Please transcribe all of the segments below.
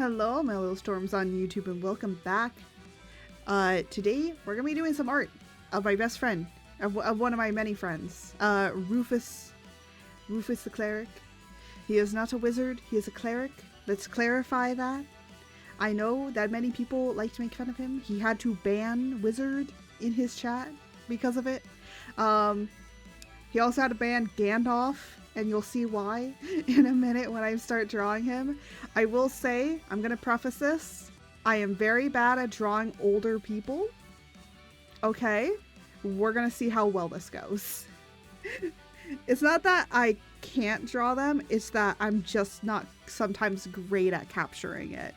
Hello, my little storms on YouTube, and welcome back. Today we're gonna be doing some art of my best friend, of one of my many friends, Rufus the cleric. He is not a wizard, he is a cleric. Let's clarify that. I know that many people like to make fun of him. He had to ban wizard in his chat because of it. He also had to ban Gandalf, and you'll see why in a minute when I start drawing him. I will say, I'm gonna preface this, I am very bad at drawing older people. Okay, we're gonna see how well this goes. It's not that I can't draw them, it's that I'm just not sometimes great at capturing it.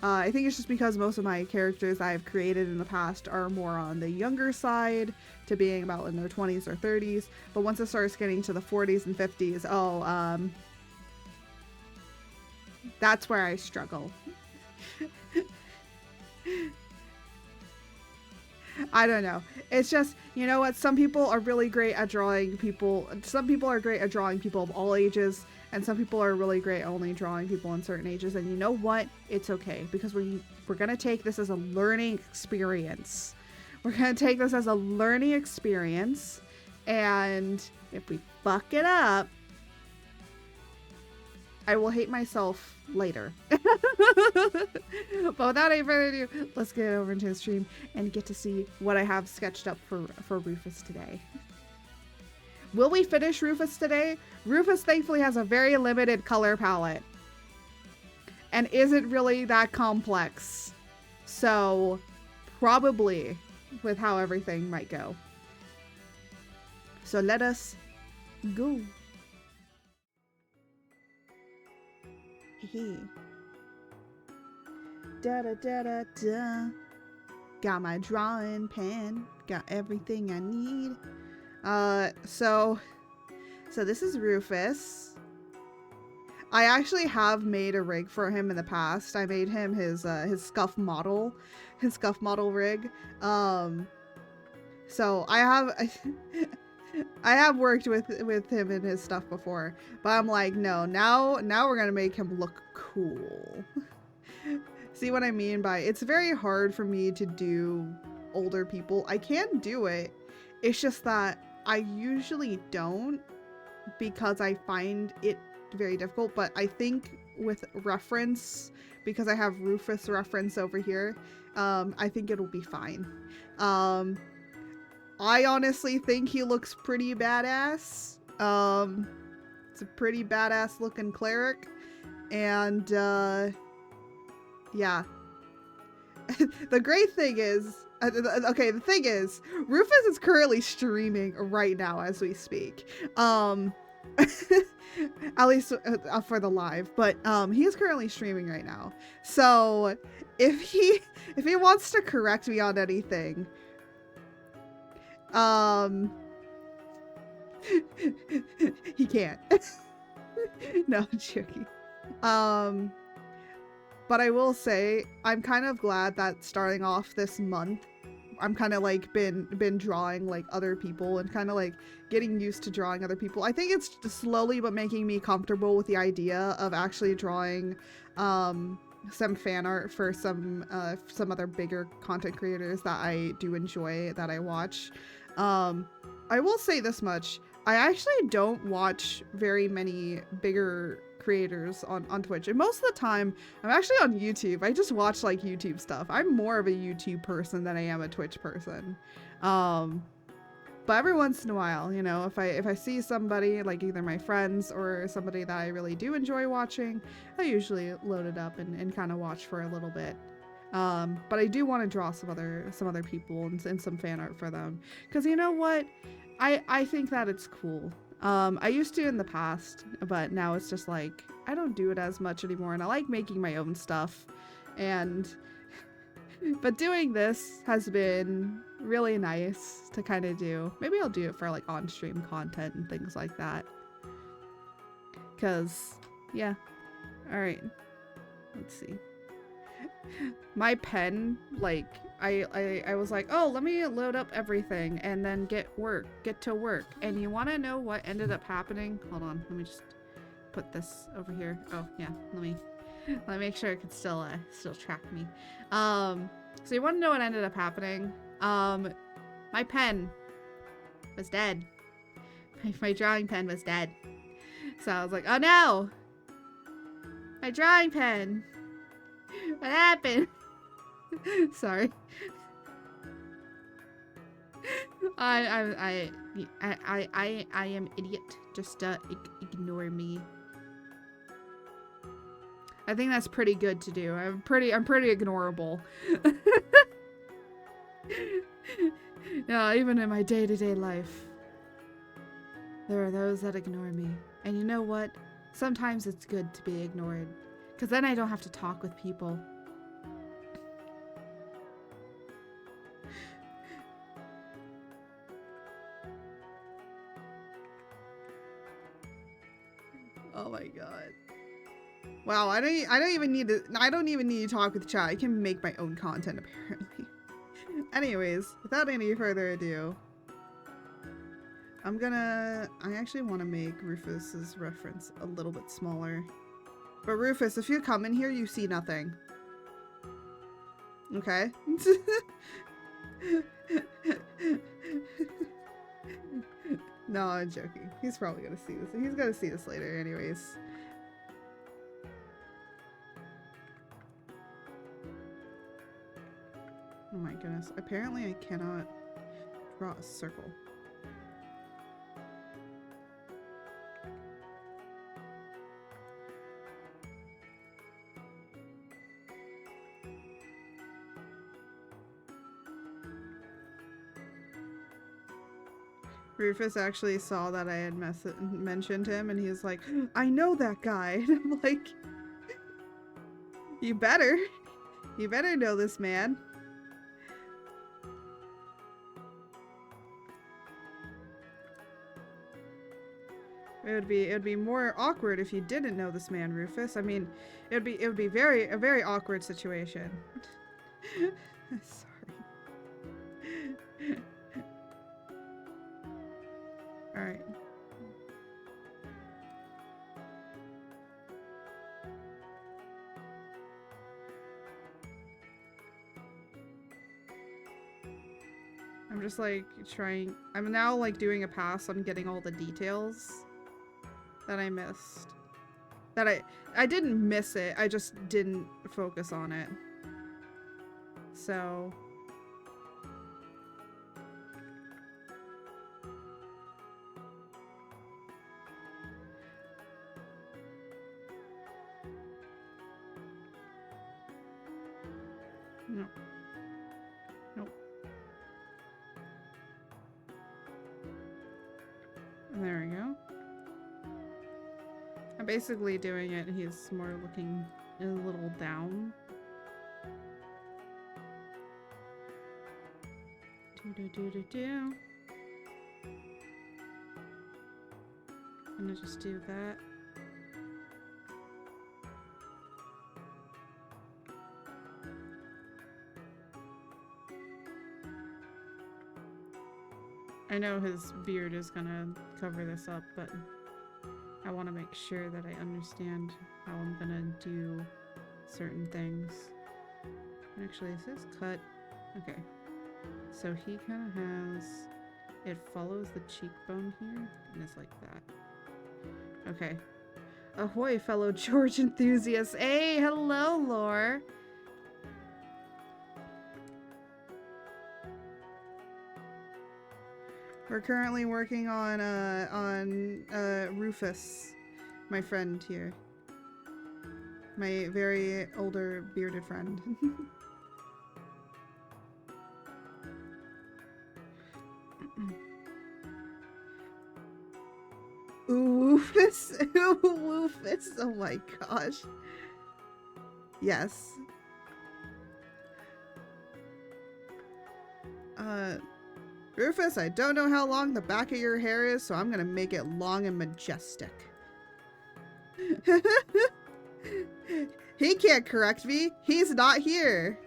I think it's just because most of my characters I've created in the past are more on the younger side, to being about in their 20s or 30s, but once it starts getting to the 40s and 50s, that's where I struggle. I don't know. It's just, you know what, some people are really great at drawing people, some people are great at drawing people of all ages, and some people are really great only drawing people in certain ages, and you know what? It's okay, because we're gonna take this as a learning experience. We're gonna take this as a learning experience, and if we fuck it up, I will hate myself later. But without any further ado, let's get over into the stream and get to see what I have sketched up for Rufus today. Will we finish Rufus today? Rufus thankfully has a very limited color palette and isn't really that complex. So probably with how everything might go. So let us go. Hey. Da da da da da. Got my drawing pen. Got everything I need. So this is Rufus. I actually have made a rig for him in the past. I made him his scuff model rig. So I have worked with him in his stuff before, but I'm like, no, now we're gonna make him look cool. See what I mean by it's very hard for me to do older people. I can do it. It's just that I usually don't, because I find it very difficult, but I think with reference, because I have Rufus reference over here, I think it'll be fine. I honestly think he looks pretty badass. It's a pretty badass looking cleric, and yeah. The great thing is, okay, the thing is, Rufus is currently streaming right now as we speak. At least for the live, but he is currently streaming right now. So if he wants to correct me on anything, he can't. No, I'm joking. But I will say, I'm kind of glad that starting off this month, I'm kind of like been drawing like other people and kind of like getting used to drawing other people. I think it's slowly but making me comfortable with the idea of actually drawing some fan art for some other bigger content creators that I do enjoy, that I watch. I will say this much. I actually don't watch very many bigger creators on Twitch, and most of the time I'm actually on YouTube. I just watch like YouTube stuff. I'm more of a YouTube person than I am a Twitch person. But every once in a while, you know, if I see somebody, like either my friends or somebody that I really do enjoy watching, I usually load it up and kind of watch for a little bit. But I do want to draw some other people and some fan art for them, because you know what, I think that it's cool. I used to in the past, but now it's just like, I don't do it as much anymore, and I like making my own stuff, but doing this has been really nice to kind of do. Maybe I'll do it for like on-stream content and things like that, because, yeah. Alright, let's see. My pen, like, I was like, oh, let me load up everything and then get to work. And you want to know what ended up happening? Hold on, let me just put this over here. Oh, yeah, let me Let me make sure it can still track me. So you want to know what ended up happening? My pen was dead. My drawing pen was dead. So I was like, oh no! My drawing pen! What happened? Sorry. I am idiot. Just ignore me. I think that's pretty good to do. I'm pretty ignorable. Yeah, even in my day-to-day life, there are those that ignore me. And you know what? Sometimes it's good to be ignored, because then I don't have to talk with people. Oh my god. Wow, I don't even need to talk with chat. I can make my own content apparently. Anyways, without any further ado, I actually want to make Rufus's reference a little bit smaller. But Rufus, if you come in here, you see nothing. Okay? No, I'm joking. He's probably gonna see this. He's gonna see this later anyways. Oh my goodness. Apparently I cannot draw a circle. Rufus actually saw that I had mentioned him, and he's like, I know that guy. And I'm like, you better know this man. It would be more awkward if you didn't know this man, Rufus. I mean, it would be a very awkward situation. Sorry. All right. I'm just like trying. I'm now like doing a pass on getting all the details that I missed. That I didn't miss it. I just didn't focus on it. So no. Nope. There we go. I'm basically doing it. He's more looking a little down. Do. I'm gonna just do that. I know his beard is gonna cover this up, but I want to make sure that I understand how I'm gonna do certain things. Actually, it says cut. Okay. So he kind of has... It follows the cheekbone here, and it's like that. Okay. Ahoy, fellow George enthusiasts. Hey, hello, Lore. We're currently working on Rufus, my friend here. My very older bearded friend. Rufus. Rufus. Oh my gosh. Yes. Rufus, I don't know how long the back of your hair is, so I'm gonna make it long and majestic. He can't correct me. He's not here.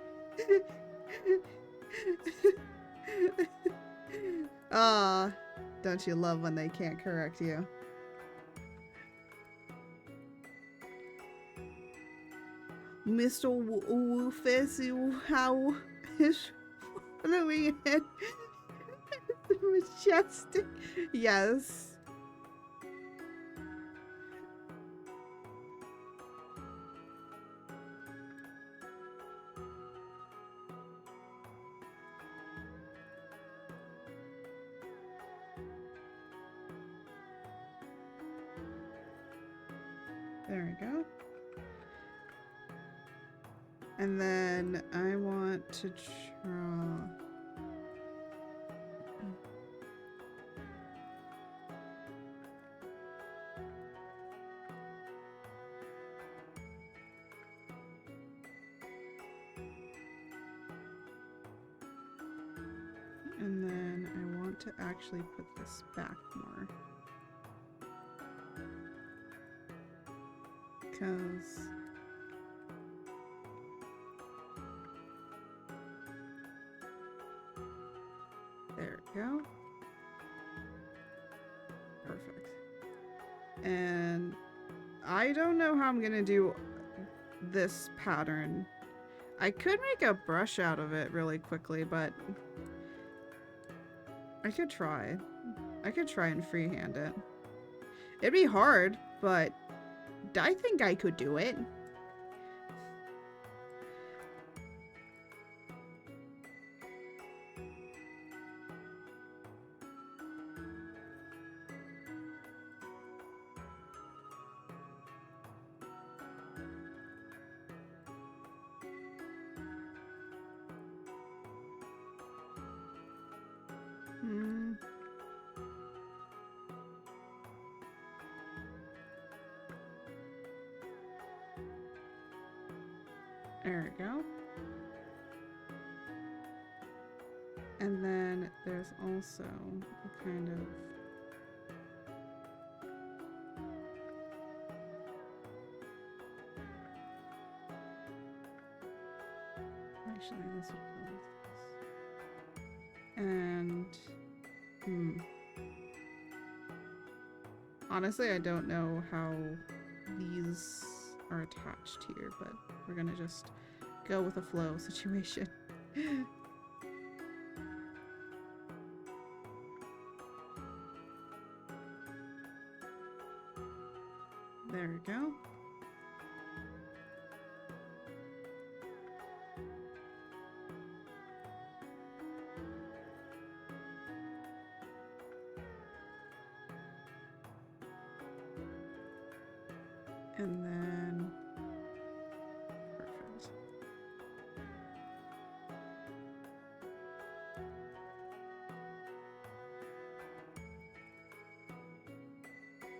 Ah, don't you love when they can't correct you? Mr. Rufus, how is following it? Majestic. Yes. There we go. And then I want to draw. And then I want to actually put this back more. Because there we go. Perfect. And I don't know how I'm gonna do this pattern. I could make a brush out of it really quickly, but I could try. I could try and freehand it. It'd be hard, but I think I could do it. There we go. And then there's also a kind of actually this will go with this. And honestly, I don't know how these are attached here, but we're gonna just go with a flow situation. There we go. And then perfect.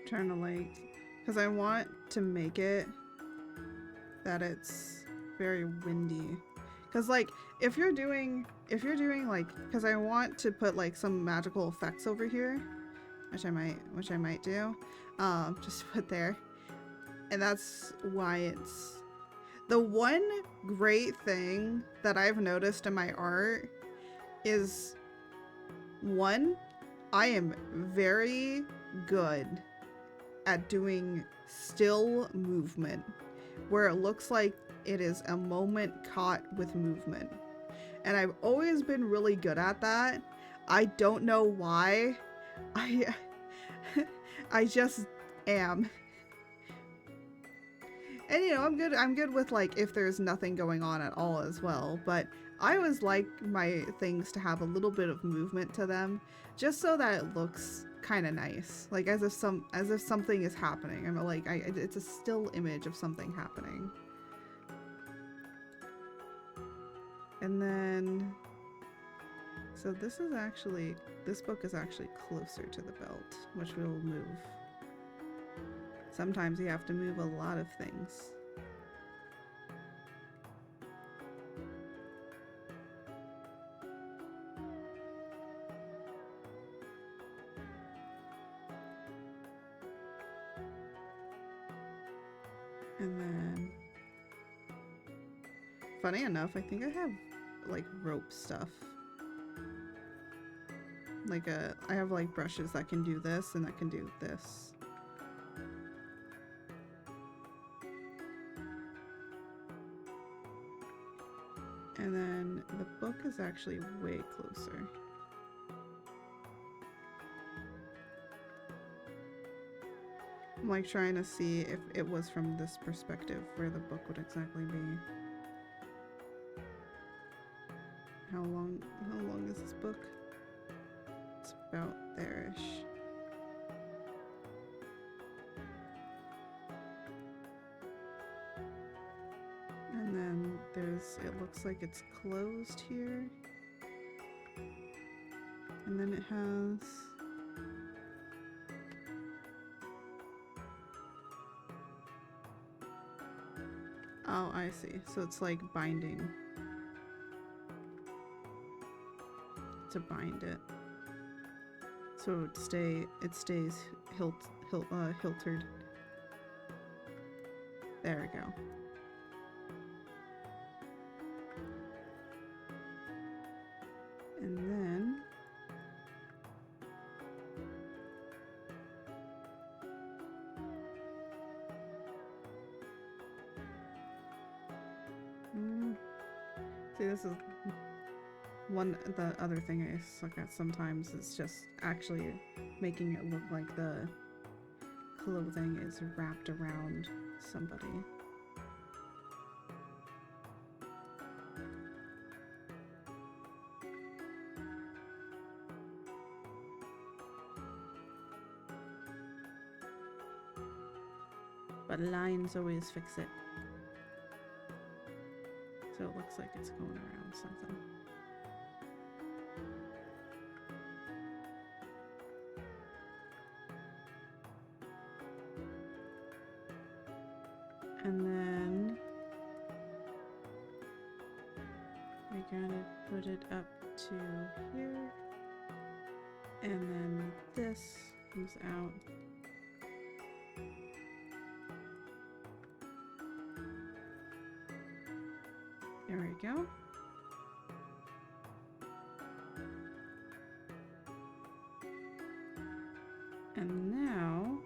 Trying to like, because I want to make it that it's very windy. Because like if you're doing like, because I want to put like some magical effects over here, which I might do, just put there. And that's why it's the one great thing that I've noticed in my art is, one, I am very good at doing still movement where it looks like it is a moment caught with movement. And I've always been really good at that. I don't know why. I just am. And you know, I'm good with like if there's nothing going on at all as well, but I always like my things to have a little bit of movement to them, just so that it looks kind of nice, like as if something is happening. I'm like, it's a still image of something happening. And then, so this book is actually closer to the belt, which we will move. Sometimes you have to move a lot of things. And then, funny enough, I think I have like rope stuff. Like I have like brushes that can do this and that can do this. And then the book is actually way closer. I'm like trying to see if it was from this perspective where the book would exactly be. How long is this book? It's about there-ish. And then it looks like it's closed here. And then it has... Oh, I see. So it's like binding. To bind it. So it stays hiltered. There we go. And then see, this is the other thing I suck at sometimes is just actually making it look like the clothing is wrapped around somebody. But lines always fix it. So it looks like it's going around something. And then we gotta put it up to here. And then this comes out. There we go. And now,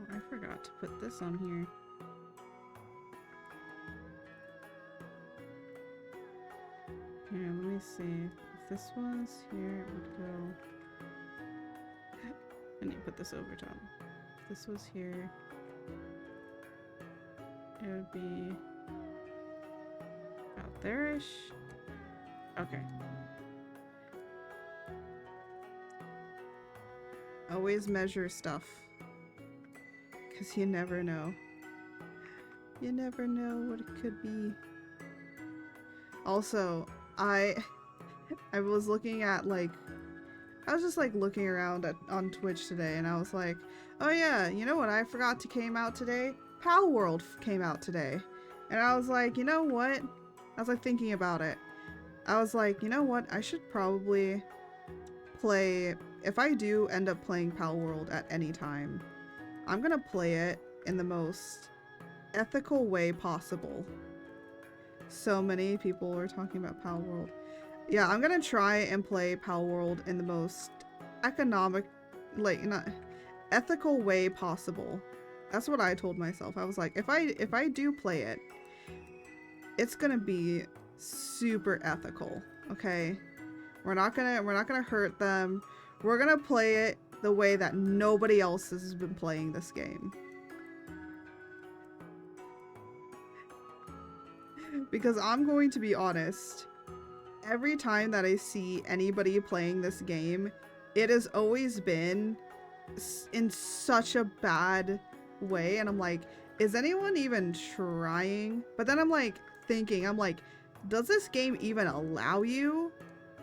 oh, I forgot to put this on here. Here, let me see. If this was here, it would go. I need to put this over top. If this was here, it would be about there-ish. Okay. Always measure stuff. Because you never know. You never know what it could be. Also, I was looking at I was just looking around on Twitch today, and I was like, oh yeah, you know what I forgot to came out today? Pal World came out today. And I was like, you know what? I was thinking about it. I was like, you know what? I should probably play, if I do end up playing Pal World at any time, I'm gonna play it in the most ethical way possible. So many people are talking about Pal World. Yeah, I'm gonna try and play Pal World in the most economic, not ethical way possible. That's what I told myself. I was like, if I do play it, it's gonna be super ethical, okay? We're not gonna hurt them. We're gonna play it the way that nobody else has been playing this game. Because I'm going to be honest, every time that I see anybody playing this game, it has always been in such a bad way, and I'm like, is anyone even trying? But then I'm thinking, does this game even allow you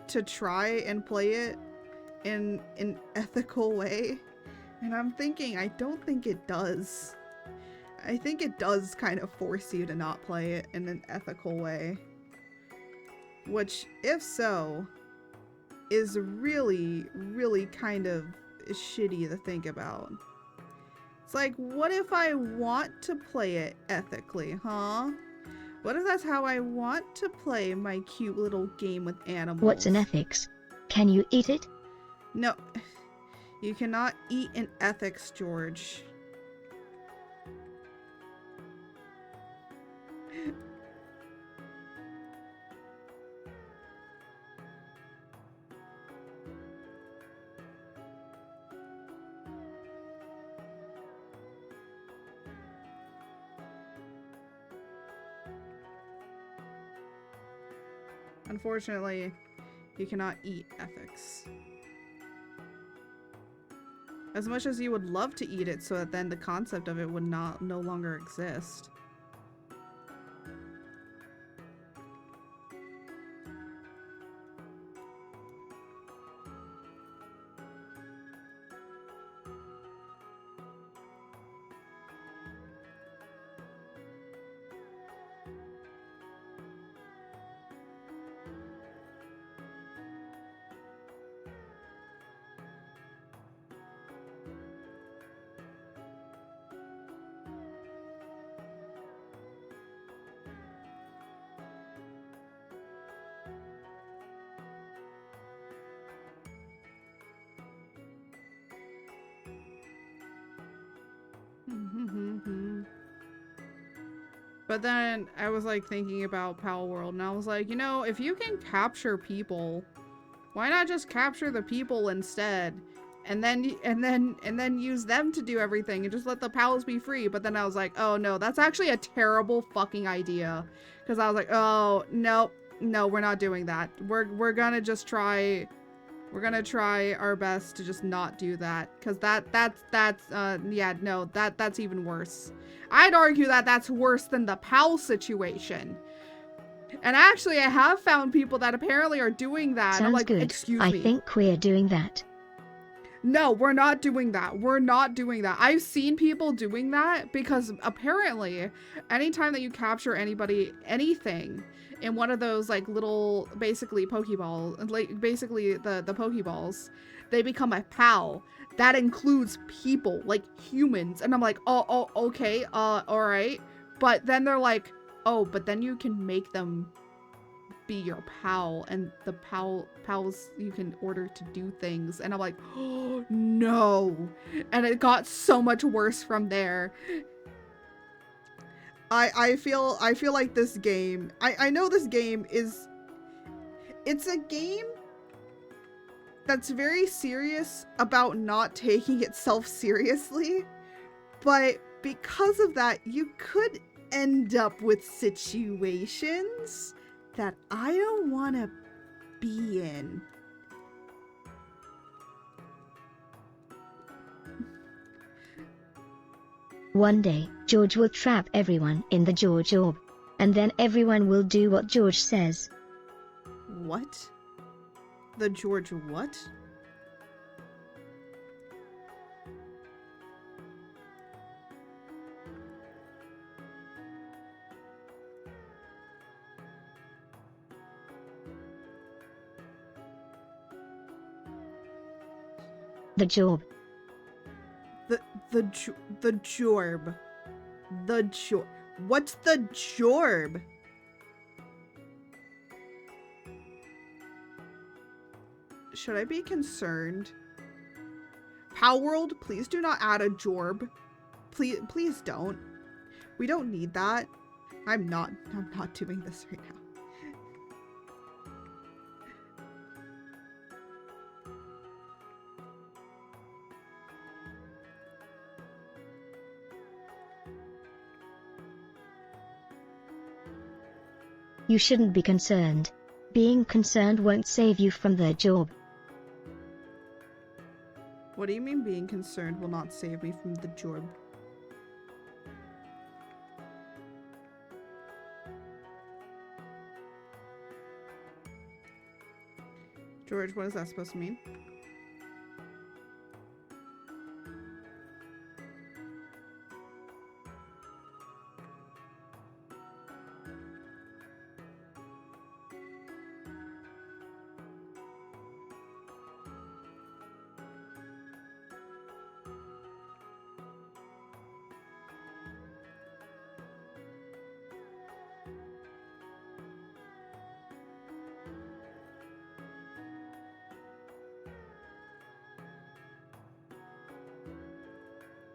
to try and play it in an ethical way? And I'm thinking, I don't think it does. I think it does kind of force you to not play it in an ethical way. Which, if so, is really, really kind of shitty to think about. It's like, what if I want to play it ethically, huh? What if that's how I want to play my cute little game with animals? What's an ethics? Can you eat it? No. You cannot eat in ethics, George. Unfortunately, you cannot eat ethics. As much as you would love to eat it so that then the concept of it would no longer exist. But then I was like thinking about Pal World, and I was like, you know, if you can capture people, why not just capture the people instead, and then use them to do everything and just let the pals be free? But then I was like, oh no, that's actually a terrible fucking idea, because I was like, oh no, we're not doing that. We're gonna just try. We're gonna try our best to just not do that, because yeah, no, that's even worse. I'd argue that that's worse than the PAL situation. And actually, I have found people that apparently are doing that. Sounds I'm like, good. excuse me. I think we're doing that. No, we're not doing that. We're not doing that. I've seen people doing that because apparently anytime that you capture anything in one of those like little basically Pokeballs, like basically the Pokeballs, they become a PAL. That includes people, like humans. And I'm like, oh, okay, all right. But then they're like, oh, but then you can make them be your pal, and the pals you can order to do things. And I'm like, oh no. And it got so much worse from there. I feel like this game, I know this game is, it's a game that's very serious about not taking itself seriously, but because of that, you could end up with situations that I don't want to be in. One day, George will trap everyone in the George orb, and then everyone will do what George says. What? The George what? The Jorb. The Jorb. The Jorb. What's the Jorb? Should I be concerned? Power World, please do not add a Jorb. Please don't. We don't need that. I'm not doing this right now. You shouldn't be concerned. Being concerned won't save you from the Jorb. What do you mean being concerned will not save me from the Jorb? George, what is that supposed to mean?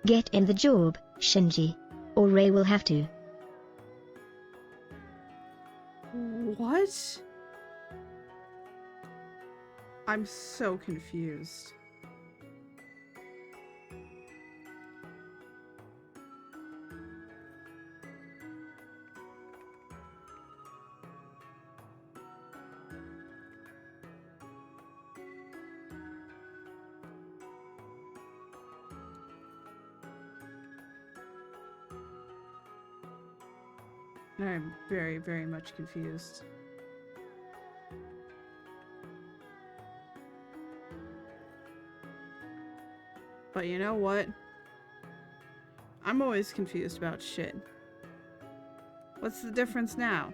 Get in the Jorb, Shinji. Or Ray will have to. What? I'm so confused. I'm very, very much confused. But you know what? I'm always confused about shit. What's the difference now?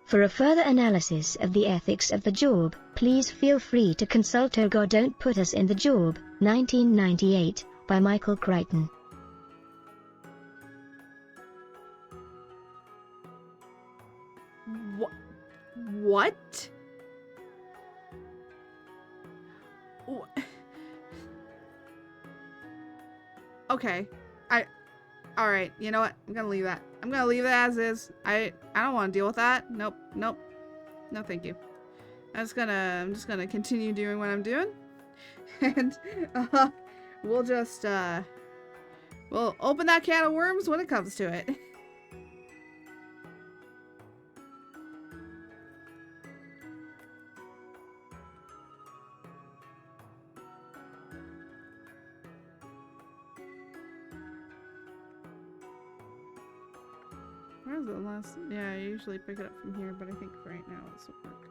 For a further analysis of the ethics of the job, please feel free to consult Oh God Don't Put Us in the Job, 1998, by Michael Crichton. What? Okay. Alright, you know what? I'm gonna leave that. I'm gonna leave it as is. I don't want to deal with that. Nope. No thank you. I'm just gonna continue doing what I'm doing. And we'll just we'll open that can of worms when it comes to it. Where's the last? Yeah, I usually pick it up from here, but I think for right now this will work.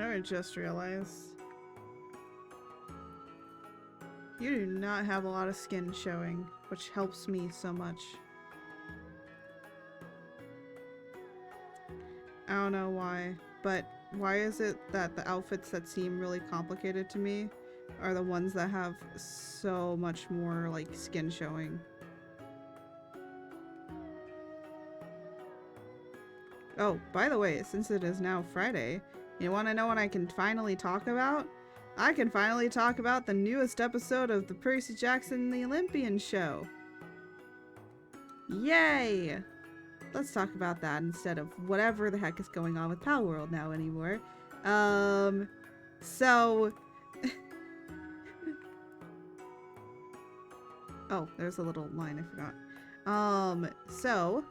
I just realized you do not have a lot of skin showing, which helps me so much. I don't know why, but why is it that the outfits that seem really complicated to me are the ones that have so much more like skin showing? Oh, by the way, since it is now Friday, you want to know what I can finally talk about? I can finally talk about the newest episode of the Percy Jackson and the Olympian show. Yay! Let's talk about that instead of whatever the heck is going on with Pal World now anymore. So... oh, there's a little line I forgot. So...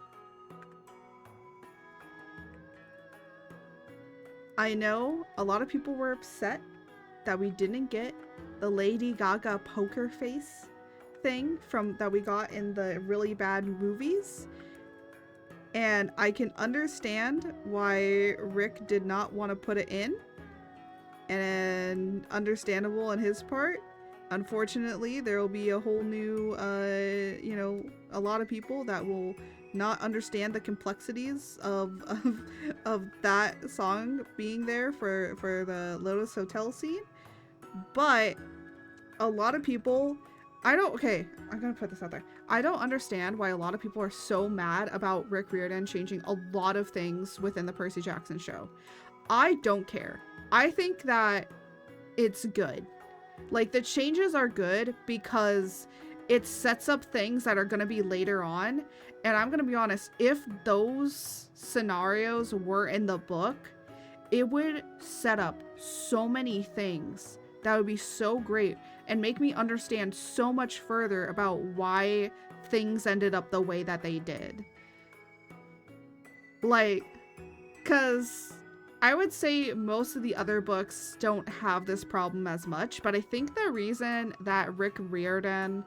I know a lot of people were upset that we didn't get the Lady Gaga poker face thing that we got in the really bad movies. And I can understand why Rick did not want to put it in. And understandable on his part. Unfortunately, there will be a whole new, you know, a lot of people that will not understand the complexities of that song being there for the Lotus Hotel scene. But a lot of people, I'm gonna put this out there. I don't understand why a lot of people are so mad about Rick Riordan changing a lot of things within the Percy Jackson show. I don't care. I think that it's good. Like, the changes are good because it sets up things that are going to be later on. And I'm going to be honest, if those scenarios were in the book, it would set up so many things that would be so great and make me understand so much further about why things ended up the way that they did. Like, because I would say most of the other books don't have this problem as much, but I think the reason that Rick Riordan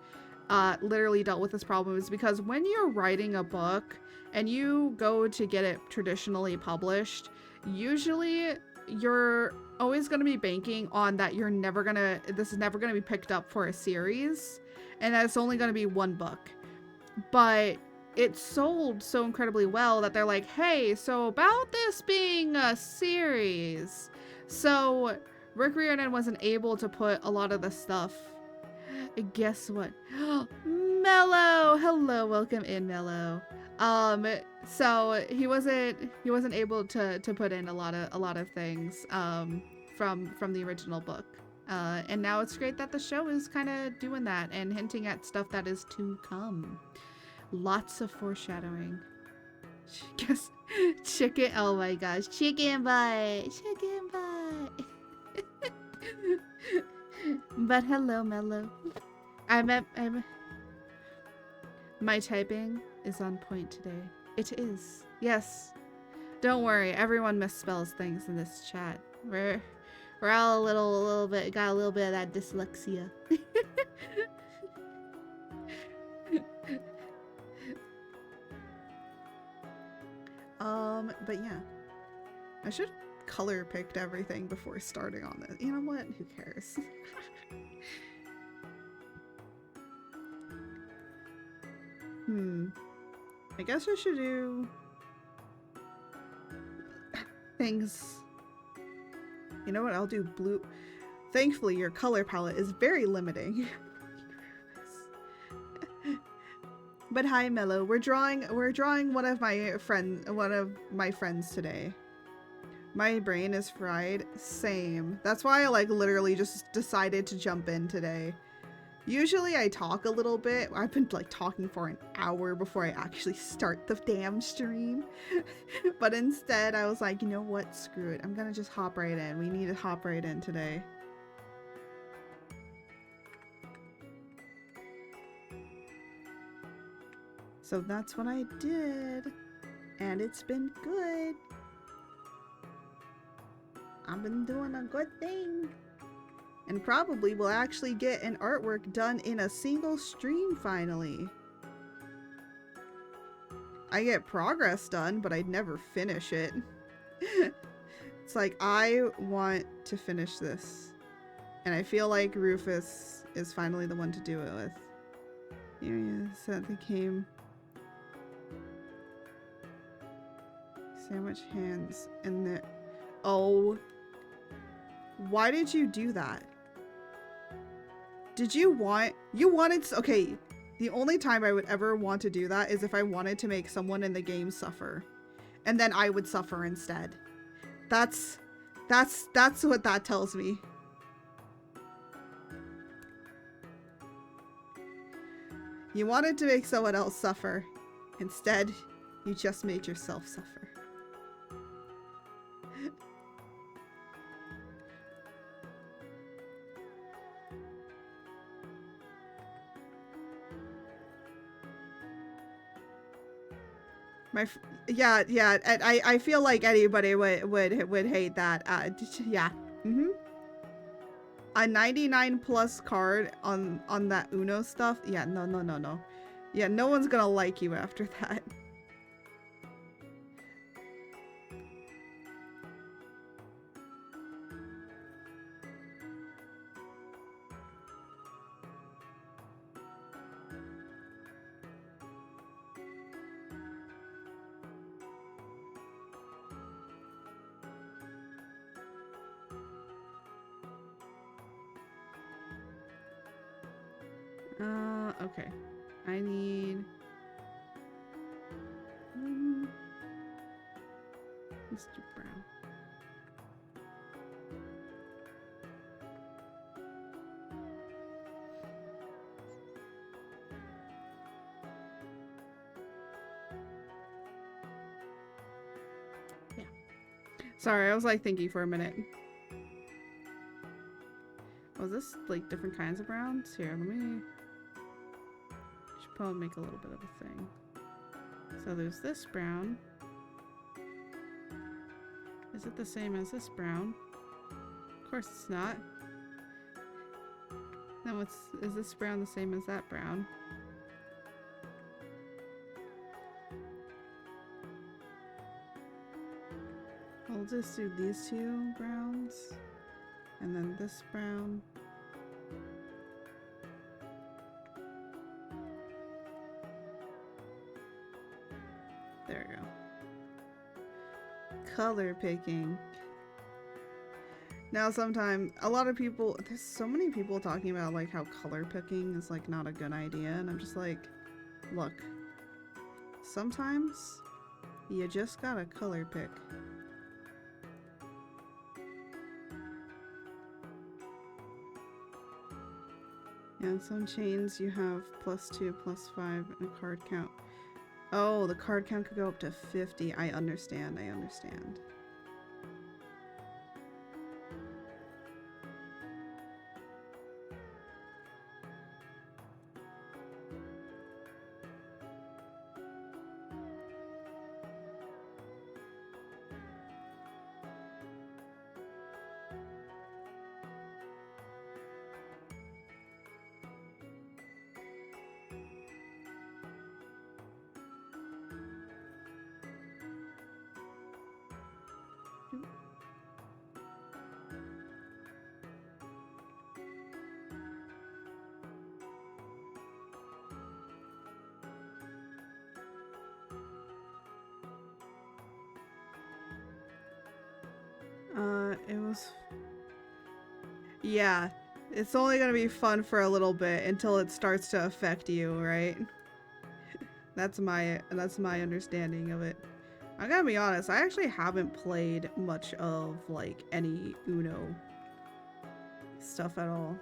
literally dealt with this problem is because when you're writing a book and you go to get it traditionally published, usually you're always going to be banking on that this is never going to be picked up for a series and that it's only going to be one book. But it sold so incredibly well that they're like, hey, so about this being a series. So Rick Riordan wasn't able to put a lot of the stuff. Guess what? Mello! Hello, welcome in, Mello. So he wasn't able to put in a lot of things from the original book. And now it's great that the show is kind of doing that and hinting at stuff that is to come. Lots of foreshadowing. Guess chicken. Oh my gosh, chicken butt, chicken butt. But hello, Mello. My typing is on point today. It is. Yes. Don't worry. Everyone misspells things in this chat. We're all a little bit got a little bit of that dyslexia. But yeah. I should color picked everything before starting on this. You know what? Who cares? I guess I should do things. You know what? I'll do blue. Thankfully, your color palette is very limiting. But hi, Mello. We're drawing one of my friends today. My brain is fried. Same. That's why I like literally just decided to jump in today. Usually I talk a little bit. I've been like talking for an hour before I actually start the damn stream. But instead I was like, you know what? Screw it. I'm gonna just hop right in. We need to hop right in today. So that's what I did. And it's been good. I've been doing a good thing. And probably will actually get an artwork done in a single stream finally. I get progress done, but I'd never finish it. It's like, I want to finish this. And I feel like Rufus is finally the one to do it with. Yeah, so they came. Sandwich hands and the... Oh. Why did you do that? Did you want... You wanted... Okay. The only time I would ever want to do that is if I wanted to make someone in the game suffer. And then I would suffer instead. That's what that tells me. You wanted to make someone else suffer. Instead, you just made yourself suffer. Yeah, I feel like anybody would hate that. Yeah. A 99 plus card on that Uno stuff. Yeah, no. Yeah, no one's gonna like you after that. Okay. I need... Mr. Brown. Yeah. Sorry, I was like thinking for a minute. Was this like different kinds of browns? Here, let me... Should probably make a little bit of a thing. So there's this brown. Is it the same as this brown? Of course it's not. Then is this brown the same as that brown? I'll just do these two browns. And then this brown. Color picking. Now sometimes, a lot of people, there's so many people talking about like how color picking is like not a good idea, and I'm just like, look, sometimes you just gotta color pick. Yeah, in some chains you have +2, +5, and a card count. Oh, the card count could go up to 50. I understand, I understand. It was... Yeah, it's only gonna be fun for a little bit until it starts to affect you, right? That's my understanding of it. I gotta be honest, I actually haven't played much of, like, any Uno stuff at all.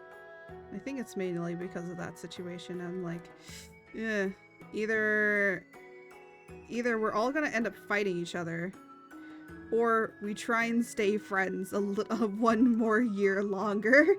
I think it's mainly because of that situation. I'm like, yeah, either we're all gonna end up fighting each other, or we try and stay friends one more year longer.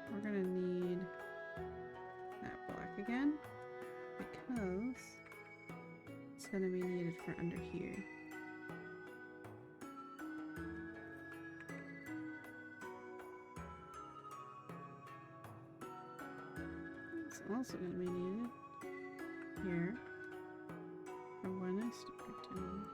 We're gonna need that black again, because it's gonna be needed for under here. It's also gonna be needed here for when I start doing this.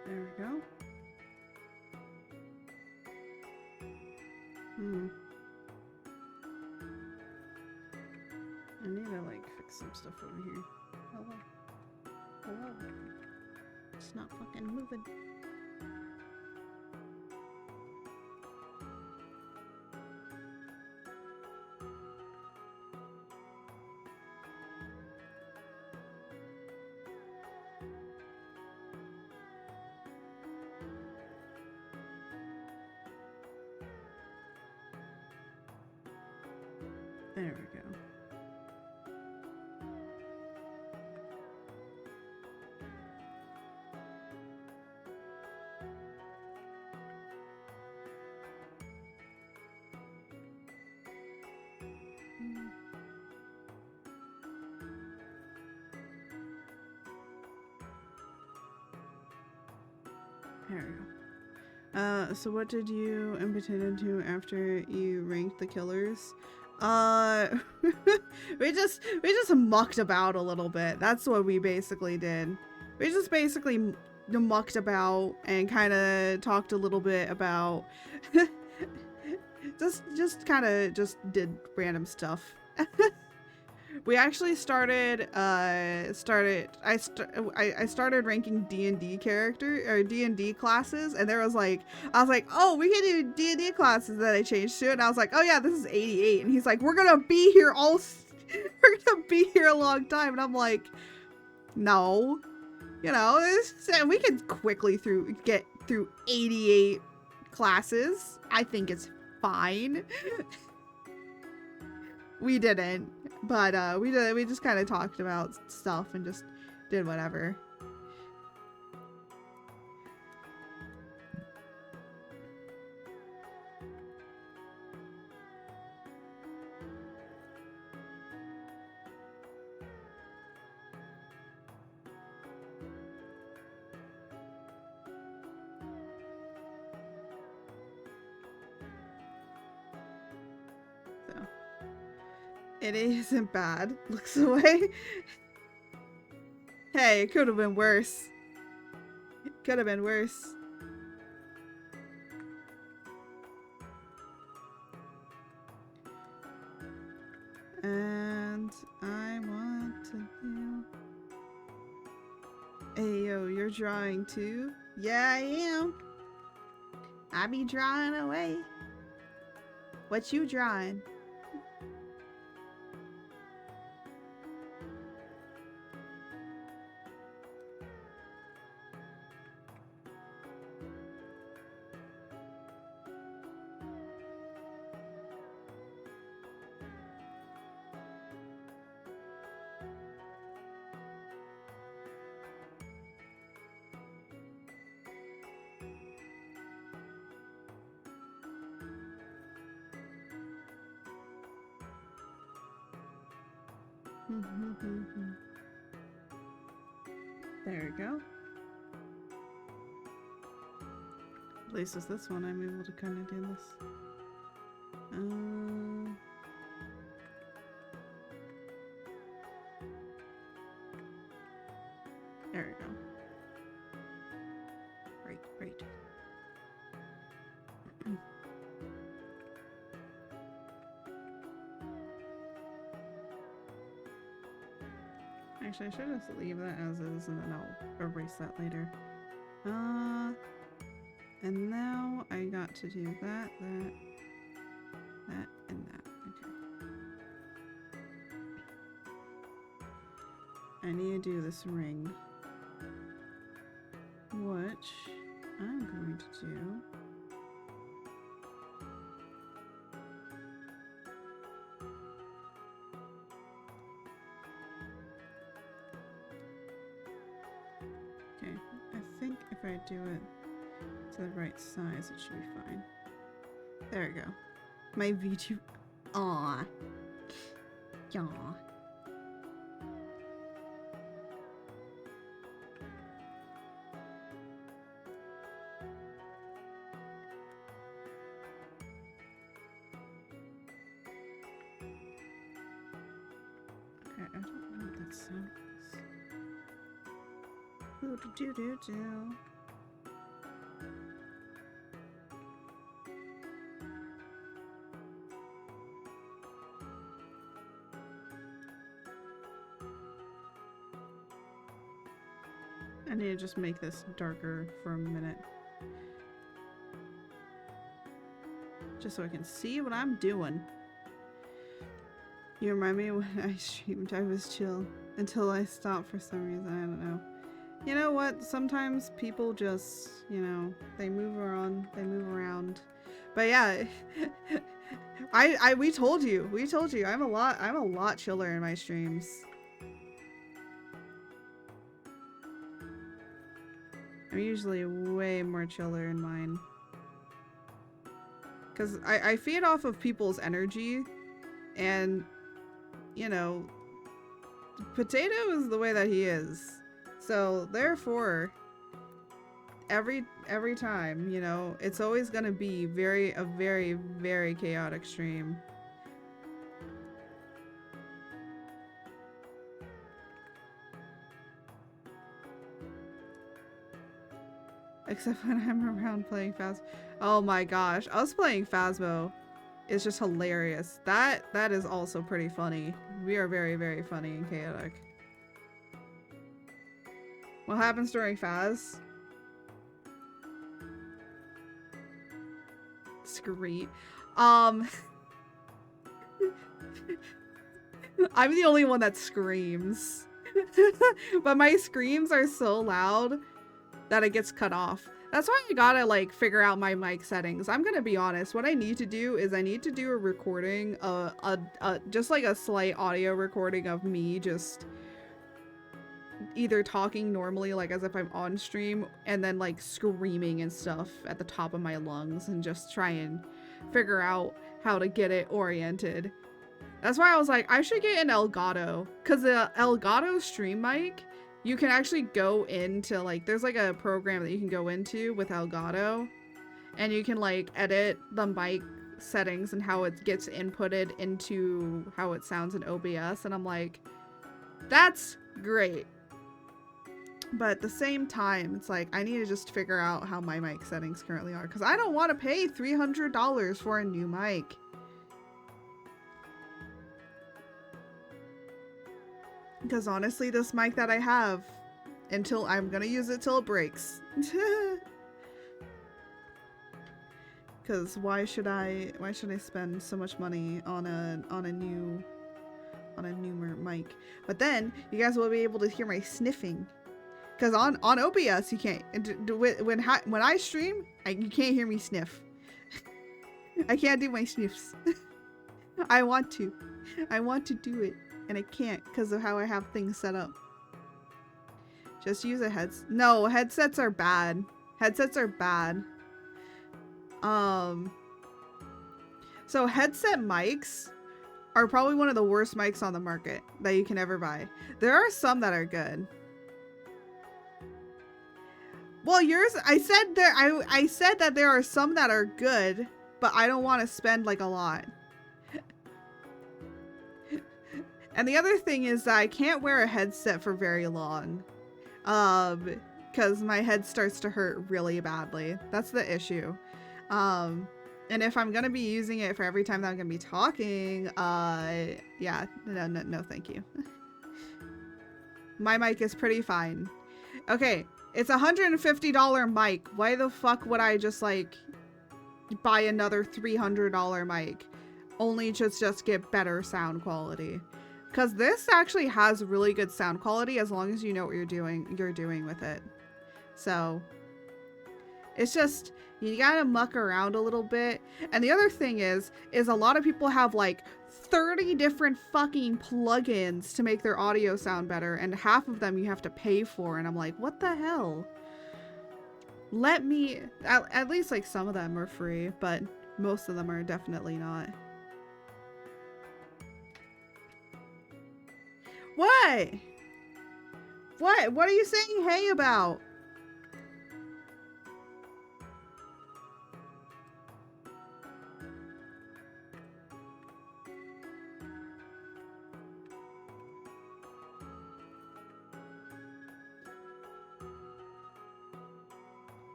There we go. I need to like fix some stuff over here. Hello. It's not fucking moving. There we go. There we go. So what did you input into after you ranked the killers? we just mucked about a little bit. That's what we basically did. We just basically mucked about and kind of talked a little bit about just kind of did random stuff. We actually started I started ranking D&D character or D&D classes, and I was like, oh, we can do D&D classes. That I changed to it, and I was like, oh yeah, this is 88, and he's like, we're gonna be here a long time, and I'm like, no, you know, we can quickly get through 88 classes. I think it's fine. We didn't, but we just kind of talked about stuff and just did whatever. It isn't bad. Looks away. Hey, it could have been worse. It could have been worse. And I want to do... Hey, yo, you're drawing too? Yeah, I am. I be drawing away. What you drawing? There we go. At least with this one, I'm able to kind of do this. There we go. Right. Actually, I should just leave that as is and then I'll erase that later. And now I got to do that, and that. Okay. I need to do this ring. Which I'm going to do. Okay, I think if I do it to the right size, it should be fine. There we go. My VTuber. Aww. Yaw. Okay, I don't know what that sound is. Do. I need to just make this darker for a minute. Just so I can see what I'm doing. You remind me when I streamed, I was chill until I stopped for some reason. I don't know. You know what? Sometimes people just, you know, they move around. But yeah, we told you. I'm a lot chiller in my streams. I'm usually way more chiller in mine. Because I feed off of people's energy. And, you know, Potato is the way that he is. So, therefore, every time, you know, it's always going to be a very, very chaotic stream. Except when I'm around playing Phasmo. Oh my gosh, us playing Phasmo is just hilarious. That is also pretty funny. We are very, very funny and chaotic. What happens during Phaz? Screet. I'm the only one that screams. But my screams are so loud that it gets cut off. That's why I gotta like figure out my mic settings. I'm gonna be honest. What I need to do is I need to do a recording, just like a slight audio recording of me just either talking normally, like as if I'm on stream, and then like screaming and stuff at the top of my lungs, and just try and figure out how to get it oriented. That's why I was like, I should get an Elgato, because the Elgato stream mic, you can actually go into like, there's like a program that you can go into with Elgato, and you can like edit the mic settings and how it gets inputted into how it sounds in OBS, and I'm like, that's great. But at the same time, it's like, I need to just figure out how my mic settings currently are, because I don't want to pay $300 for a new mic. Because honestly, this mic that I have, until I'm gonna use it till it breaks. Because why should I spend so much money on a new mic? But then you guys will be able to hear my sniffing. Because on OBS you can't. When I stream, you can't hear me sniff. I can't do my sniffs. I want to do it, and I can't because of how I have things set up. Just use a headset. No, headsets are bad. Headsets are bad. So headset mics are probably one of the worst mics on the market that you can ever buy. There are some that are good. Well, yours, I said that there are some that are good, but I don't want to spend like a lot. And the other thing is that I can't wear a headset for very long. Because my head starts to hurt really badly. That's the issue. And if I'm gonna be using it for every time that I'm gonna be talking, yeah, no, thank you. My mic is pretty fine. Okay, it's a $150 mic. Why the fuck would I just like buy another $300 mic only to just get better sound quality? Because this actually has really good sound quality as long as you know what you're doing with it. So it's just, you gotta muck around a little bit. And the other thing is a lot of people have like 30 different fucking plugins to make their audio sound better, and half of them you have to pay for, and I'm like, what the hell? Let me, at least like some of them are free, but most of them are definitely not. What? What are you saying hey about?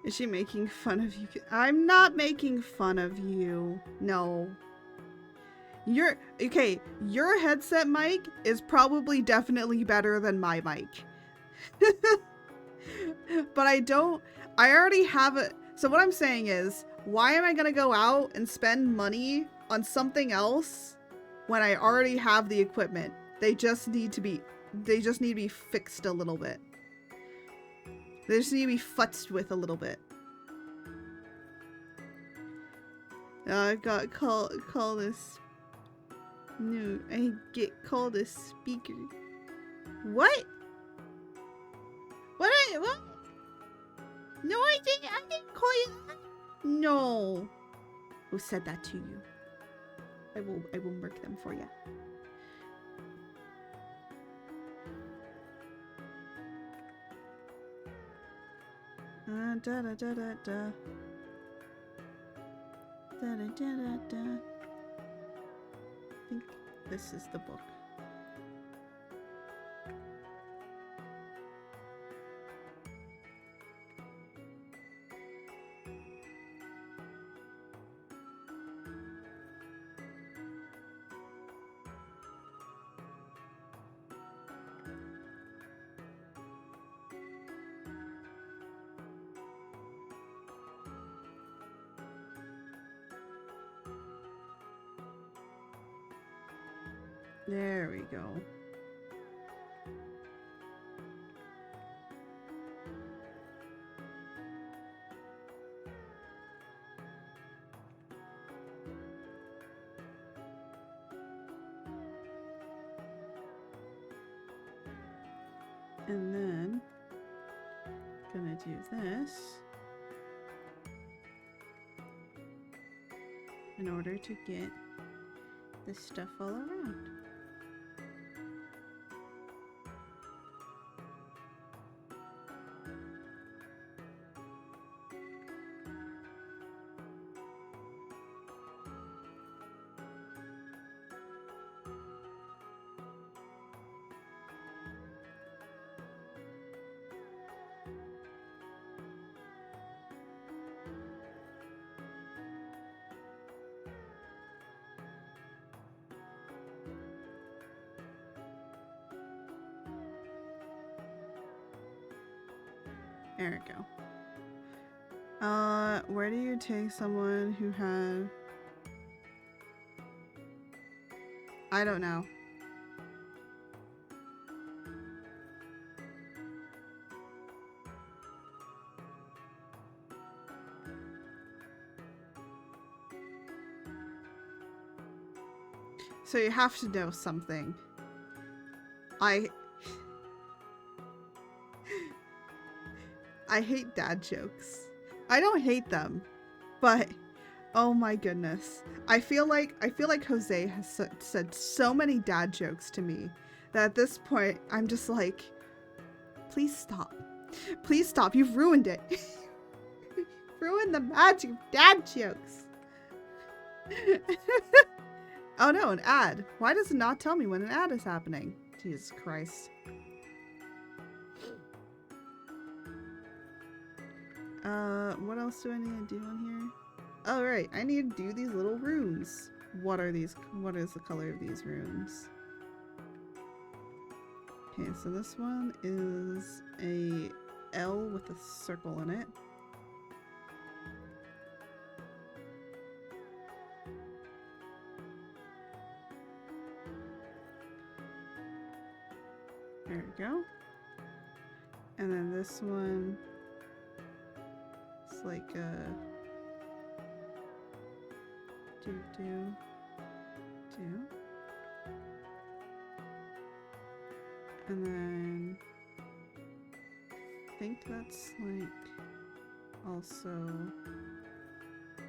Is she making fun of you? I'm not making fun of you. No. Okay, your headset mic is probably definitely better than my mic. But I already have it. So what I'm saying is, why am I gonna go out and spend money on something else when I already have the equipment? They just need to be fixed a little bit. They just need to be futzed with a little bit. I got called this. No, I get called a speaker. What? What? No, I didn't call you that. No. Who said that to you? I will murk them for you. Da da da da da. Da da da da da. I think this is the book. There we go. And then gonna do this in order to get this stuff all around. There we go. Where do you take someone who had... I don't know. So you have to know something. I hate dad jokes. I don't hate them, but oh my goodness. I feel like Jose has said so many dad jokes to me that at this point I'm just like, please stop. Please stop. You've ruined it. Ruined the magic of dad jokes. Oh no, an ad. Why does it not tell me when an ad is happening? Jesus Christ. What else do I need to do on here? Oh, right. I need to do these little runes. What are these? What is the color of these runes? Okay, so this one is a L with a circle in it. There we go. And then this one, it's like a do. And then I think that's like also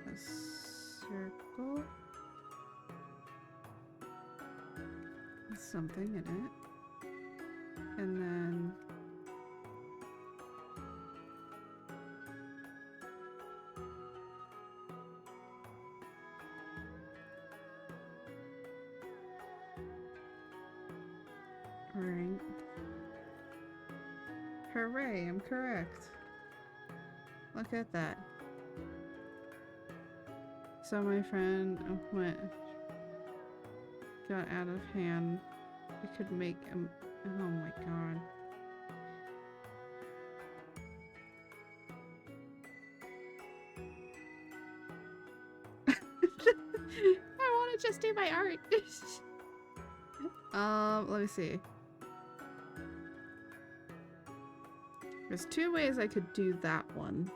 a circle with something in it. And then right. Hooray, I'm correct. Look at that. So my friend got out of hand. We could make him. Oh my god. I want to just do my art. Let me see. There's two ways I could do that one.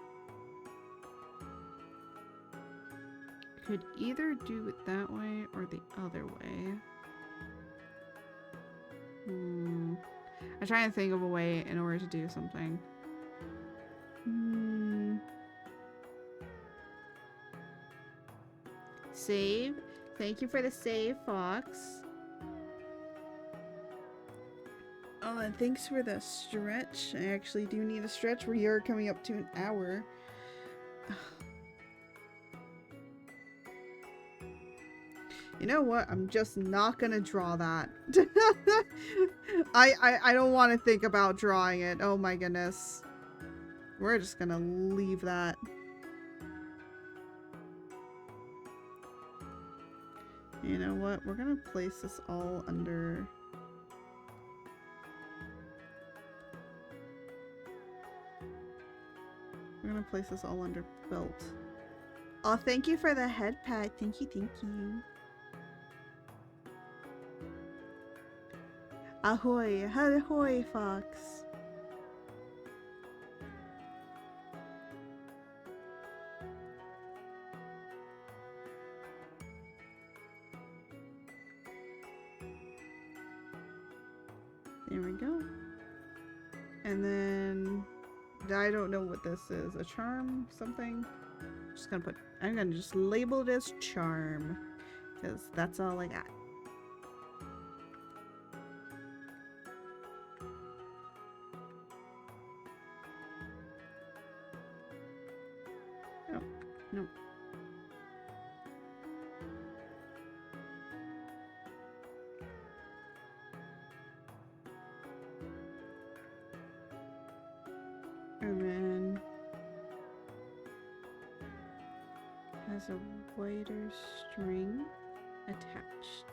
I could either do it that way or the other way. I'm trying to think of a way in order to do something. Save. Thank you for the save, Fox. Oh, and thanks for the stretch. I actually do need a stretch. We are coming up to an hour. You know what? I'm just not gonna draw that. I don't want to think about drawing it. Oh my goodness. We're just gonna leave that. You know what? We're gonna place this all under... We're gonna place this all under belt. Oh, thank you for the head pad. Thank you, thank you. Ahoy, ahoy, Fox. There we go. And then I don't know what this is. A charm? Something? I'm gonna just label it as charm. Because that's all I got. Oh, no. And then has a wider string attached.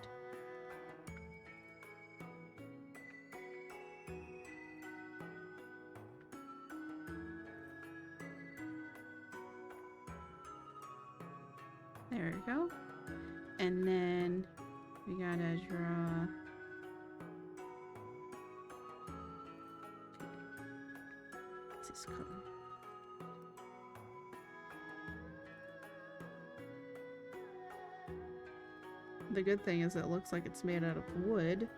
There we go. And then we gotta draw this color. The good thing is it looks like it's made out of wood.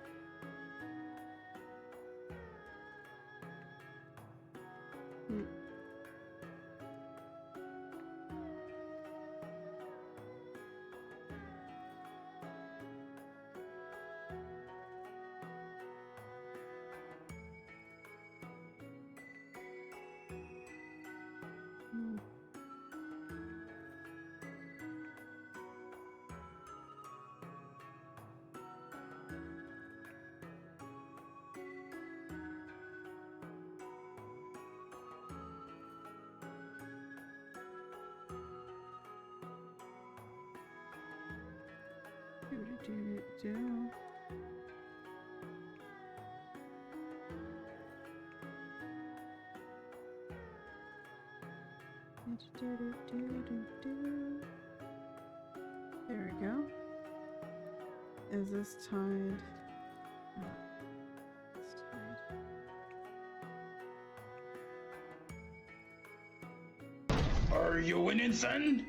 There we go. Is this tied? No. It's tied. Are you winning, son?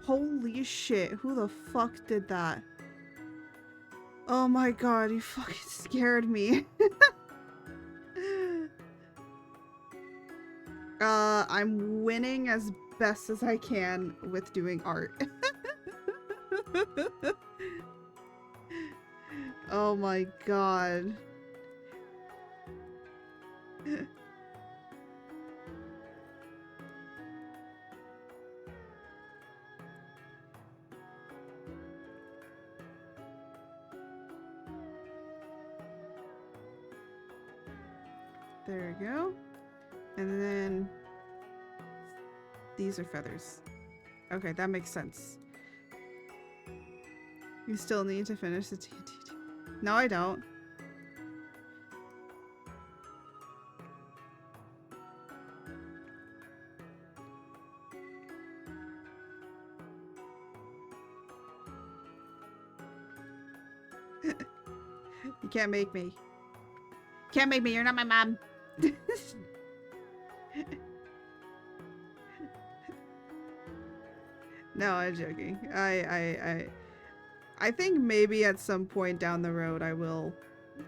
Holy shit, who the fuck did that? Oh my god, you fucking scared me. I'm winning as best as I can with doing art. Oh my god. There we go. And then these are feathers. Okay, that makes sense. You still need to finish the TNT. No, I don't. You can't make me. Can't make me, you're not my mom. No, I'm joking. I think maybe at some point down the road I will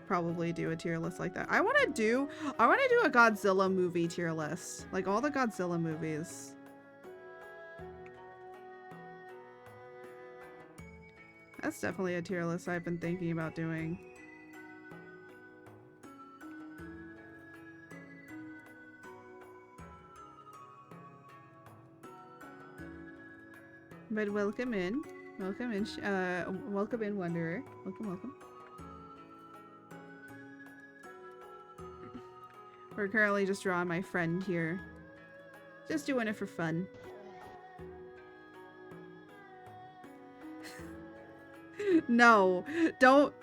probably do a tier list like that. I want to do a Godzilla movie tier list. Like all the Godzilla movies. That's definitely a tier list I've been thinking about doing. But welcome in. Welcome in, Wanderer. Welcome. We're currently just drawing my friend here. Just doing it for fun. No, don't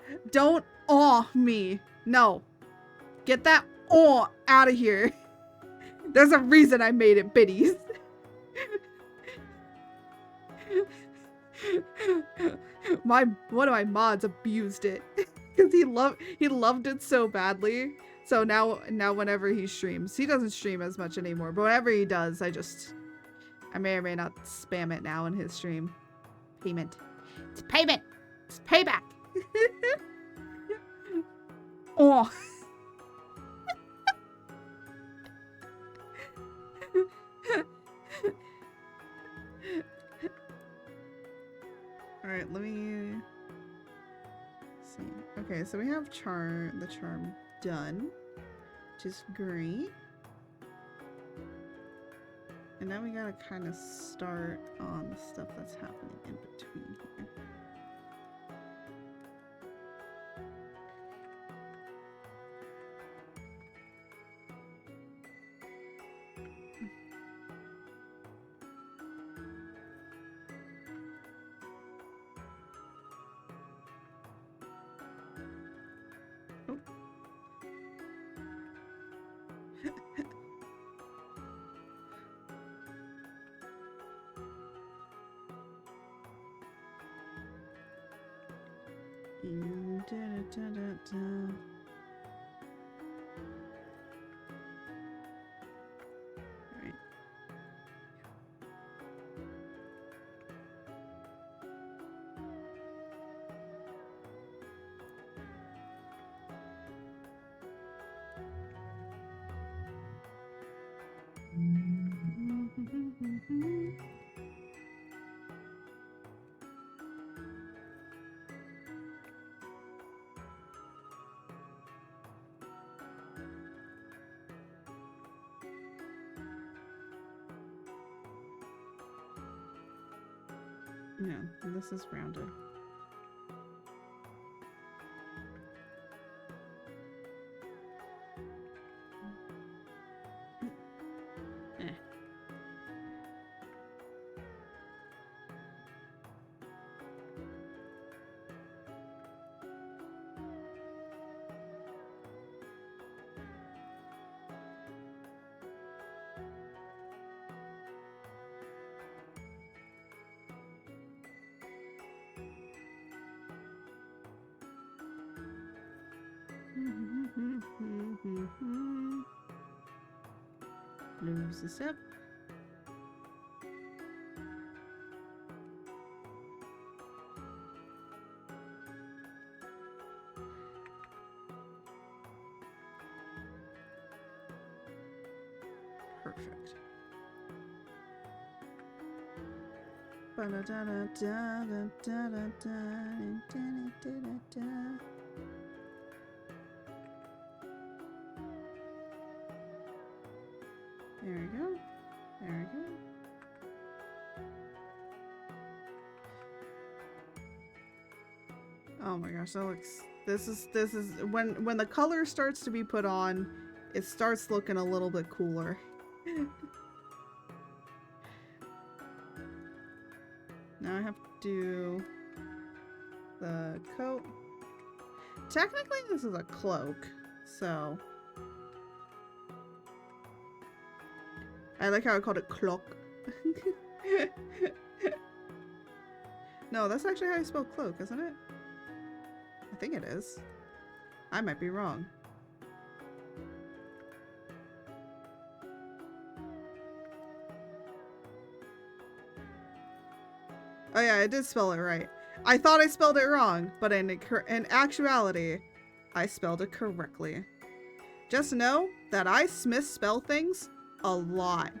awe me. No. Get that awe out of here. There's a reason I made it biddies. One of my mods abused it because he loved it so badly. So now whenever he streams, he doesn't stream as much anymore, but whenever he does, I may or may not spam it now in his stream. Payment. It's payment. It's payback. Oh. Alright, let me see. Okay, so we have the charm done, which is great. And now we gotta kind of start on the stuff that's happening in between here. Alright. Yeah, and this is rounded. Lose this up. Perfect. There we go. There we go. Oh my gosh, that looks, this is when the color starts to be put on, it starts looking a little bit cooler. Now I have to do the coat. Technically this is a cloak, so I like how I called it cloak. No, that's actually how you spell cloak, isn't it? I think it is. I might be wrong. Oh yeah, I did spell it right. I thought I spelled it wrong, but in actuality, I spelled it correctly. Just know that I misspell things a lot.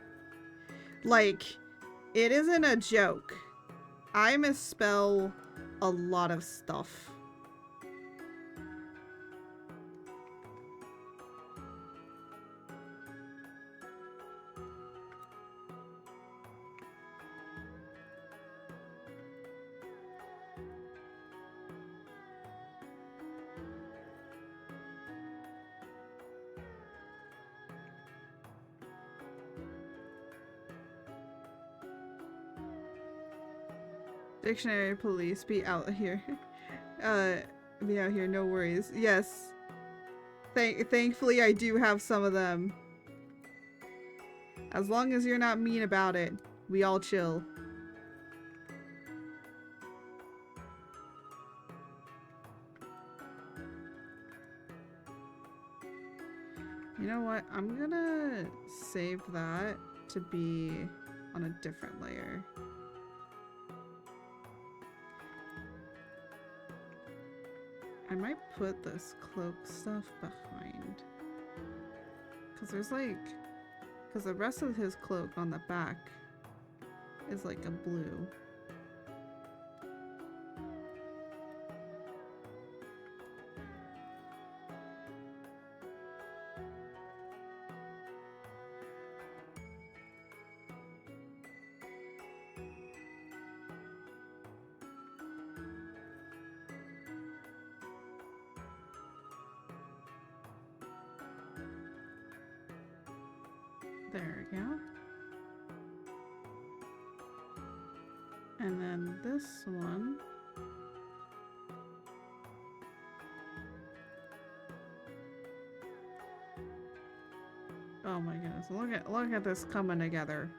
Like, it isn't a joke. I misspell a lot of stuff. Dictionary police, be out here. Be out here, no worries. Yes. Thankfully, I do have some of them. As long as you're not mean about it, we all chill. You know what? I'm gonna save that to be on a different layer. I might put this cloak stuff behind. Because there's like... Because the rest of his cloak on the back is like a blue. There we go. And then this one. Oh my goodness, look at this coming together.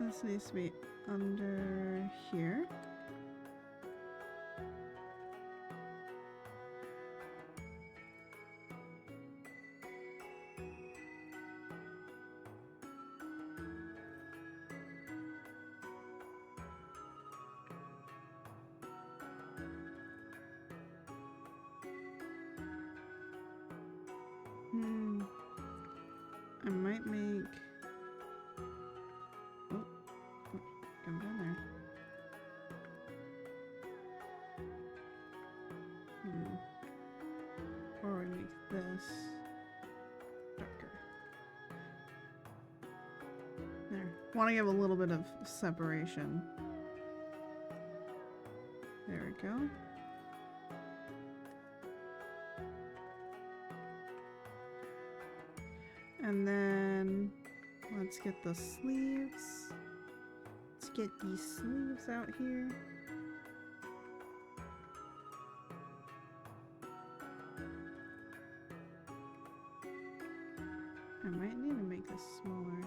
This needs to be under here. I might make... Oh, come down there. Or we make this darker. There. Want to give a little bit of separation. There we go. And then let's get the sleeves. Let's get these sleeves out here. I might need to make this smaller.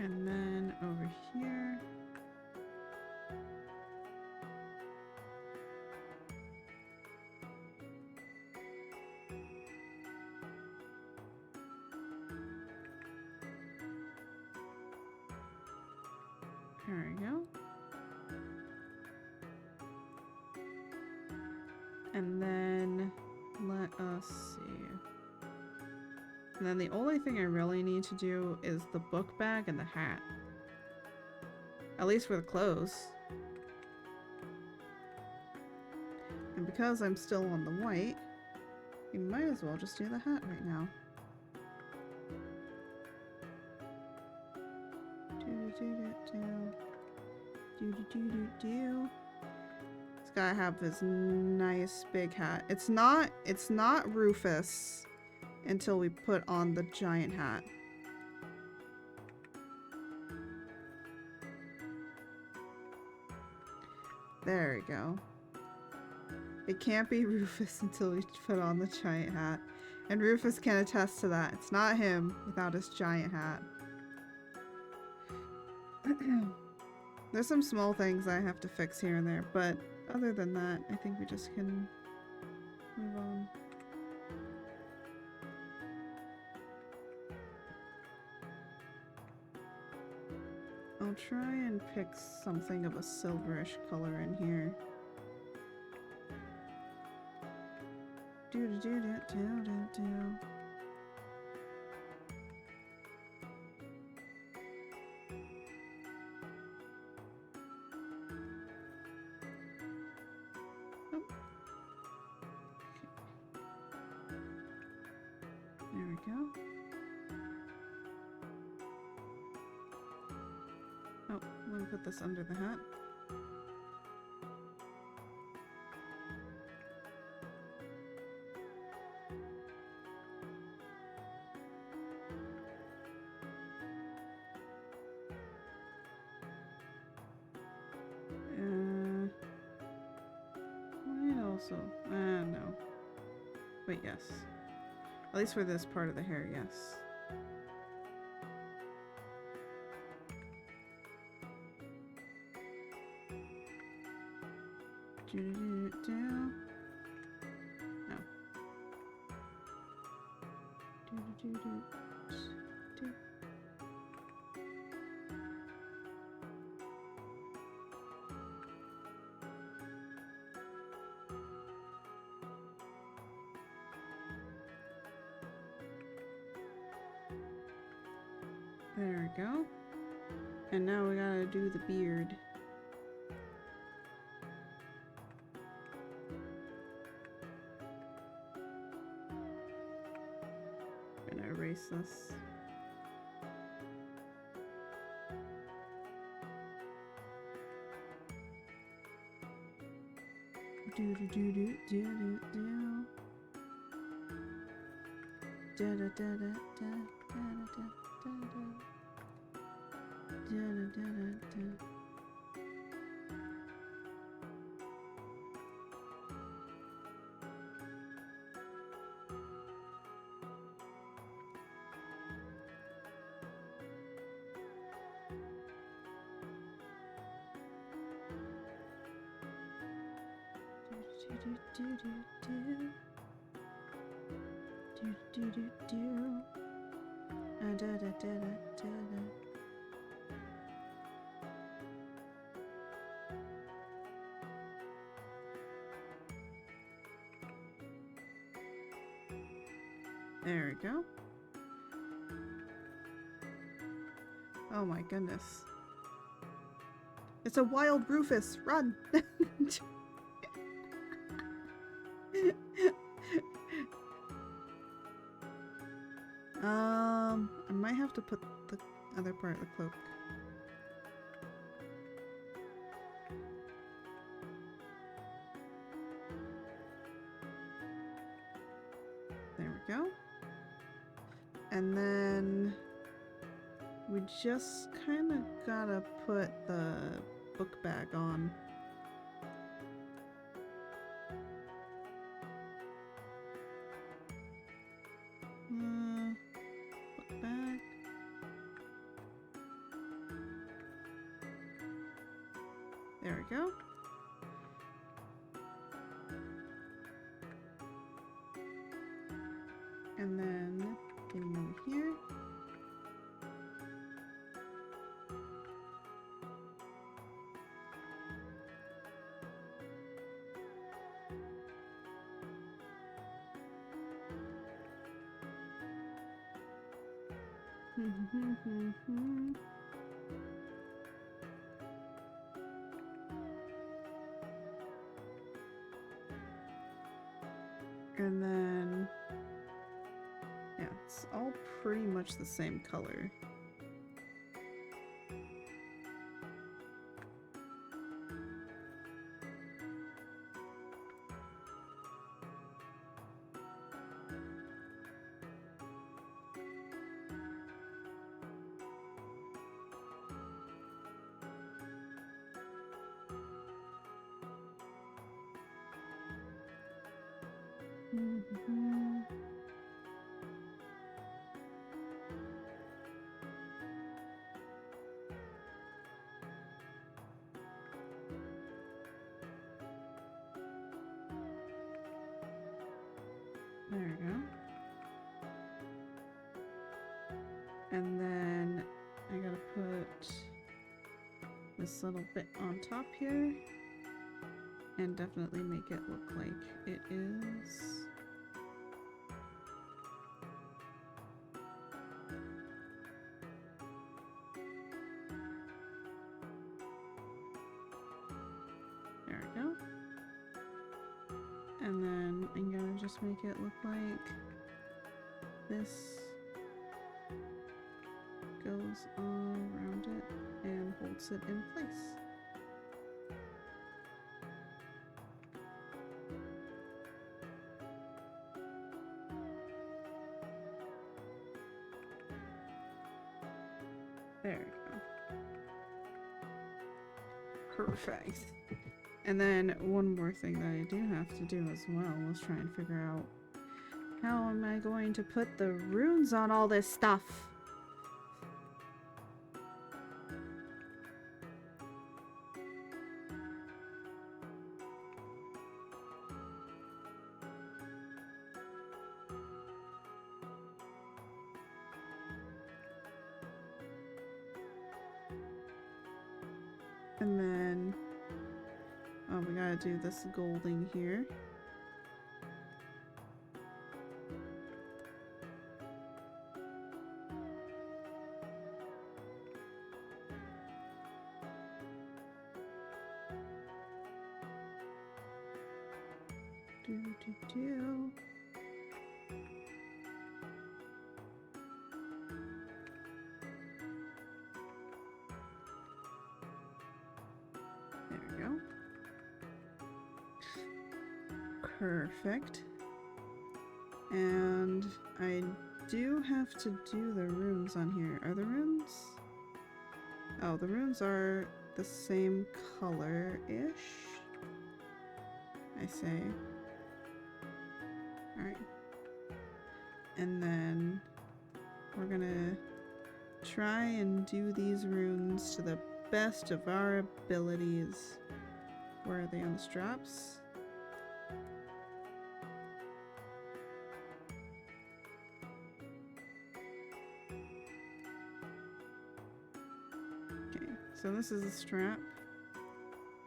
And then over here. There we go. And then let us see. And then the only thing I really need to do is the book bag and the hat. At least for the clothes. And because I'm still on the white, we might as well just do the hat right now. This guy have this nice big hat. It's not Rufus until we put on the giant hat. There we go. It can't be Rufus until we put on the giant hat. And Rufus can attest to that. It's not him without his giant hat. There's some small things I have to fix here and there, but other than that, I think we just can move on. I'll try and pick something of a silverish color in here. Do-do-do-do-do-do-do. There we go. Oh, let me put this under the hat. Might also, no. Wait, yes. At least for this part of the hair, yes. Do-do-do-do. No. Do-do-do-do. Do. There we go. And now we gotta do the beard. I'm gonna erase this. Do do do do do do do. Da da da da da da da da da. Da da da da da. Do do do do do do do. Da da da da da da. There we go. Oh my goodness. It's a wild Rufus. Run. I might have to put the other part of the cloak. There we go. And then we just kind of gotta put the book bag on. Book bag. There we go. And then getting over here. And then, yeah, it's all pretty much the same color. There we go. And then I gotta put this little bit on top here and definitely make it look like it is. There we go. And then I'm gonna just make it look like this goes all around it and holds it in place. There we go. Perfect. And then one more thing that I do have to do as well is try and figure out how am I going to put the runes on all this stuff. And then, oh, we gotta do this golding here. There we go. Perfect. And I do have to do the runes on here. Are the runes? Oh, the runes are the same color-ish, I say. Alright. And then we're gonna try and do these runes to the best of our abilities. Where are they on the straps? Okay, so this is the strap.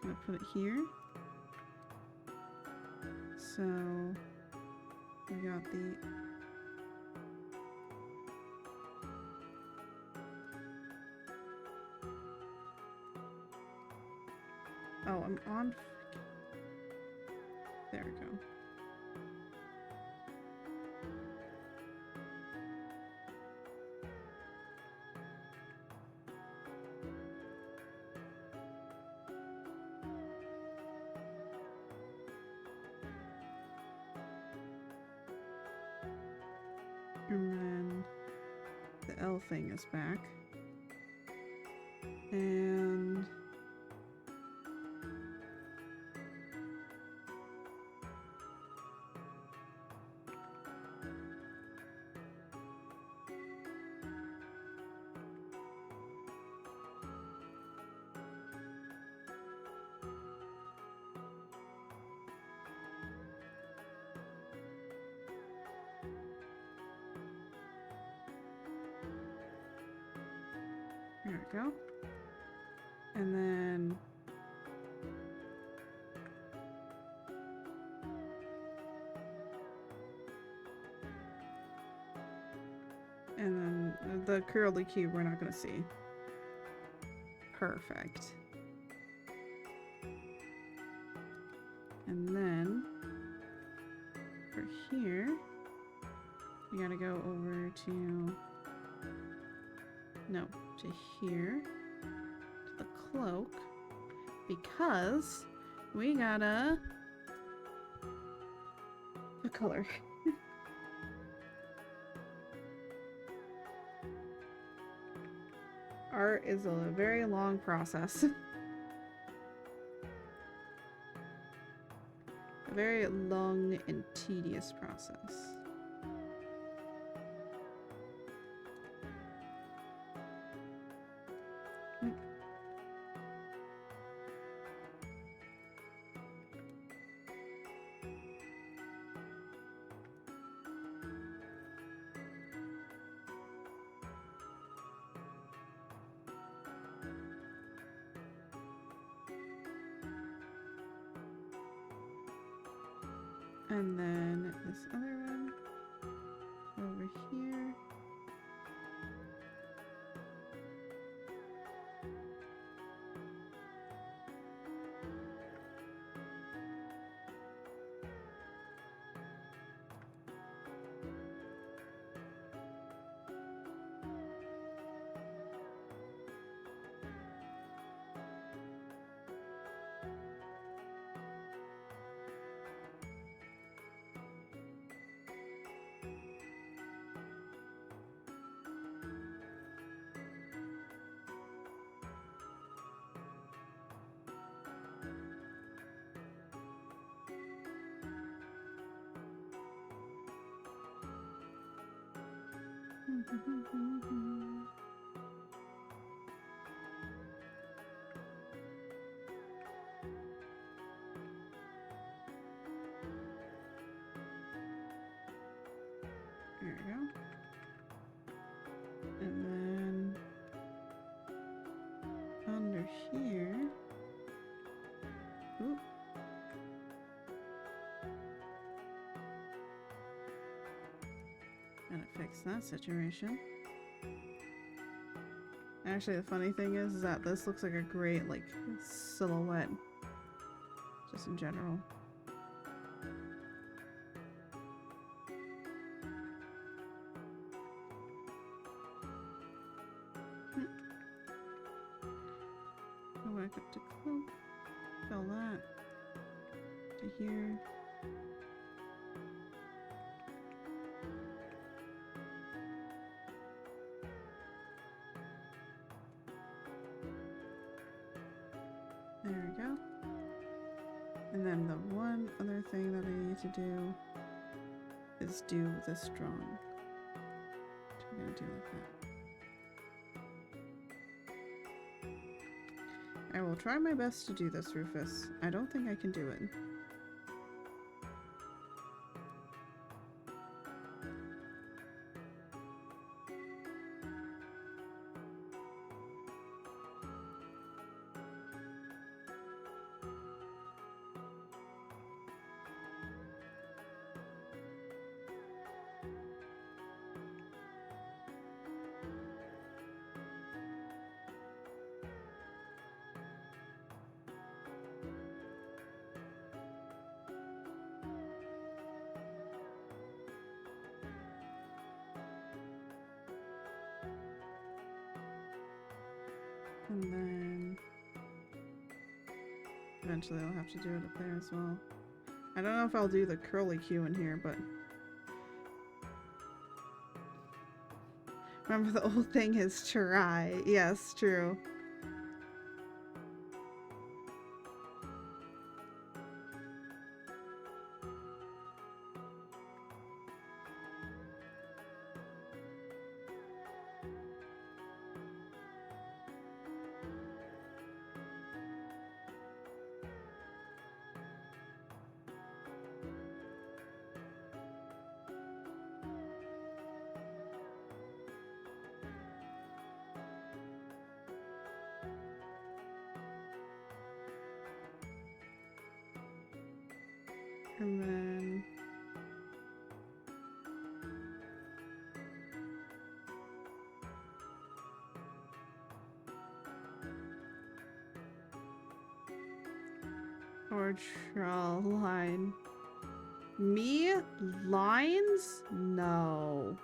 I'm gonna put it here. So we got the oh, I'm on. There we go. And then the L thing is back. And there we go. And then the curly cube we're not gonna see. Perfect. And then for here, we gotta go over to no, to here, to the cloak, because we gotta the color. Art is a very long process. A very long and tedious process. And then this other one over here. There we go. And then under here. Oop. Gotta fix that situation. Actually, the funny thing is that this looks like a great, like, silhouette. Just in general. Go back up to cloak. Fill that. To here. There we go. And then the one other thing that I need to do is do the strong. Which I'm gonna do like that. I will try my best to do this, Rufus. I don't think I can do it. And then eventually I'll have to do it up there as well. I don't know if I'll do the curly Q in here, but remember the old thing is try. Yes, true. And then or draw a line. Me? Lines? No.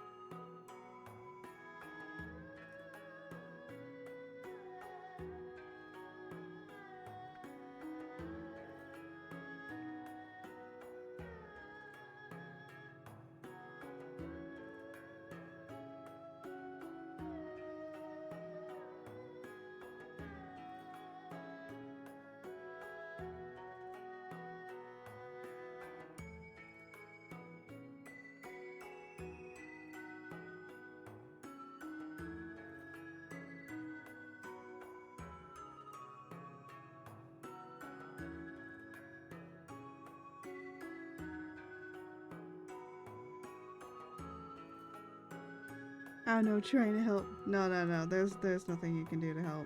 Oh no, trying to help. No. There's nothing you can do to help.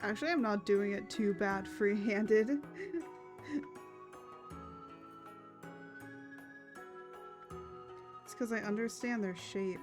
Actually, I'm not doing it too bad free-handed. It's because I understand their shape.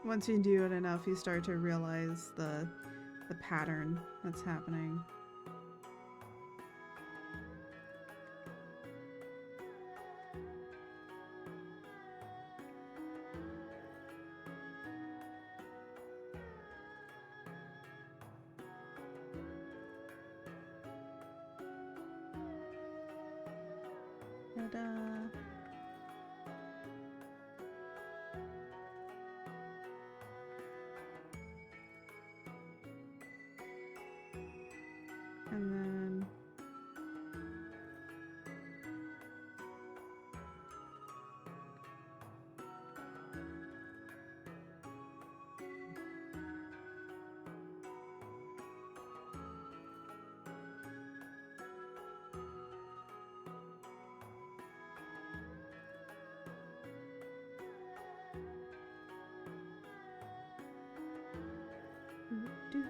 Once you do it enough, you start to realize the pattern that's happening. da. And then do.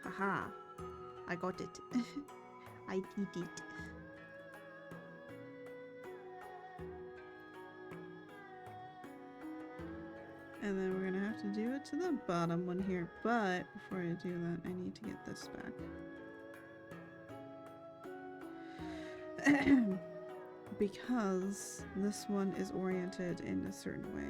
Haha, I got it. I did it. And then we're gonna have to do it to the bottom one here, but before I do that, I need to get this back. Because this one is oriented in a certain way.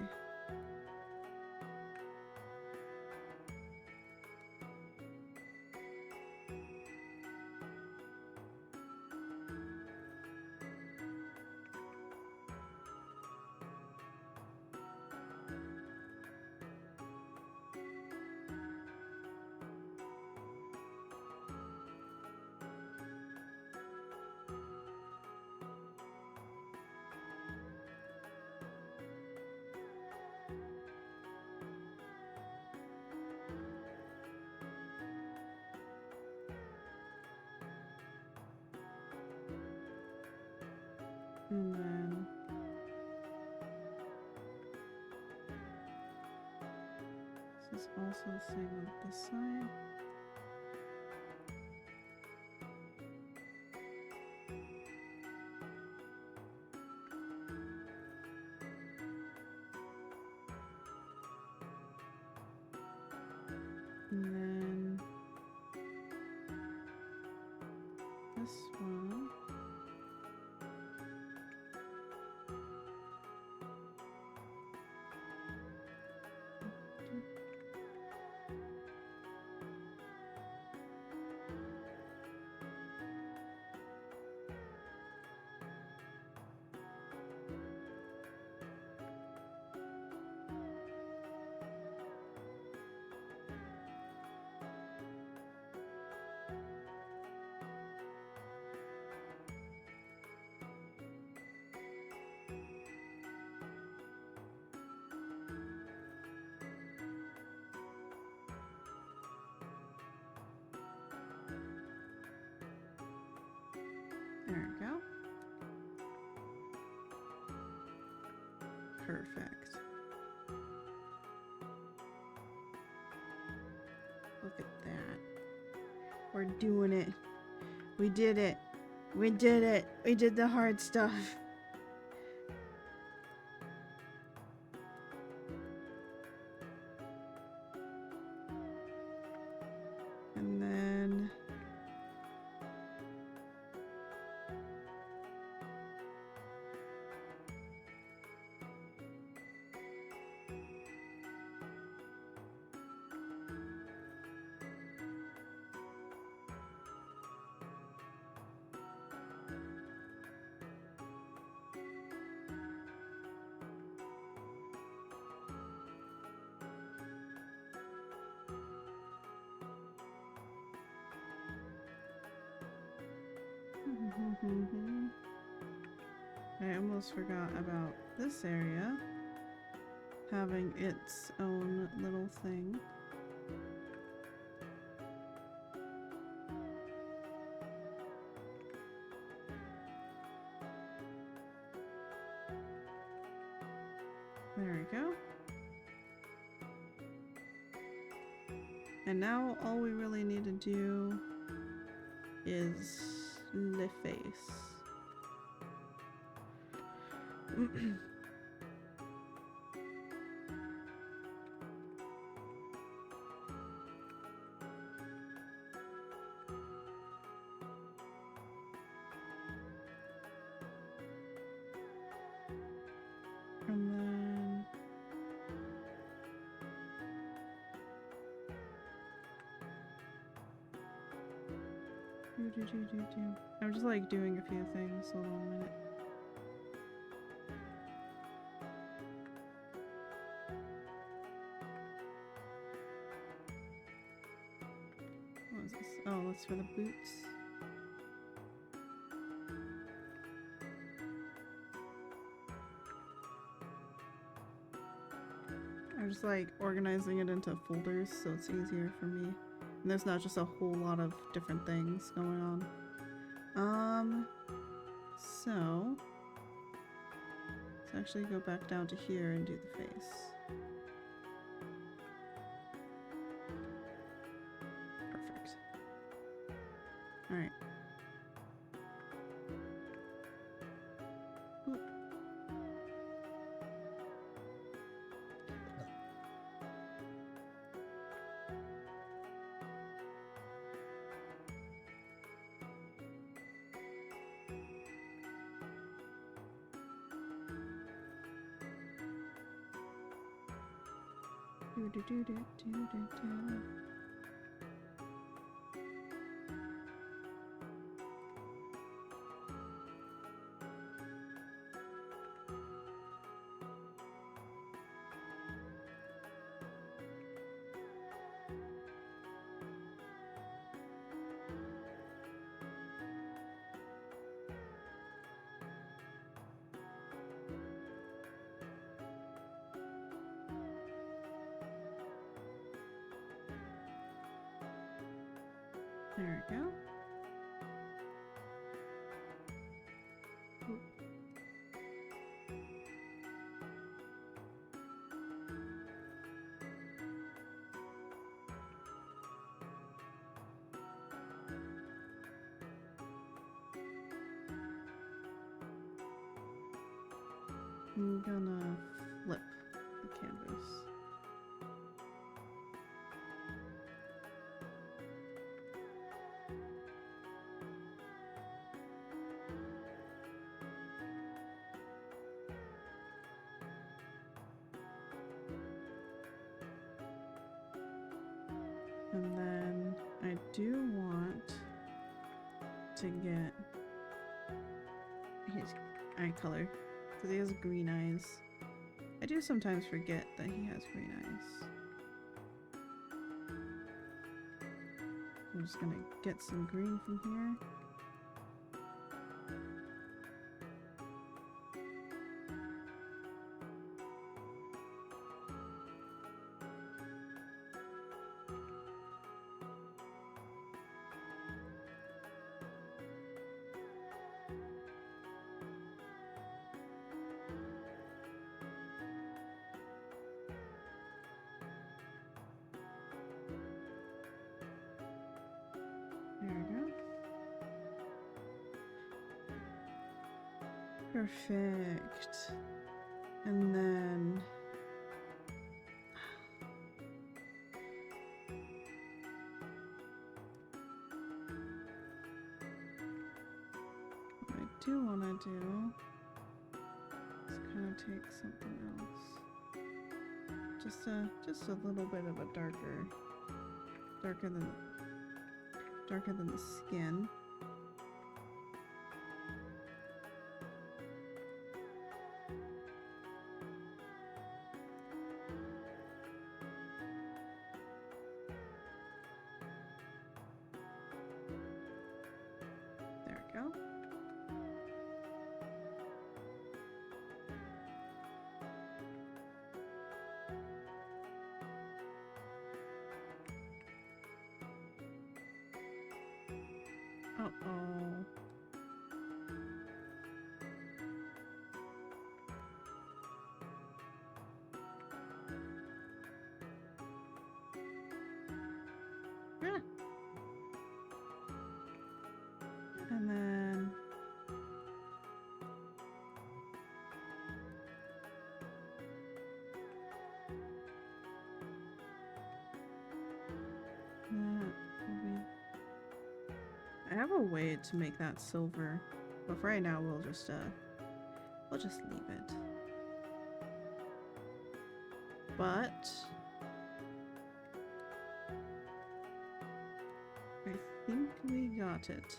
And then this is also the same on this side. And then this one. There we go. Perfect. Look at that. We're doing it. We did it. We did it. We did the hard stuff. And then I almost forgot about this area having its own little thing. There we go. And now all we really need to do is le face. And then I'm just like doing a few things. Hold on a minute. What is this? Oh, that's for the boots. I'm just like organizing it into folders so it's easier for me. And there's not just a whole lot of different things going on. So let's actually go back down to here and do the face. Perfect. Alright. There we go. Oop. I'm gonna flip the canvas. And then I do want to get his eye color because he has green eyes. I do sometimes forget that he has green eyes. I'm just gonna get some green from here. There we go. Perfect. And then what I do want to do is kind of take something else. Just a little bit of a darker than the skin. There we go. Uh-oh. I have a way to make that silver, but for right now we'll just leave it. But I think we got it.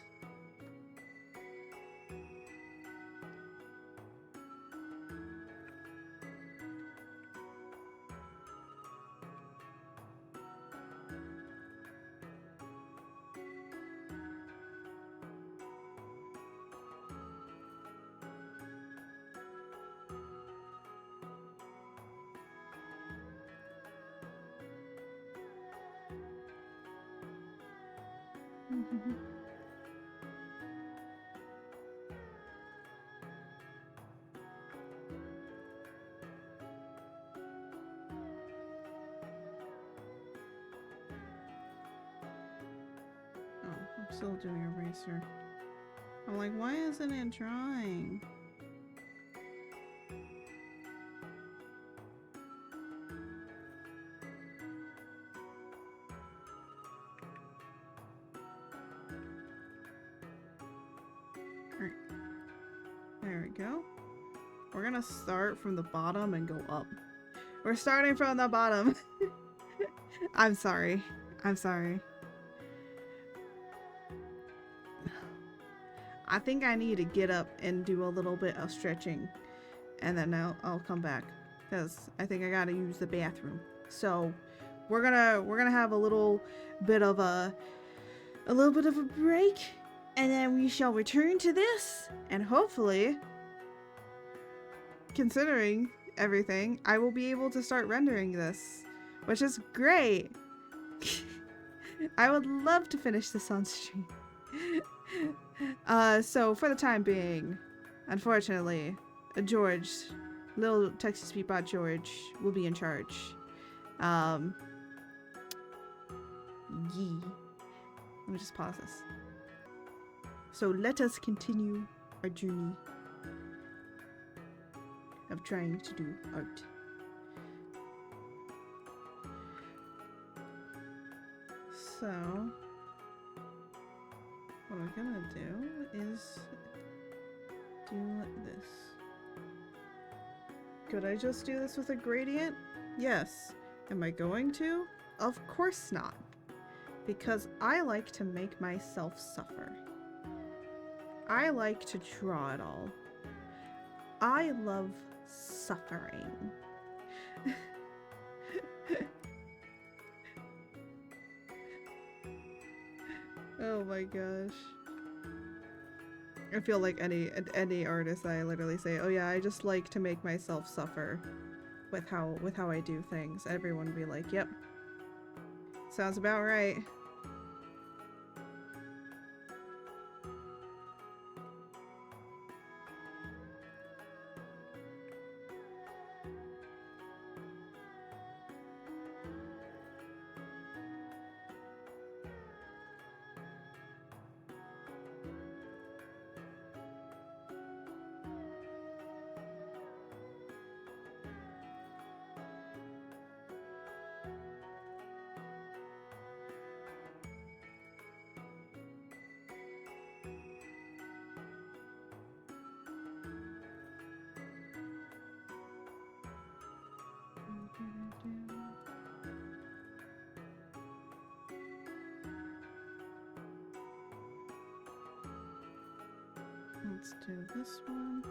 I'm still doing eraser. I'm like, why isn't it drawing? Alright. There we go. We're gonna start from the bottom and go up. We're starting from the bottom. I'm sorry. I'm sorry. I think I need to get up and do a little bit of stretching, and then I'll come back, because I think I gotta use the bathroom. So we're gonna have a little bit of a break, and then we shall return to this, and hopefully, considering everything, I will be able to start rendering this, which is great. I would love to finish this on stream. So for the time being, unfortunately, George, little Texas Peapod George, will be in charge. Let me just pause this. So let us continue our journey of trying to do art. So what I'm gonna do is do this. Could I just do this with a gradient? Yes. Am I going to? Of course not. Because I like to make myself suffer. I like to draw it all. I love suffering. Oh my gosh. I feel like any artist, I literally say, oh yeah, I just like to make myself suffer with how I do things. Everyone would be like, yep. Sounds about right. Let's do this one.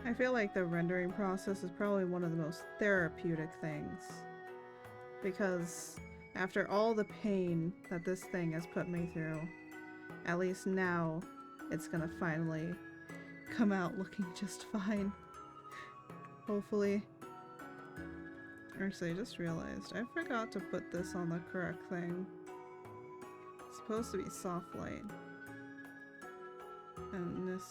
I feel like the rendering process is probably one of the most therapeutic things, because after all the pain that this thing has put me through, at least now it's gonna finally come out looking just fine. Hopefully. Actually, I just realized I forgot to put this on the correct thing. It's supposed to be soft light. And this.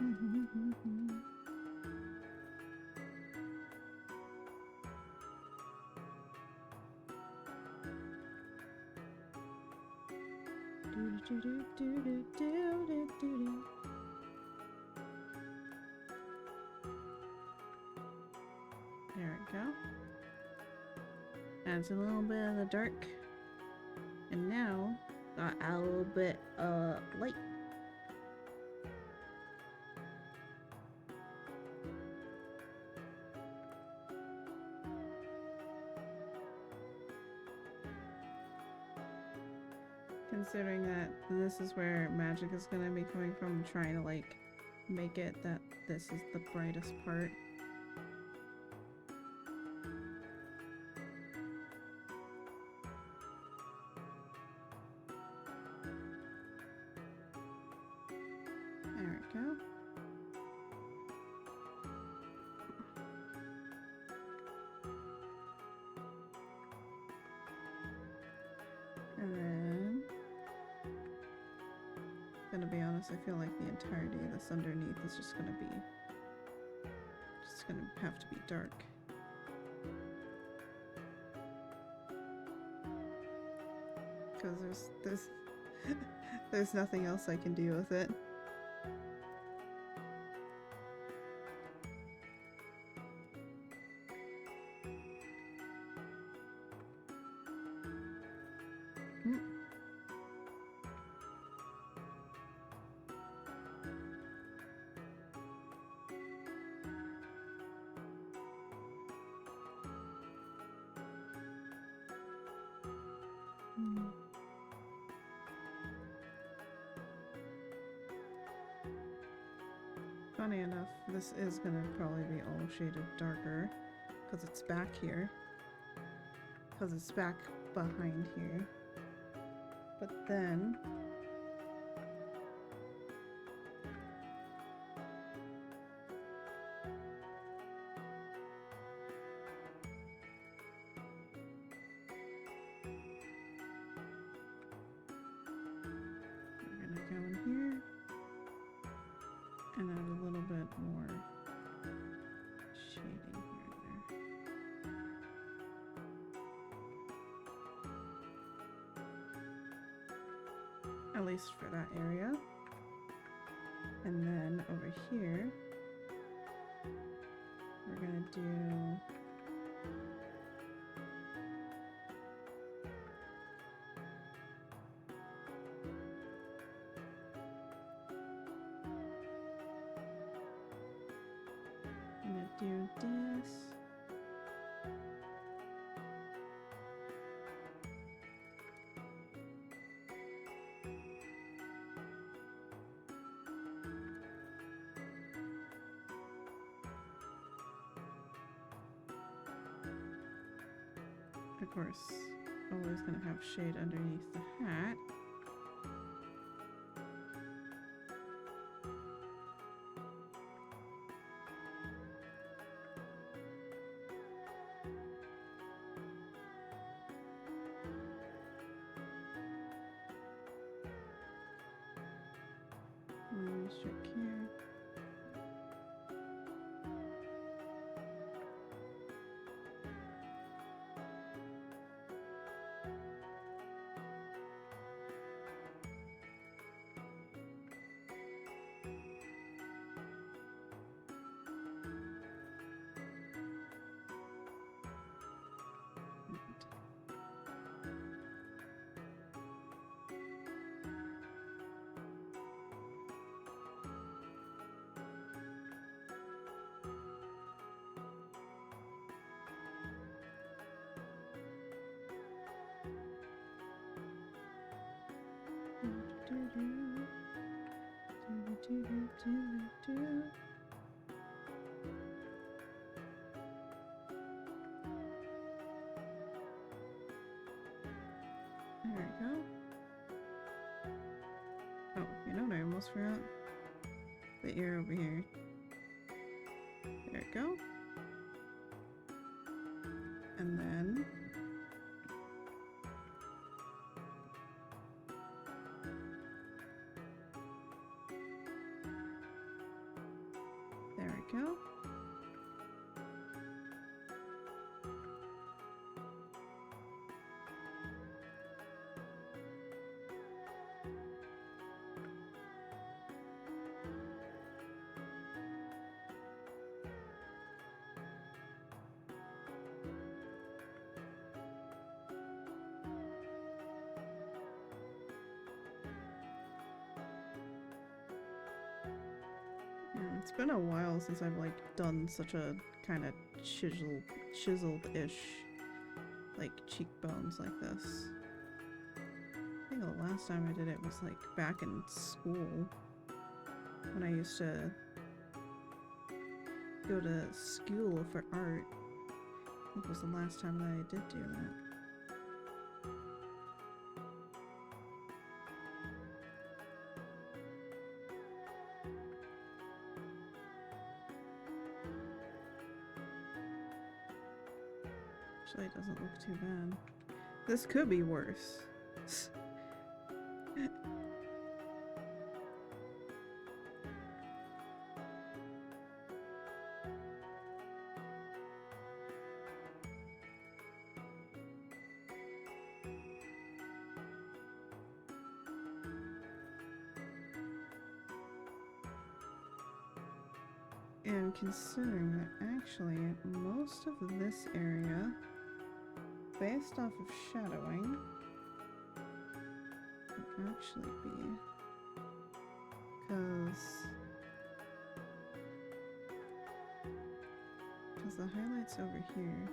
There we go. Adds a little bit of the dark. And now, got a little bit of light. Considering that this is where magic is gonna be coming from, I'm trying to like make it that this is the brightest part. There we go. And then, gonna be honest, I feel like the entirety of this underneath is just gonna have to be dark. Because there's nothing else I can do with it. Funny enough, this is gonna probably be all shaded darker because it's back here. Because it's back behind here. But then we're gonna go in here and add a little bit more shading here and there. At least for that area. And then over here, we're gonna do this. Of course, always gonna have shade underneath the hat. Straight here. There we go. Oh, you know what I almost forgot? The ear over here. There we go. And then we go. It's been a while since I've like done such a kind of chiseled-ish like cheekbones like this. I think the last time I did it was like back in school when I used to go to school for art. I think it was the last time that I did do that. Actually, it doesn't look too bad. This could be worse. And considering that actually most of this area, based off of shadowing, would actually be because the highlights over here.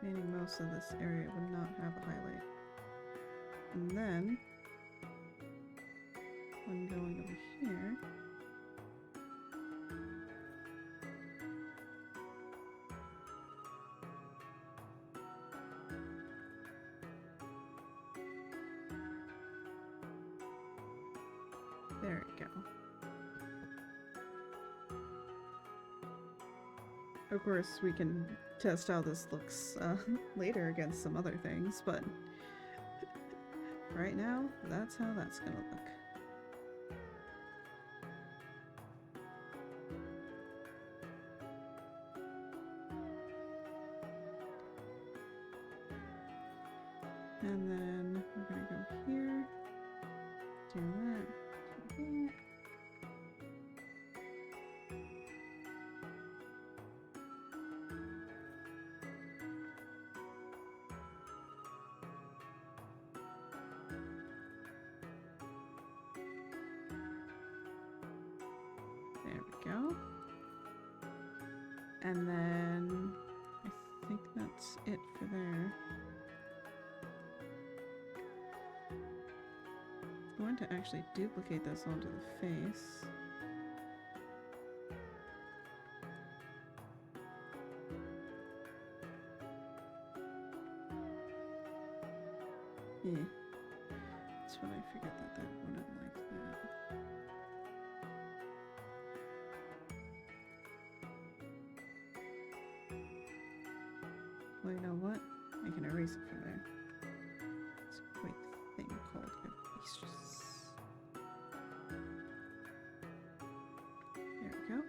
Meaning most of this area would not have a highlight. And then, when going over here, there we go. Of course, we can test how this looks later against some other things, but right now, that's how that's gonna look. And then we're gonna go here, do that, do that. There we go. And then I think that's it for there. I'm going to actually duplicate this onto the face. Yeah. That's when I figured that that wouldn't like that. Well, you know what? I can erase it from there. It's a quick thing called erasers. There we go.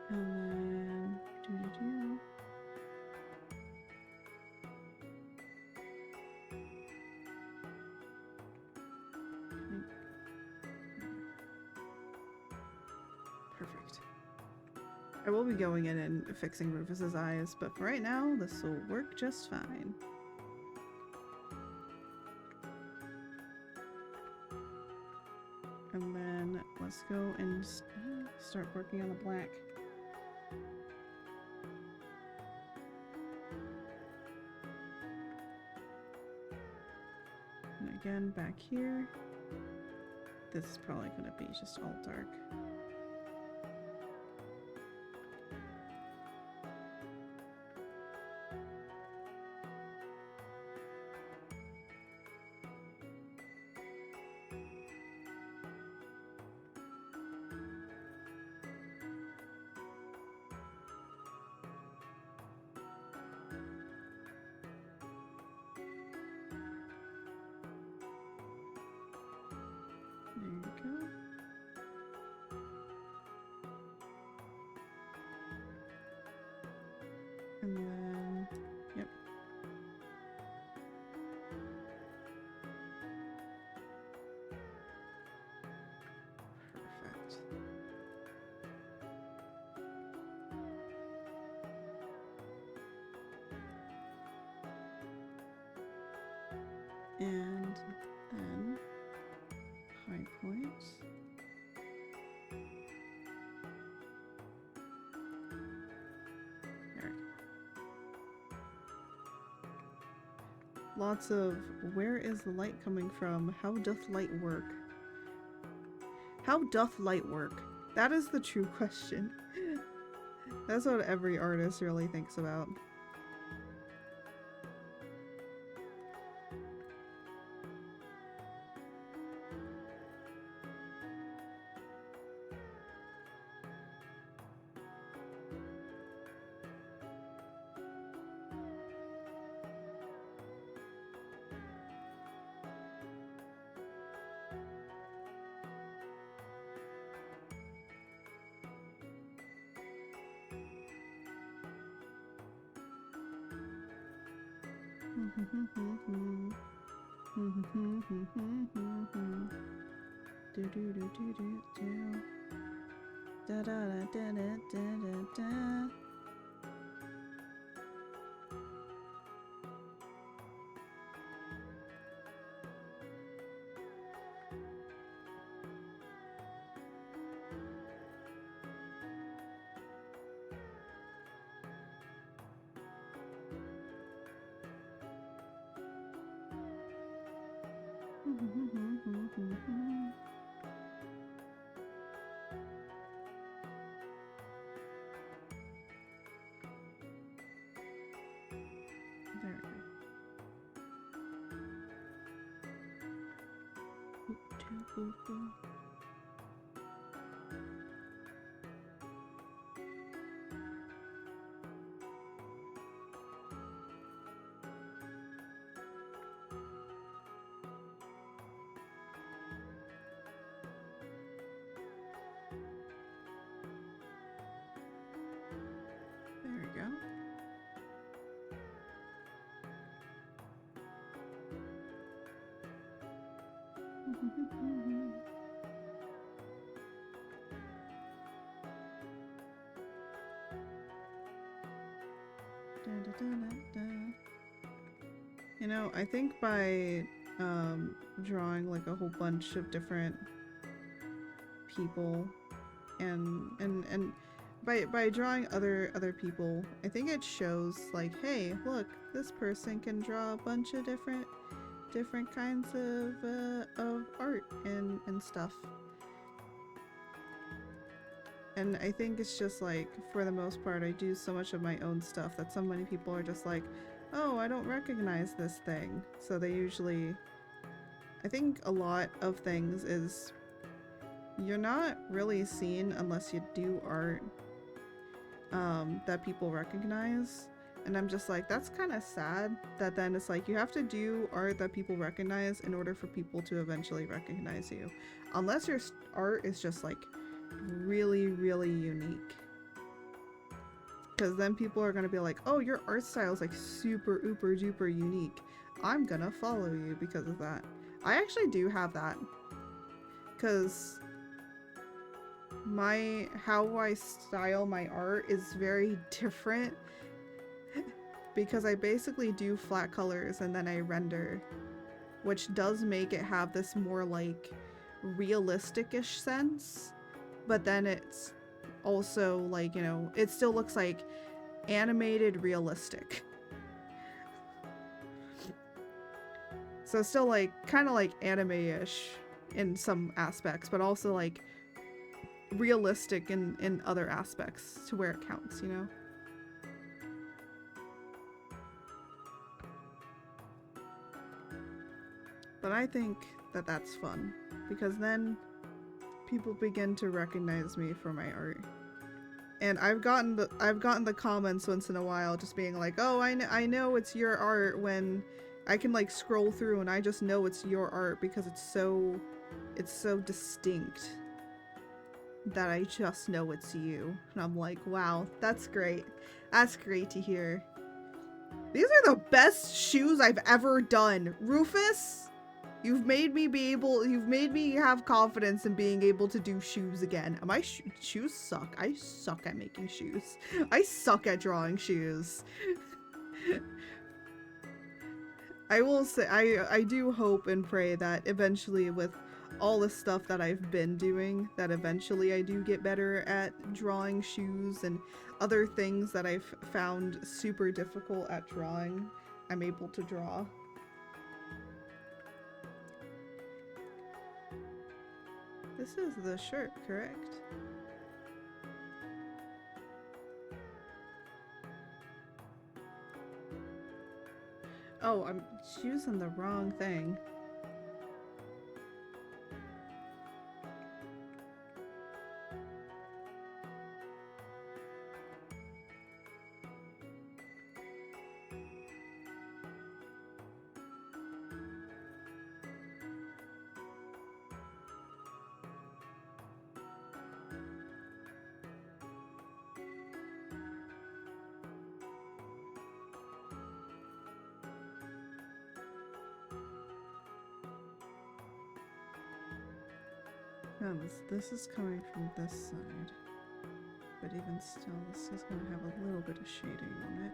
And then do. Perfect. I will be going in and fixing Rufus's eyes, but for right now, this will work just fine. And then let's go and start working on the black. again, back here. This is probably going to be just all dark. There you go. And then, yep. Perfect. And then high points. There. Lots of where is the light coming from? How doth light work? How doth light work? That is the true question. That's what every artist really thinks about. Da da da da da da da. There we go. There we go. You know, I think by drawing like a whole bunch of different people and by drawing other people, I think it shows like, hey, look, this person can draw a bunch of different kinds of art and stuff. And I think it's just like, for the most part, I do so much of my own stuff that so many people are just like, oh, I don't recognize this thing. So they usually, I think a lot of things is you're not really seen unless you do art that people recognize. And I'm just like, that's kind of sad that then it's like you have to do art that people recognize in order for people to eventually recognize you. Unless your art is just like really, really unique. Because then people are going to be like, oh, your art style is like super, ooper, duper unique. I'm going to follow you because of that. I actually do have that. Because how I style my art is very different. Because I basically do flat colors and then I render. Which does make it have this more like realistic-ish sense. But then it's also like, you know, it still looks like animated realistic. So it's still like kind of like anime-ish in some aspects, but also like realistic in other aspects to where it counts, you know? But I think that that's fun because then people begin to recognize me for my art. And I've gotten the comments once in a while just being like, "Oh, I know it's your art," when I can like scroll through and I just know it's your art because it's so distinct that I just know it's you. And I'm like, "Wow, that's great. That's great to hear." These are the best shoes I've ever done. Rufus, you've made me have confidence in being able to do shoes again. My shoes suck. I suck at making shoes. I suck at drawing shoes. I will say, I do hope and pray that eventually with all the stuff that I've been doing, that eventually I do get better at drawing shoes and other things that I've found super difficult at drawing, I'm able to draw. This is the shirt, correct? Oh, I'm choosing the wrong thing. No, this is coming from this side, but even still, this is going to have a little bit of shading on it.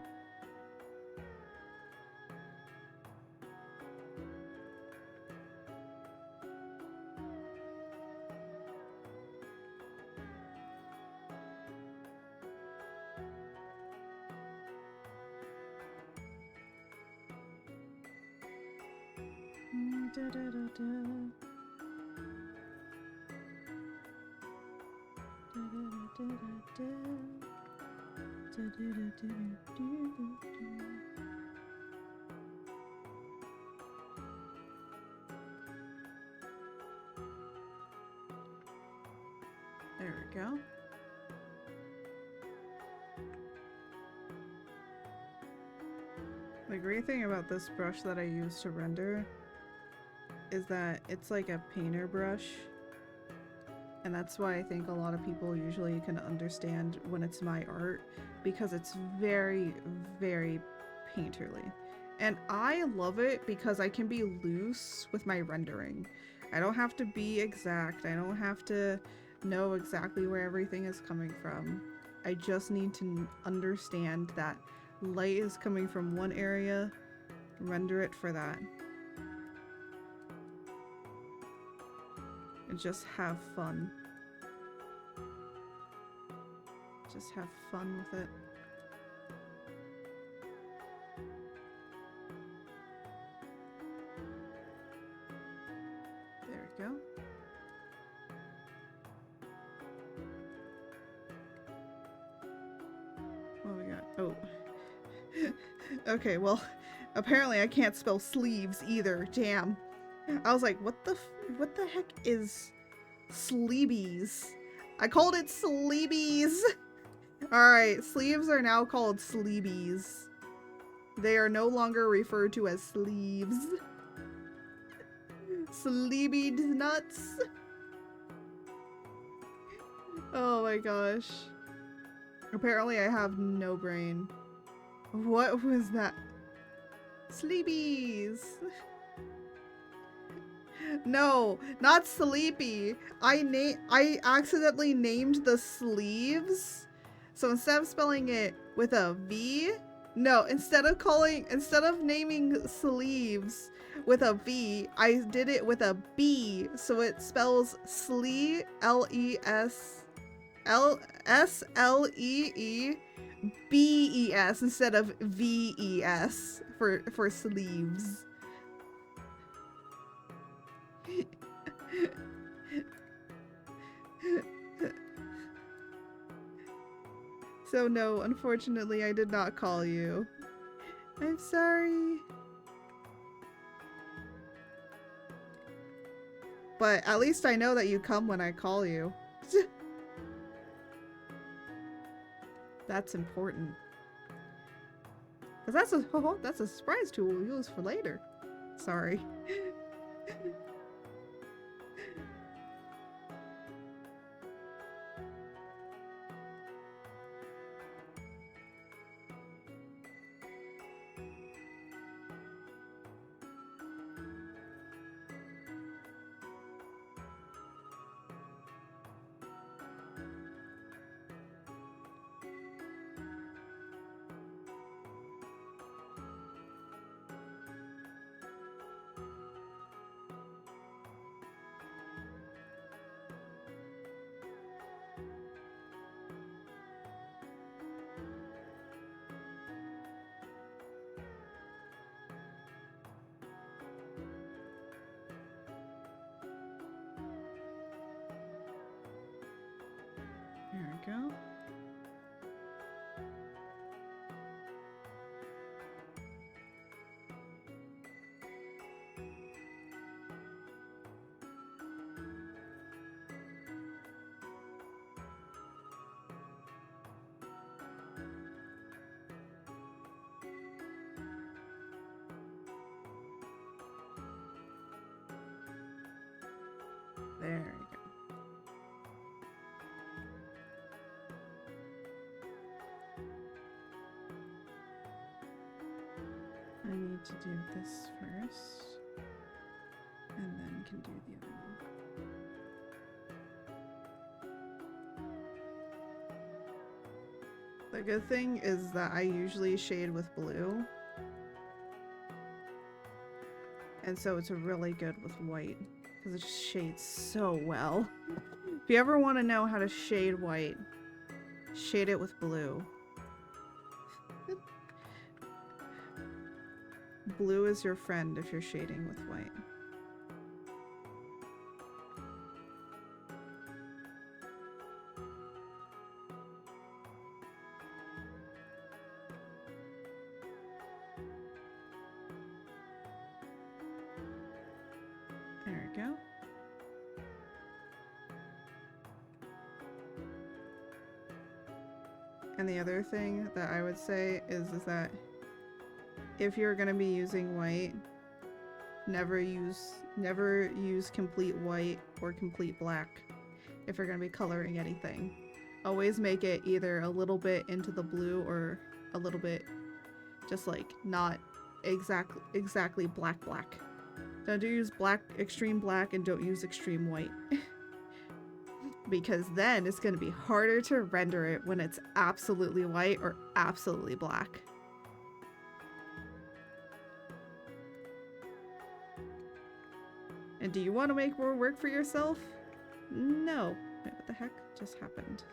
There we go. The great thing about this brush that I use to render is that it's like a painter brush, and that's why I think a lot of people usually can understand when it's my art, because it's very, very painterly. And I love it because I can be loose with my rendering. I don't have to be exact. I don't have to know exactly where everything is coming from. I just need to understand that light is coming from one area, render it for that. And just have fun. Just have fun with it. There we go. What we got? Oh. Okay, well, apparently I can't spell sleeves either. Damn. I was like, what the heck is sleebies? I called it sleebies. Alright, sleeves are now called sleebies. They are no longer referred to as sleeves. Sleebied nuts. Oh my gosh. Apparently I have no brain. What was that? Sleebies. No, not sleepy. I accidentally named the sleeves. So instead of spelling it with a V, no, instead of naming sleeves with a V, I did it with a B. So it spells slee, S-L-E-E-B-E-S instead of V-E-S for sleeves. So no, unfortunately I did not call you. I'm sorry. But at least I know that you come when I call you. That's important. Cause that's a surprise tool we'll use for later. Sorry. There we go. There we go. I need to do this first, and then can do the other one. The good thing is that I usually shade with blue, and so it's really good with white, because it just shades so well. If you ever want to know how to shade white, shade it with blue. Blue is your friend if you're shading with white. There we go. And the other thing that I would say is that if you're gonna be using white, never use complete white or complete black if you're gonna be coloring anything. Always make it either a little bit into the blue or a little bit just like not exactly black. Don't use extreme black, and don't use extreme white. Because then it's gonna be harder to render it when it's absolutely white or absolutely black. And do you want to make more work for yourself? No. Wait, what the heck just happened?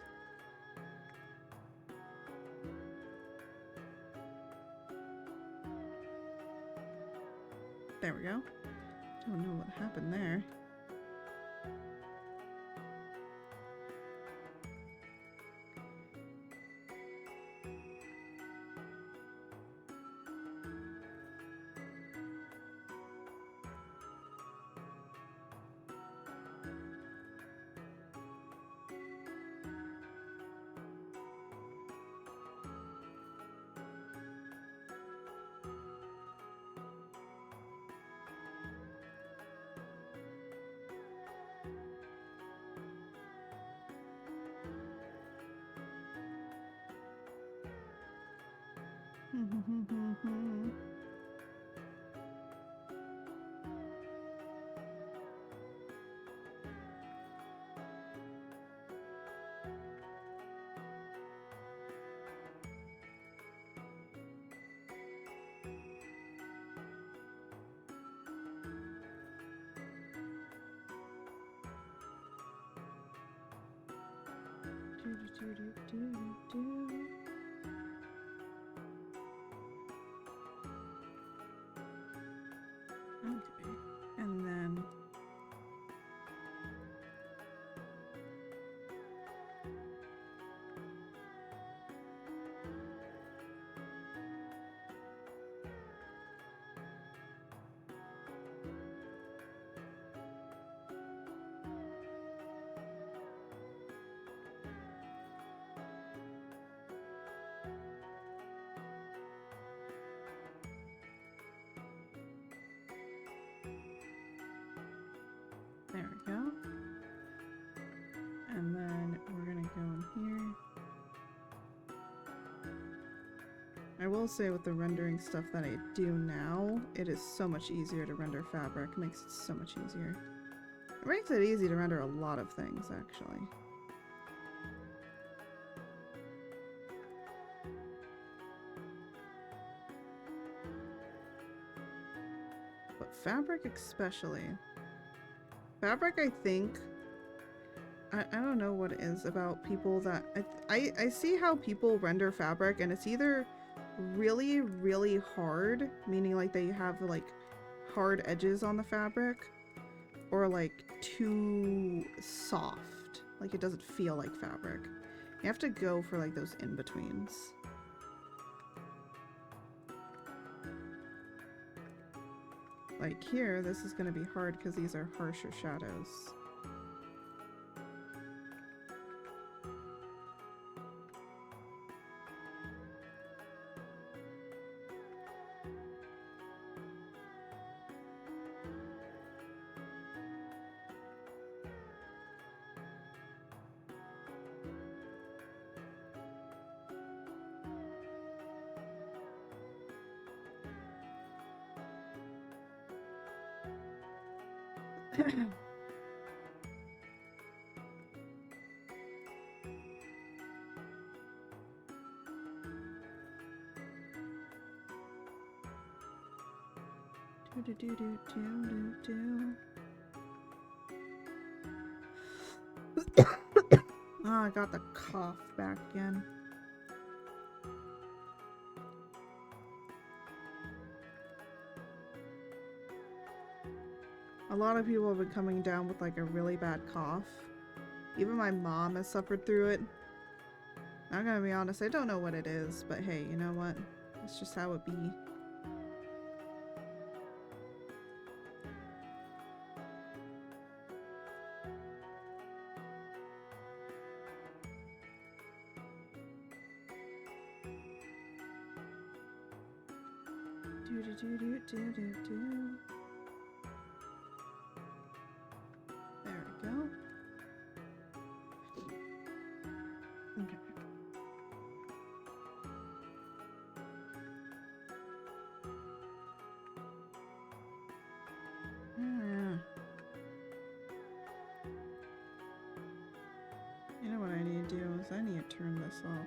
There we go. Don't know what happened there. Okay, and then There we go. And then we're gonna go in here. I will say with the rendering stuff that I do now, it is so much easier to render fabric. It makes it so much easier. It makes it easy to render a lot of things, actually. But fabric especially. Fabric, I think, I don't know what it is about people that I see how people render fabric, and it's either really, really hard, meaning like they have like hard edges on the fabric, or like too soft, like it doesn't feel like fabric. You have to go for like those in-betweens. Like here, this is going to be hard because these are harsher shadows. Oh, I got the cough back again. A lot of people have been coming down with like a really bad cough. Even my mom has suffered through it. I'm gonna be honest, I don't know what it is, but hey, you know what? It's just how it be. Do. There we go. Okay. You know what I need to do is I need to turn this off.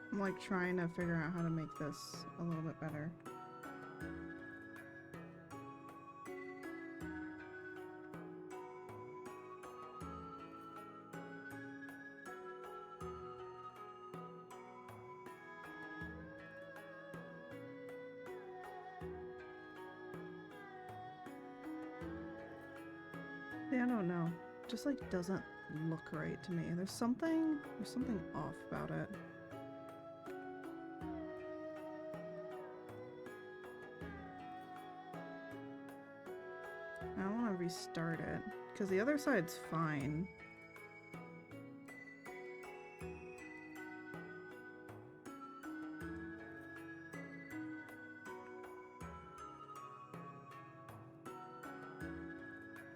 I'm like trying to figure out how to make this a little bit better. Yeah, I don't know. It just like doesn't look right to me. There's something off about it. I want to restart it because the other side's fine.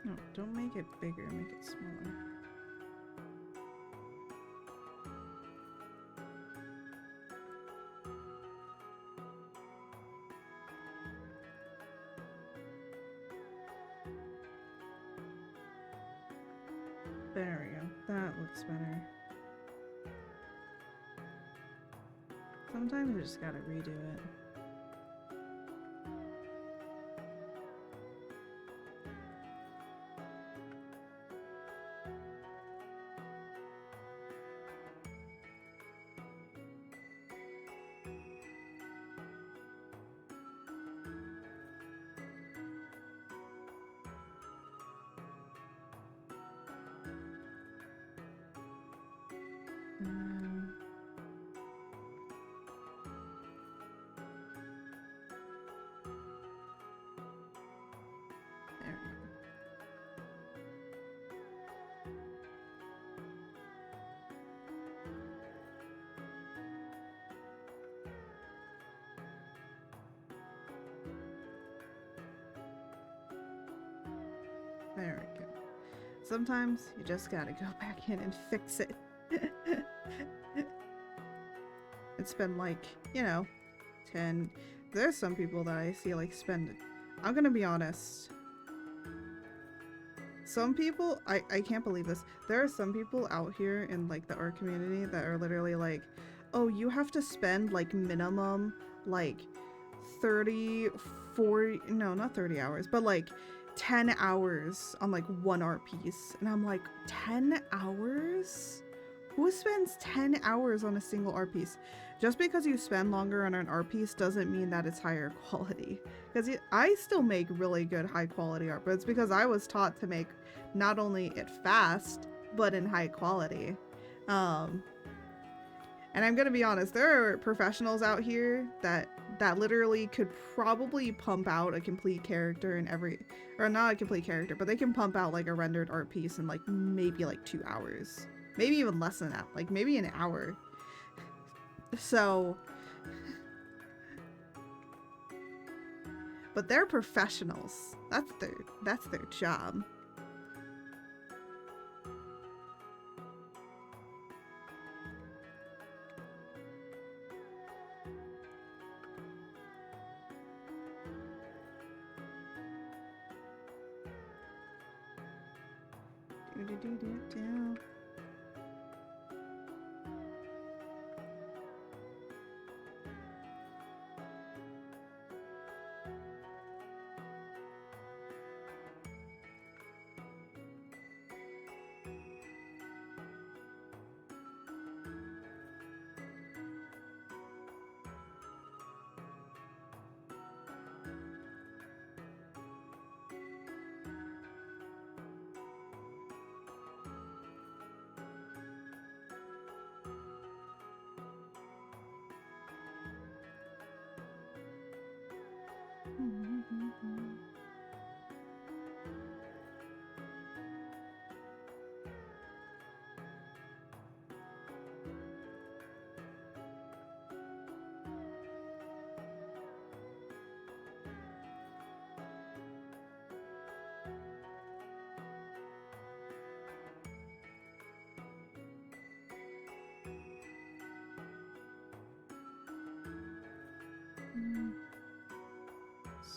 No, don't make it bigger, make it smaller. There we go. That looks better. Sometimes you just gotta redo it. There we go. There we go. Sometimes you just gotta go back in and fix it. It's been like, you know, 10. There's some people that I see like spend. I'm gonna be honest. Some people, I can't believe this. There are some people out here in like the art community that are literally like, oh, you have to spend like minimum like 30, 40, no, not 30 hours, but like 10 hours on like one art piece. And I'm like, 10 hours? Who spends 10 hours on a single art piece? Just because you spend longer on an art piece doesn't mean that it's higher quality. Because I still make really good high quality art, but it's because I was taught to make not only it fast, but in high quality. And I'm gonna be honest, there are professionals out here that literally could probably pump out a complete character in or not a complete character, but they can pump out like a rendered art piece in like maybe like 2 hours. Maybe even less than that, like maybe an hour. So, but they're professionals. That's their job. Do.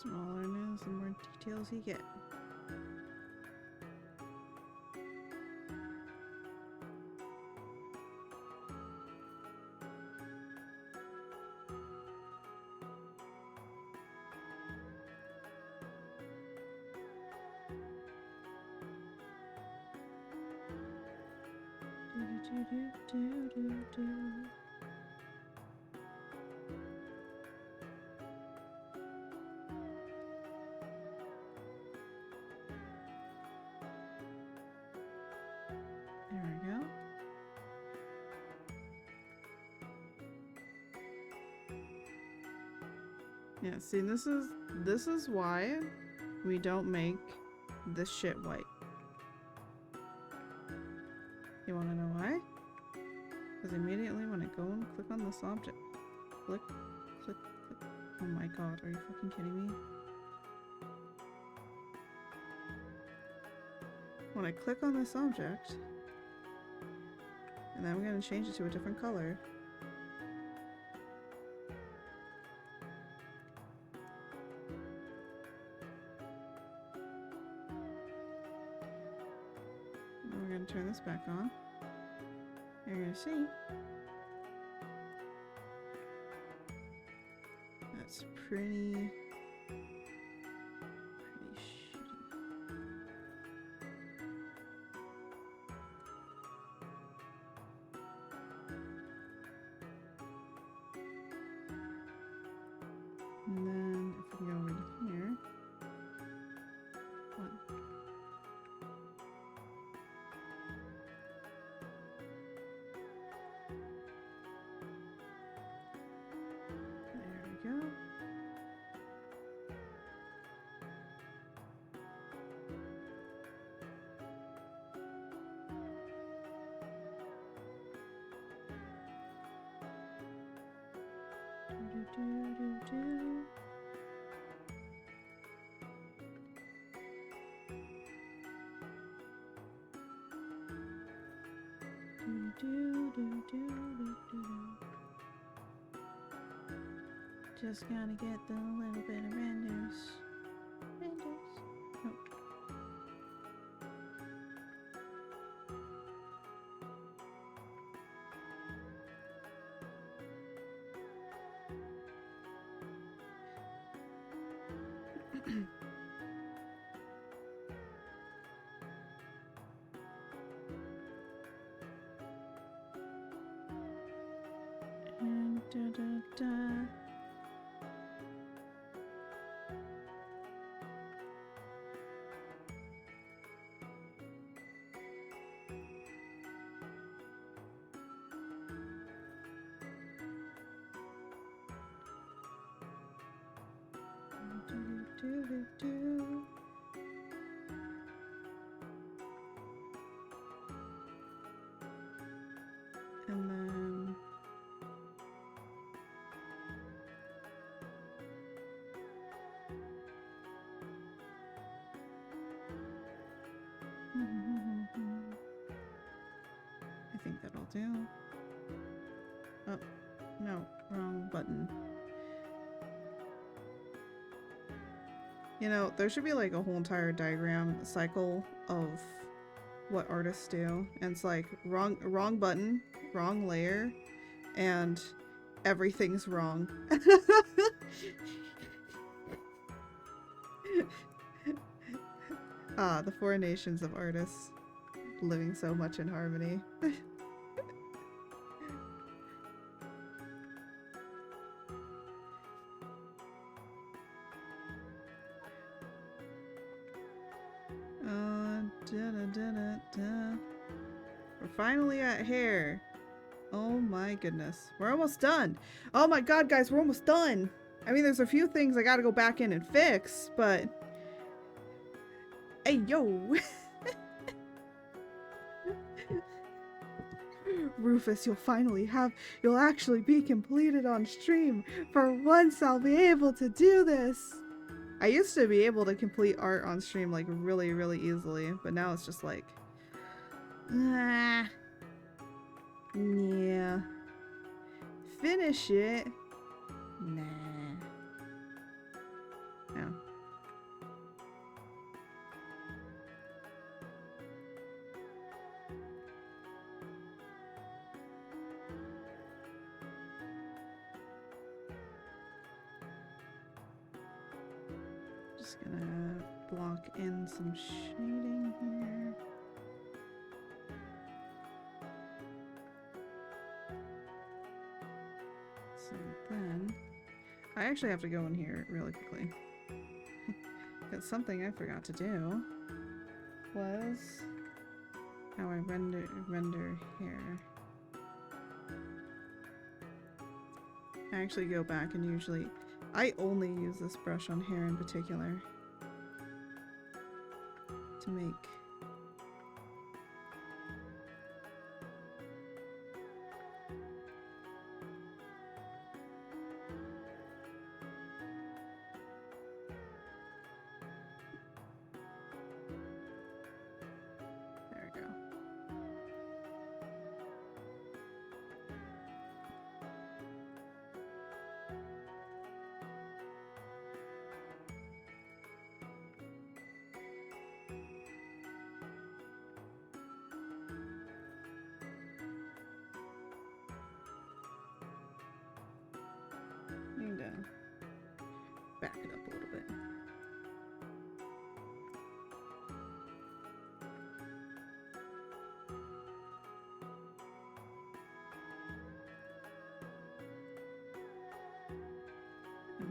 Smaller it is, the more details you get. There we go. Yeah, see, this is why we don't make this shit white. You wanna know why? Because immediately when I go and click on this object, click, click, click. Oh my god, are you fucking kidding me? When I click on this object, and then I'm gonna change it to a different color. And we're gonna turn this back on. You're gonna see. That's pretty shitty. And then if we go over here, one. There we go. Do. Just gotta get the little bit of renders. Nope. And da. Do. And then I think that'll do. Oh, no, wrong button. You know, there should be like a whole entire diagram cycle of what artists do. And it's like wrong button, wrong layer, and everything's wrong. Ah, the four nations of artists living so much in harmony. We're finally at hair. Oh my goodness. We're almost done. Oh my god, guys, we're almost done. I mean, there's a few things I gotta go back in and fix, but... Hey, yo! Rufus, you'll actually be completed on stream. For once, I'll be able to do this. I used to be able to complete art on stream like really, really easily, but now it's just like, yeah. Finish it? Nah. No. Just gonna block in some shading here. So then, I actually have to go in here really quickly. Because something I forgot to do was how I render hair. I actually go back and usually I only use this brush on hair in particular to make there we go.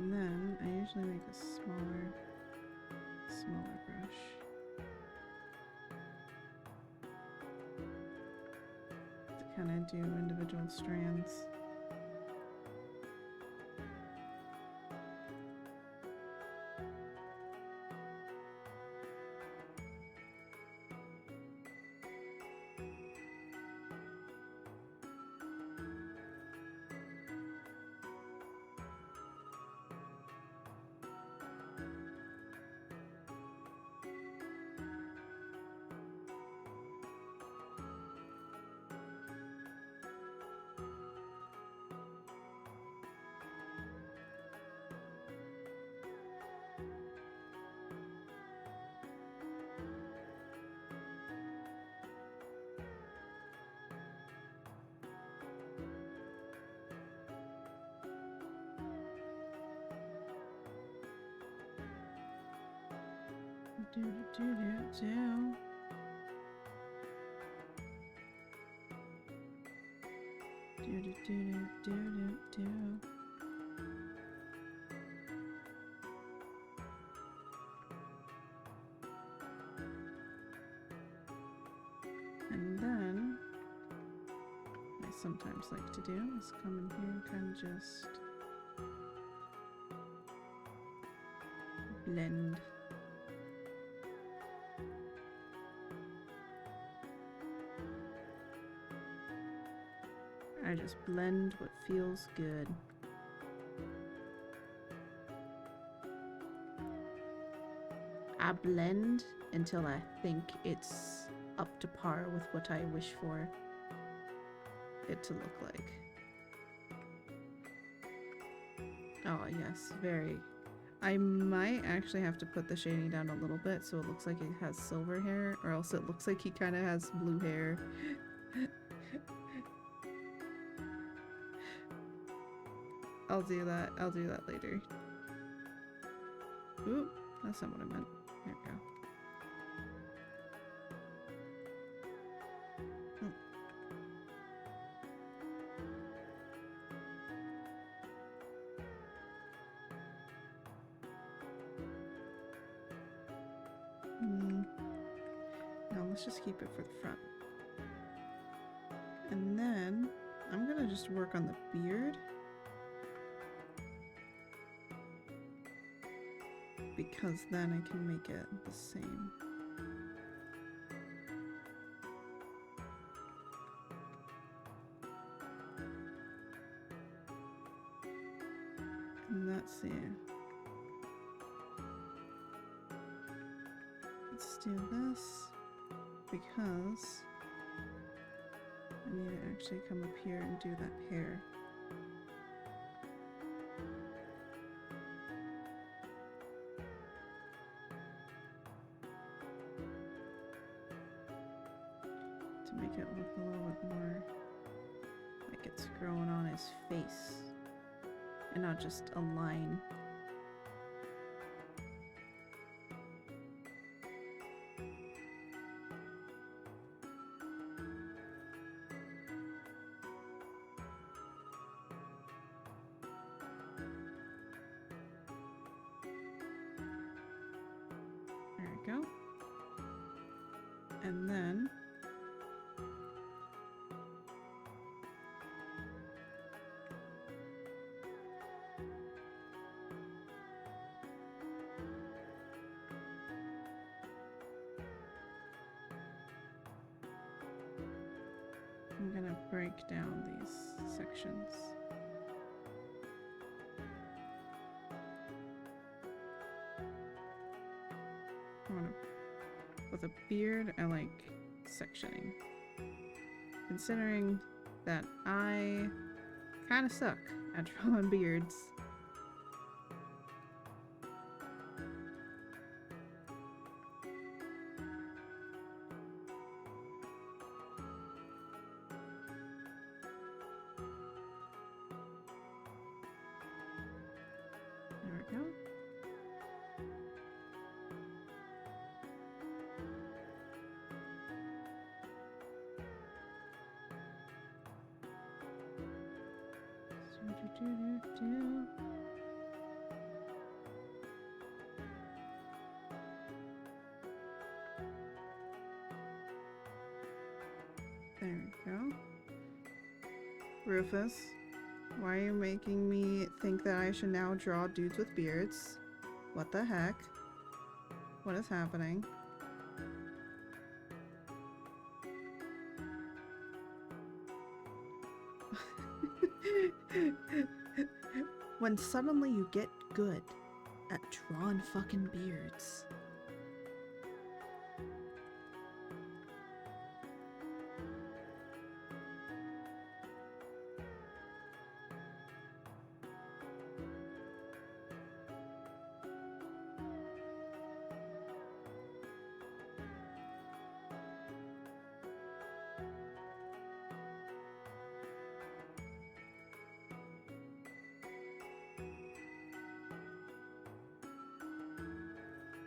And then I usually make a smaller brush. To kind of do individual strands. Do do do do do. Do do do do do do do. And then I sometimes like to do is come in here and kind of just blend. I just blend what feels good. I blend until I think it's up to par with what I wish for it to look like. Oh yes, very. I might actually have to put the shading down a little bit so it looks like it has silver hair, or else it looks like he kind of has blue hair. I'll do that later. Oop, that's not what I meant. There we go. No, let's just keep it for the front. And then I'm gonna just work on the beard. Because then I can make it the same. And let's see. Let's do this because I need to actually come up here and do that hair. To make it look a little bit more like it's growing on his face and not just a line. There we go. And then I'm gonna break down these sections. With a beard, I like sectioning. Considering that I kind of suck at drawing beards. There we go. There we go. Rufus, why are you making me think that I should now draw dudes with beards? What the heck? What is happening? When suddenly you get good at drawing fucking beards.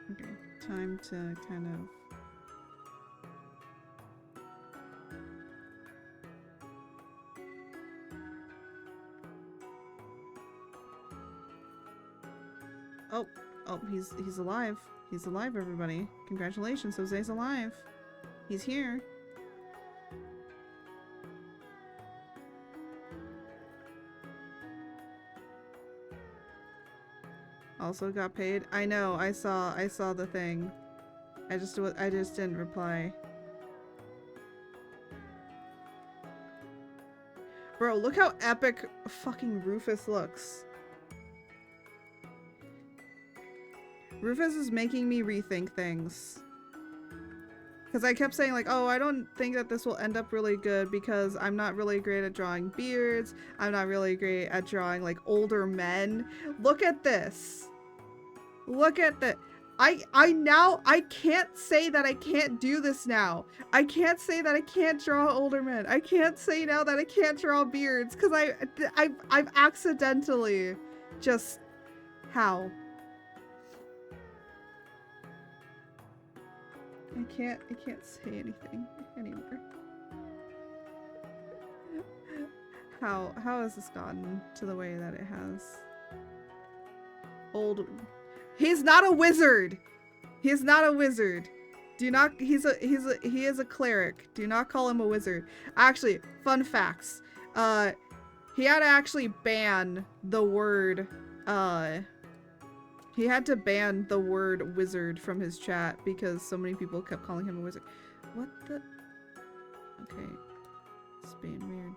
Okay, time to kind of... Oh, he's alive. He's alive, everybody. Congratulations, Jose's alive. He's here. Also got paid. I know. I saw the thing. I just didn't reply. Bro, look how epic fucking Rufus looks. Rufus is making me rethink things. Because I kept saying like, oh, I don't think that this will end up really good because I'm not really great at drawing beards. I'm not really great at drawing like older men. Look at this. Look at the... I can't say that I can't do this now. I can't say that I can't draw older men. I can't say now that I can't draw beards because I've accidentally just... How? I can't say anything anymore. How has this gotten to the way that it has? He's not a wizard. He is not a wizard. Do not. He is a cleric. Do not call him a wizard. Actually, fun facts. He had to actually ban the word. He had to ban the word wizard from his chat because so many people kept calling him a wizard. What the? Okay, it's being weird.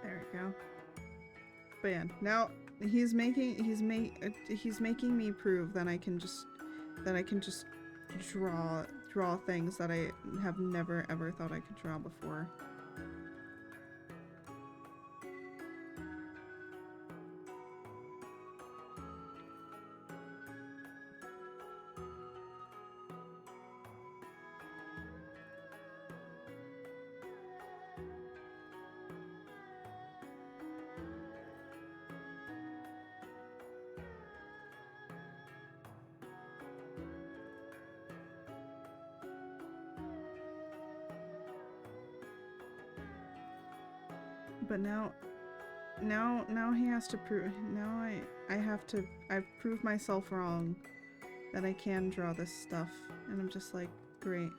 There we go. But yeah, now he's making me prove that I can just draw things that I have never ever thought I could draw before. But now he has to prove. Now I've proved myself wrong that I can draw this stuff, and I'm just like, great.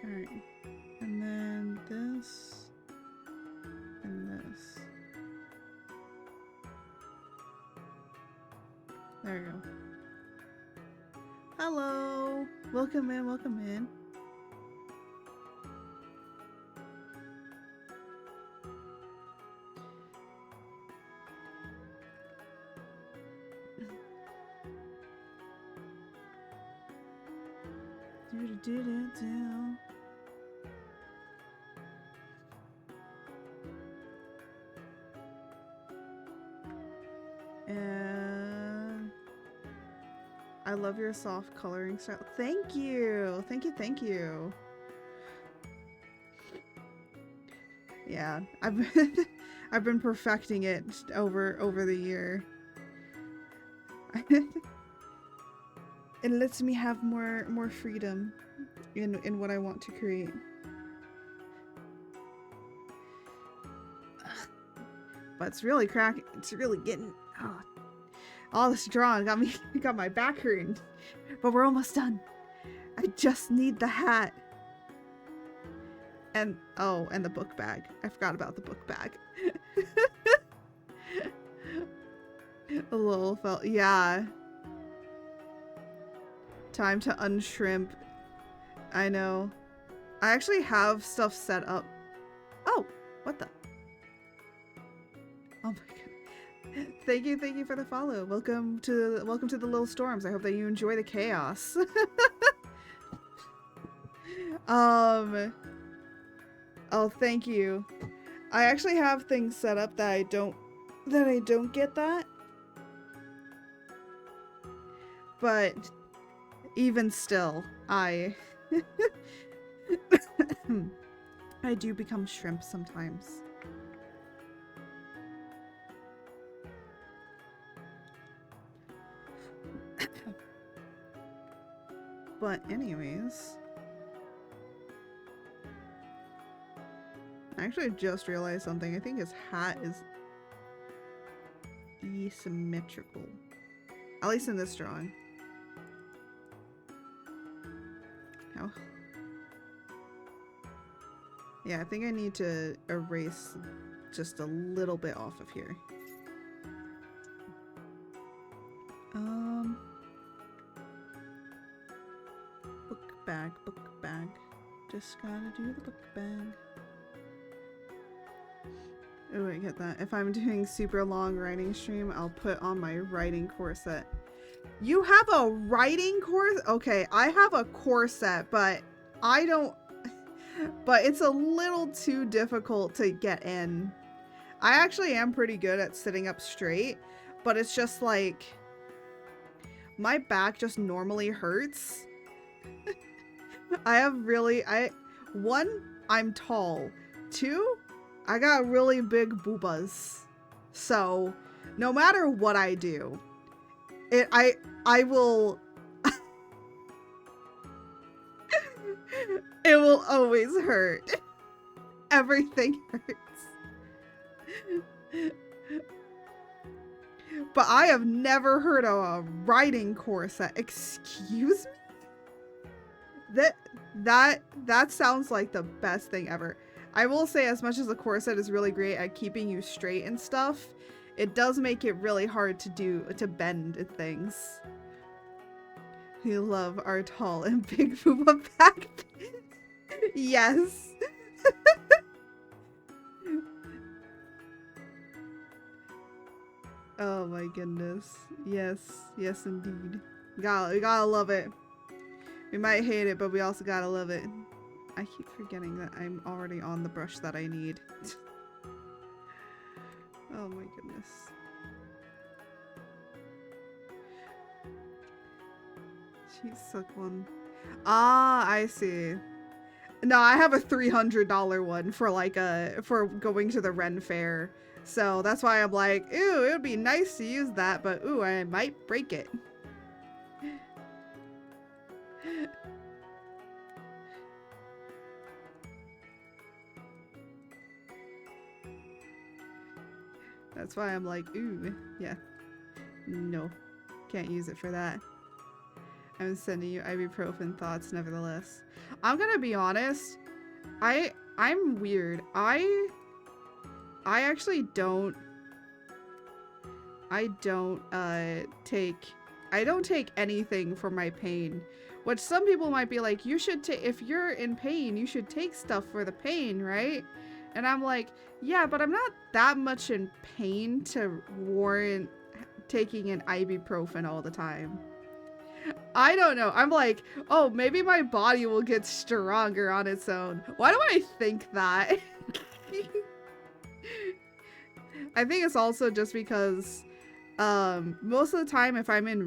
Alright, and then this, and this. There we go. Hello. Welcome in, welcome in. Do-do-do-do-do. And I love your soft coloring style. Thank you. Thank you. Thank you. Yeah, I've been perfecting it over the year. It lets me have more freedom in what I want to create. But it's really cracking. It's really getting all this drawing got my back hurting. But we're almost done. I just need the hat. And and the book bag. I forgot about the book bag. A little felt, yeah. Time to unshrimp. I know. I actually have stuff set up. Oh, what the? Oh my god. Thank you for the follow. Welcome to the little storms. I hope that you enjoy the chaos. Oh, thank you. I actually have things set up that I don't get that. But even still, I do become shrimp sometimes. But anyways, I actually just realized something. I think his hat is asymmetrical. At least in this drawing. How? Yeah, I think I need to erase just a little bit off of here. Book bag. Just gotta do the book bag. Oh, I get that. If I'm doing super long writing stream, I'll put on my writing corset. You have a writing corset? Okay, I have a corset, but I don't... But it's a little too difficult to get in. I actually am pretty good at sitting up straight, but it's just like... My back just normally hurts. One, I'm tall. Two, I got really big boobas. So, no matter what I do, I will it will always hurt. Everything hurts. But I have never heard of a writing corset. Excuse me? That sounds like the best thing ever. I will say, as much as the corset is really great at keeping you straight and stuff, it does make it really hard to bend things. We love our tall and big booba back. Yes. Oh my goodness. Yes indeed. We gotta love it. We might hate it, but we also gotta love it. I keep forgetting that I'm already on the brush that I need. Oh my goodness. She's suck one. Ah, I see. No, I have a $300 one for going to the Ren Fair. So that's why I'm like, ooh, it would be nice to use that, but ooh, I might break it. That's why I'm like, ooh, yeah. No, can't use it for that. I'm sending you ibuprofen thoughts nevertheless. I'm gonna be honest, I'm weird. I actually don't take I don't take anything for my pain. Which some people might be like, you should take, if you're in pain, you should take stuff for the pain, right? And I'm like, yeah, but I'm not that much in pain to warrant taking an ibuprofen all the time. I don't know. I'm like, oh, maybe my body will get stronger on its own. Why do I think that? I think it's also just because most of the time if I'm in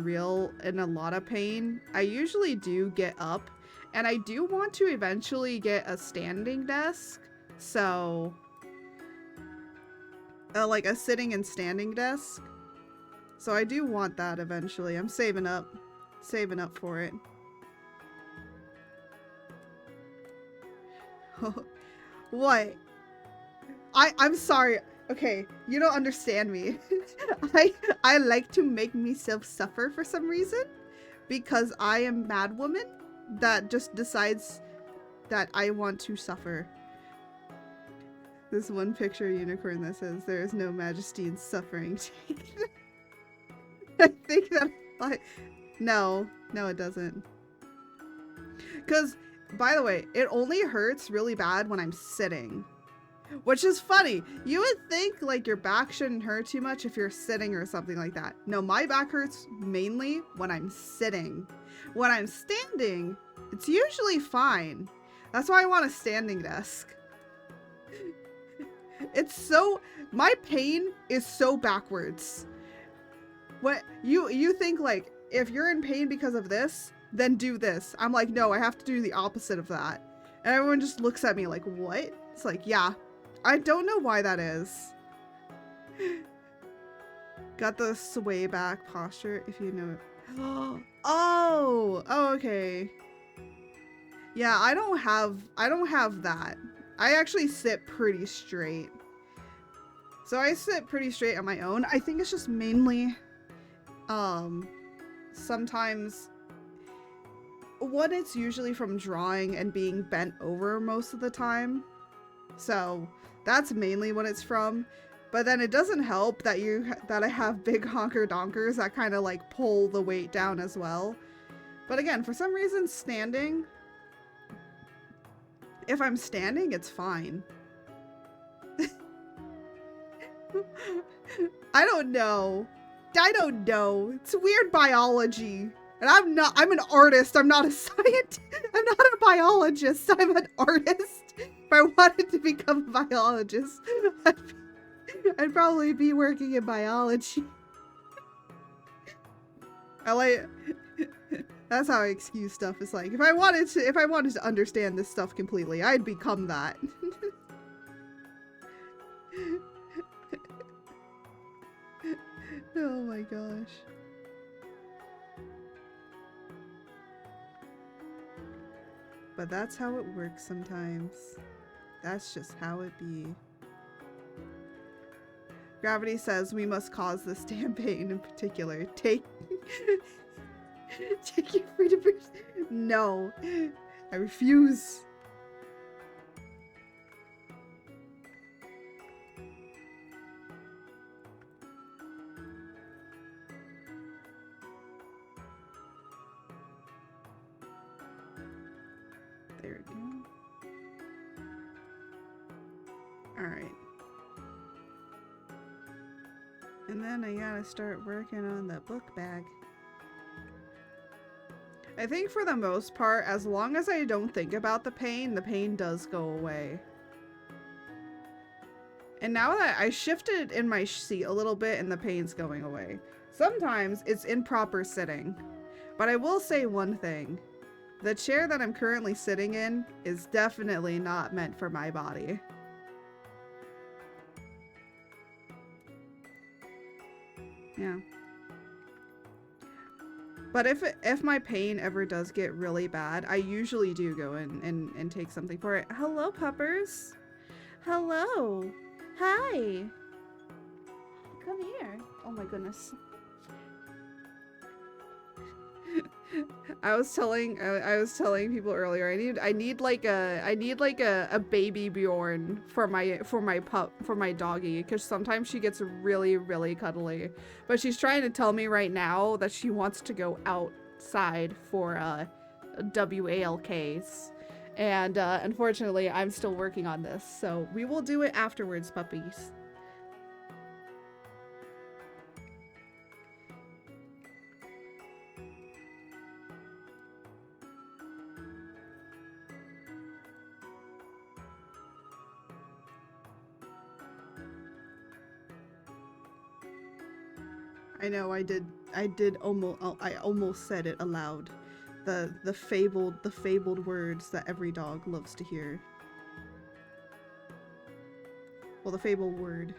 a lot of pain, I usually do get up, and I do want to eventually get a standing desk. So like a sitting and standing desk. So I do want that eventually. I'm saving up for it. What? I'm sorry. Okay, you don't understand me. I like to make myself suffer for some reason because I am mad woman that just decides that I want to suffer. This one picture unicorn that says there is no majesty in suffering. I think that no, it doesn't. Because, by the way, it only hurts really bad when I'm sitting. Which is funny. You would think like your back shouldn't hurt too much if you're sitting or something like that. No, my back hurts mainly when I'm sitting. When I'm standing, it's usually fine. That's why I want a standing desk. My pain is so backwards. What you think like, if you're in pain because of this, then do this. I'm like, no, I have to do the opposite of that. And everyone just looks at me like, what? It's like, yeah. I don't know why that is. Got the sway back posture, if you know it. Oh, okay. Yeah, I don't have that. I actually sit pretty straight. So I sit pretty straight on my own. I think it's just mainly, sometimes, one, it's usually from drawing and being bent over most of the time. So that's mainly what it's from. But then it doesn't help that I have big honker donkers that kind of like pull the weight down as well. But again, for some reason, standing, if I'm standing, it's fine. I don't know. It's weird biology. And I'm an artist. I'm not a scientist. I'm not a biologist. I'm an artist. If I wanted to become a biologist, I'd probably be working in biology. That's how I excuse stuff. It's like, if I wanted to understand this stuff completely, I'd become that. Oh my gosh. But that's how it works sometimes. That's just how it be. Gravity says we must cause this damn pain in particular. Take your freedom. No. I refuse. There we go. Alright. And then I gotta start working on the book bag. I think for the most part, as long as I don't think about the pain does go away. And now that I shifted in my seat a little bit and the pain's going away. Sometimes it's improper sitting. But I will say one thing. The chair that I'm currently sitting in is definitely not meant for my body. Yeah. But if my pain ever does get really bad, I usually do go in and take something for it. Hello, puppers. Hello. Hi. Come here. Oh my goodness. I was telling people earlier, I need like a baby Bjorn for my doggy, because sometimes she gets really cuddly. But she's trying to tell me right now that she wants to go outside for WALKs. And unfortunately I'm still working on this, so we will do it afterwards, puppies. I know I almost said it aloud. The fabled words that every dog loves to hear. Well, the fabled word.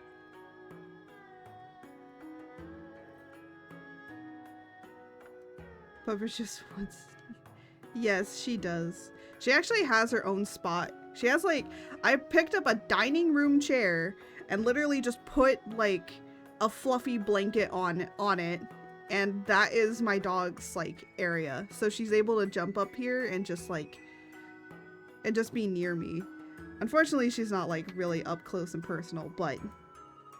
Pupper just wants... Yes, she does. She actually has her own spot. She has like... I picked up a dining room chair and literally just put like a fluffy blanket on it, and that is my dog's like area. So she's able to jump up here and just like... and just be near me. Unfortunately, she's not like really up close and personal, but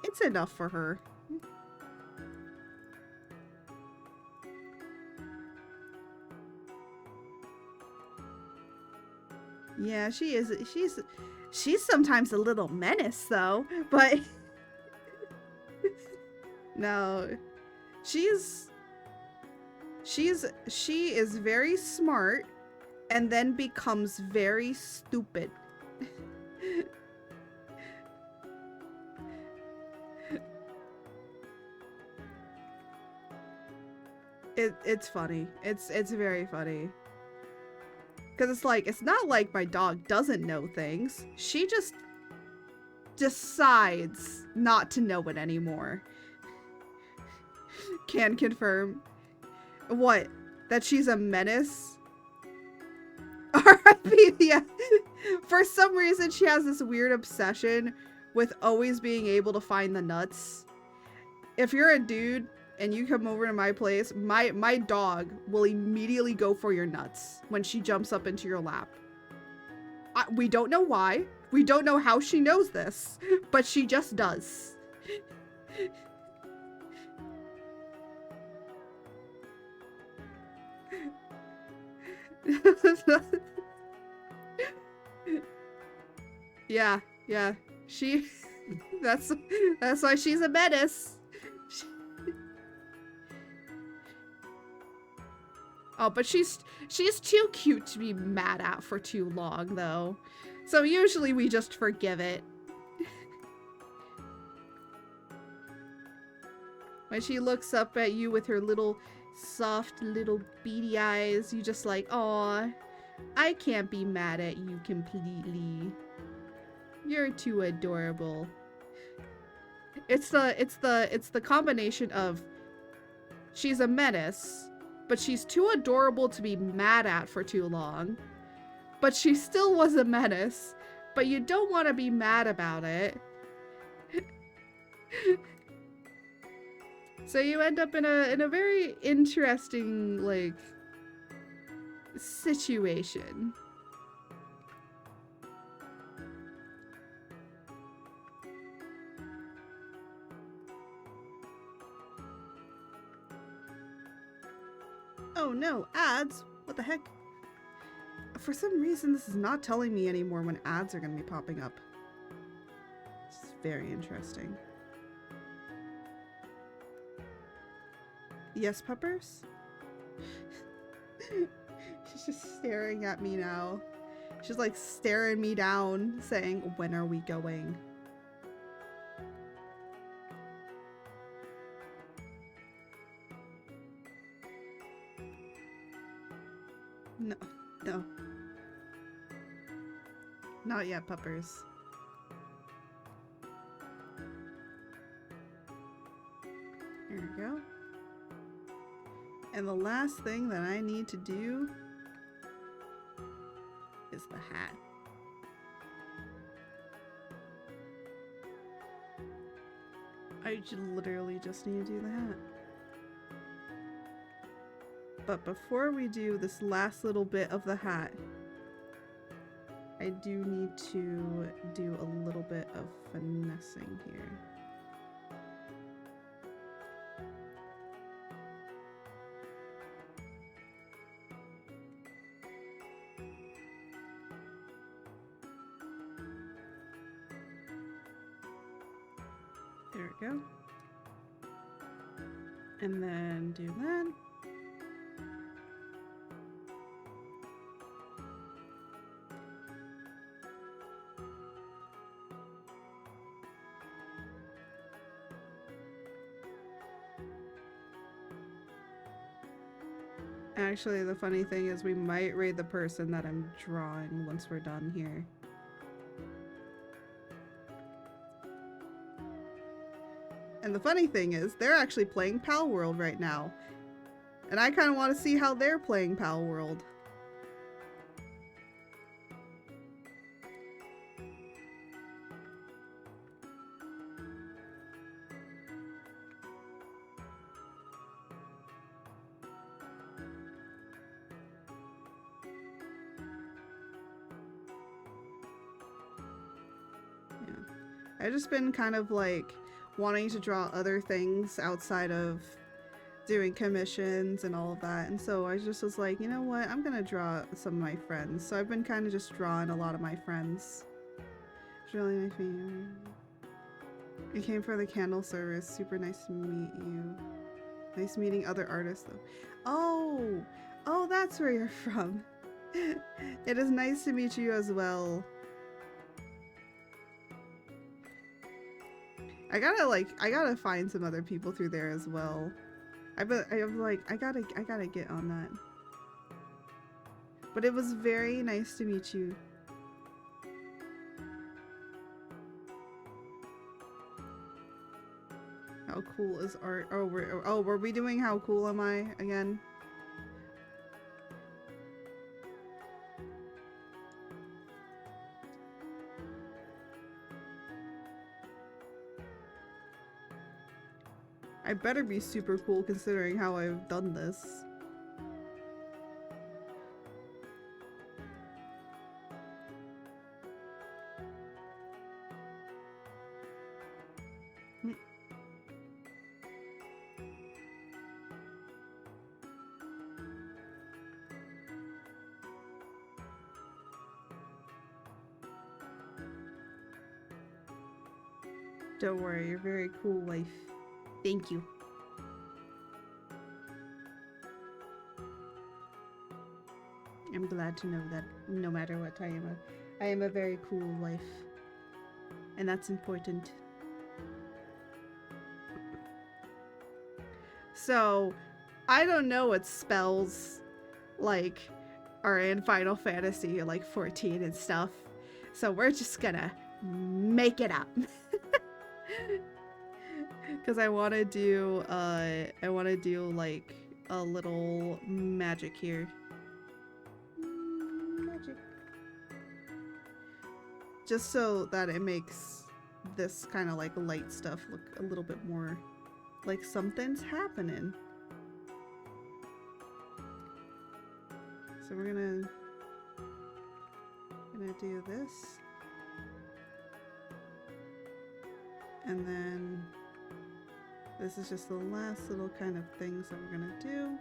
it's enough for her. Yeah, she is. She's sometimes a little menace though, but no, she is very smart and then becomes very stupid. It's funny. It's very funny. Because it's like, it's not like my dog doesn't know things. She just decides not to know it anymore. Can confirm. What? That she's a menace? R.I.P. Yeah. For some reason, she has this weird obsession with always being able to find the nuts. If you're a dude and you come over to my place, my dog will immediately go for your nuts when she jumps up into your lap. We don't know why. We don't know how she knows this, but she just does. Yeah. She that's why she's a menace. Oh, but she's too cute to be mad at for too long, though. So usually we just forgive it. When she looks up at you with her little, soft, little beady eyes, you just like, aw, I can't be mad at you completely. You're too adorable. It's the combination of she's a menace, but she's too adorable to be mad at for too long. But she still was a menace, but you don't want to be mad about it. So you end up in a very interesting, like, situation. Oh no, ads? What the heck? For some reason, this is not telling me anymore when ads are going to be popping up. It's very interesting. Yes, puppers? She's just staring at me now. She's like staring me down, saying, when are we going? No. No. Not yet, puppers. There we go. And the last thing that I need to do is the hat. I literally just need to do the hat. But before we do this last little bit of the hat, I do need to do a little bit of finessing here. There we go. And then do that. Actually, the funny thing is we might raid the person that I'm drawing once we're done here. And the funny thing is, they're actually playing Pal World right now. And I kind of want to see how they're playing Pal World. I've just been kind of like wanting to draw other things outside of doing commissions and all of that, and so I just was like, you know what, I'm gonna draw some of my friends. So I've been kind of just drawing a lot of my friends. It's really nice meeting you. You came for the candle service. Super nice to meet you. Nice meeting other artists though. Oh, that's where you're from. It is nice to meet you as well. I gotta find some other people through there as well. I gotta get on that. But it was very nice to meet you. How cool is art? Were we doing how cool am I again? I better be super cool considering how I've done this. Don't worry, you're very cool, wife. Thank you. I'm glad to know that no matter what, I am a very cool wife. And that's important. So, I don't know what spells, like, are in Final Fantasy, like, 14 and stuff. So we're just gonna make it up. Because I want to do, like, a little magic here. Magic. Just so that it makes this kind of, like, light stuff look a little bit more like something's happening. So we're gonna do this. And then this is just the last little kind of things that we're gonna do.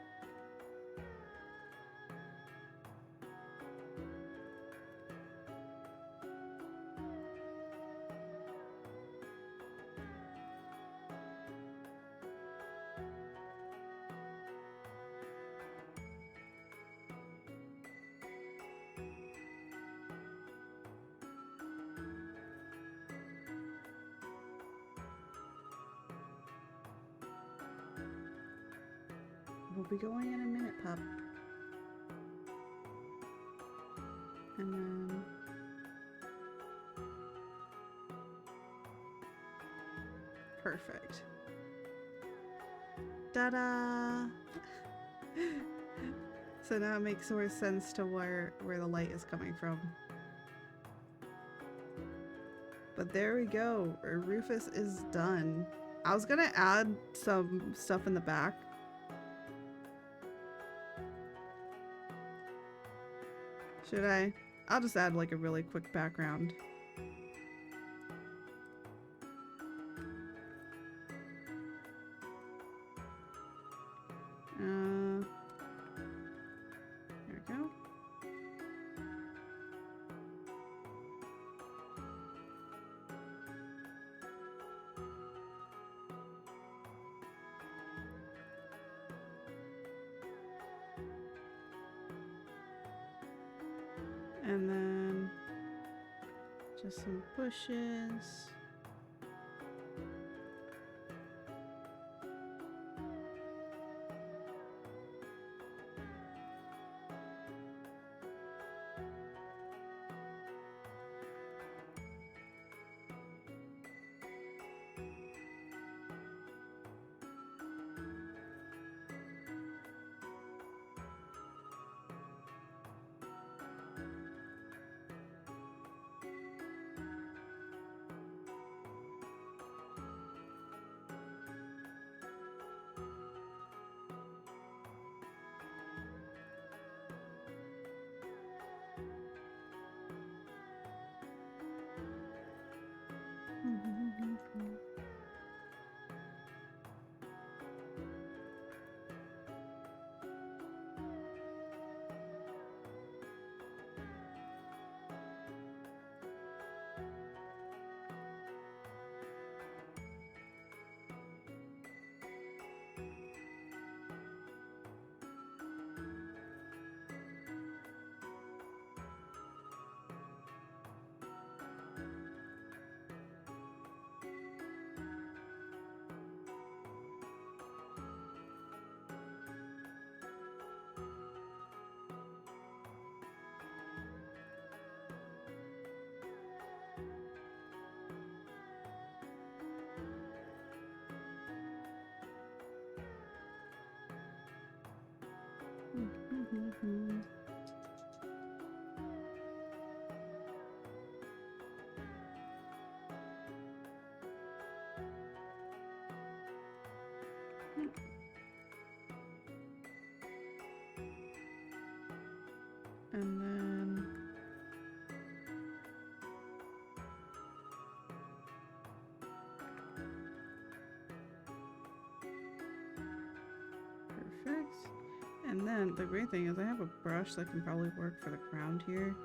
We'll be going in a minute, pup. And then perfect. Ta-da! So now it makes more sense to where the light is coming from. But there we go. Rufus is done. I was gonna add some stuff in the back. Should I? I'll just add like a really quick background. There we go. And then just some bushes. And then perfect. And then the great thing is I have a brush that can probably work for the ground here.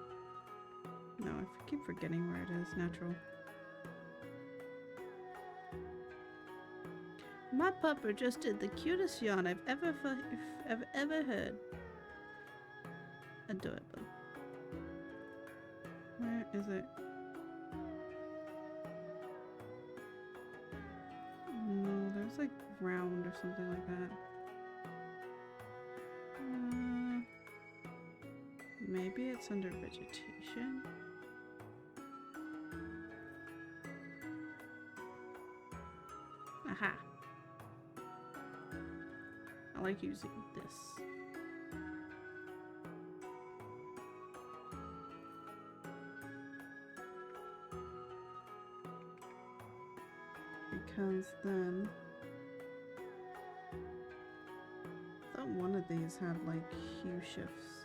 No, I keep forgetting where it is. Natural. My pupper just did the cutest yawn I've ever heard. Adorable. Where is it? No, there's like ground or something like that. Maybe it's under vegetation. Aha. I like using this. Because then I thought one of these had like hue shifts.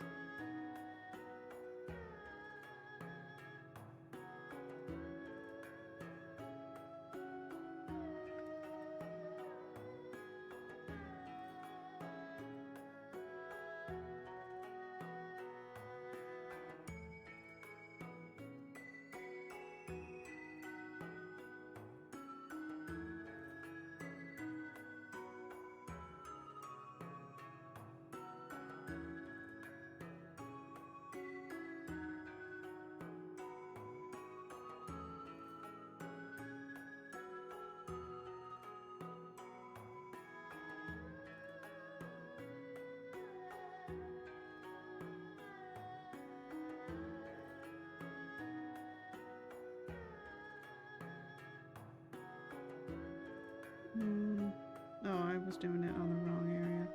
Oh, I was doing it on the wrong area.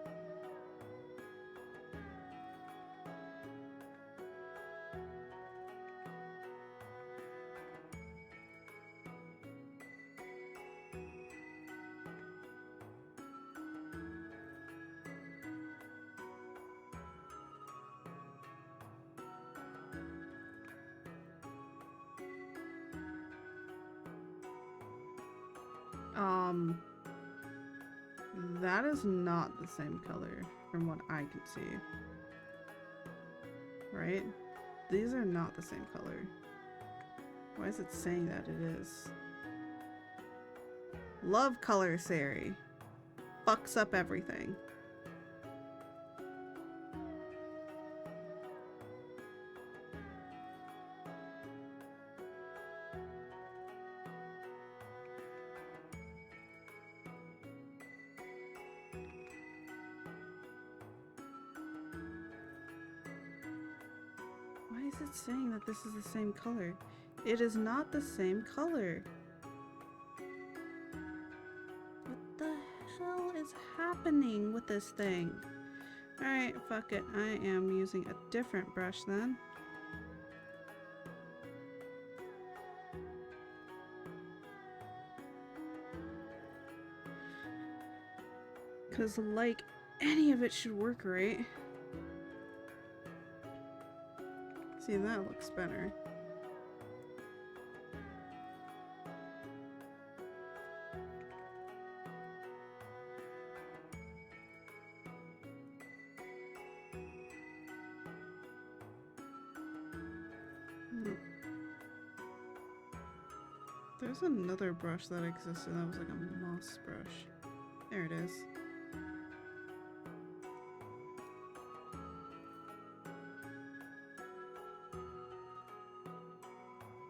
That is not the same color from what I can see. Right? These are not the same color. Why is it saying that it is? Love color Sari. Fucks up everything. Why is it saying that this is the same color? It is not the same color. What the hell is happening with this thing? Alright, fuck it. I am using a different brush then. Because, like, any of it should work right. See, that looks better. There's another brush that existed that was like a moss brush. There it is.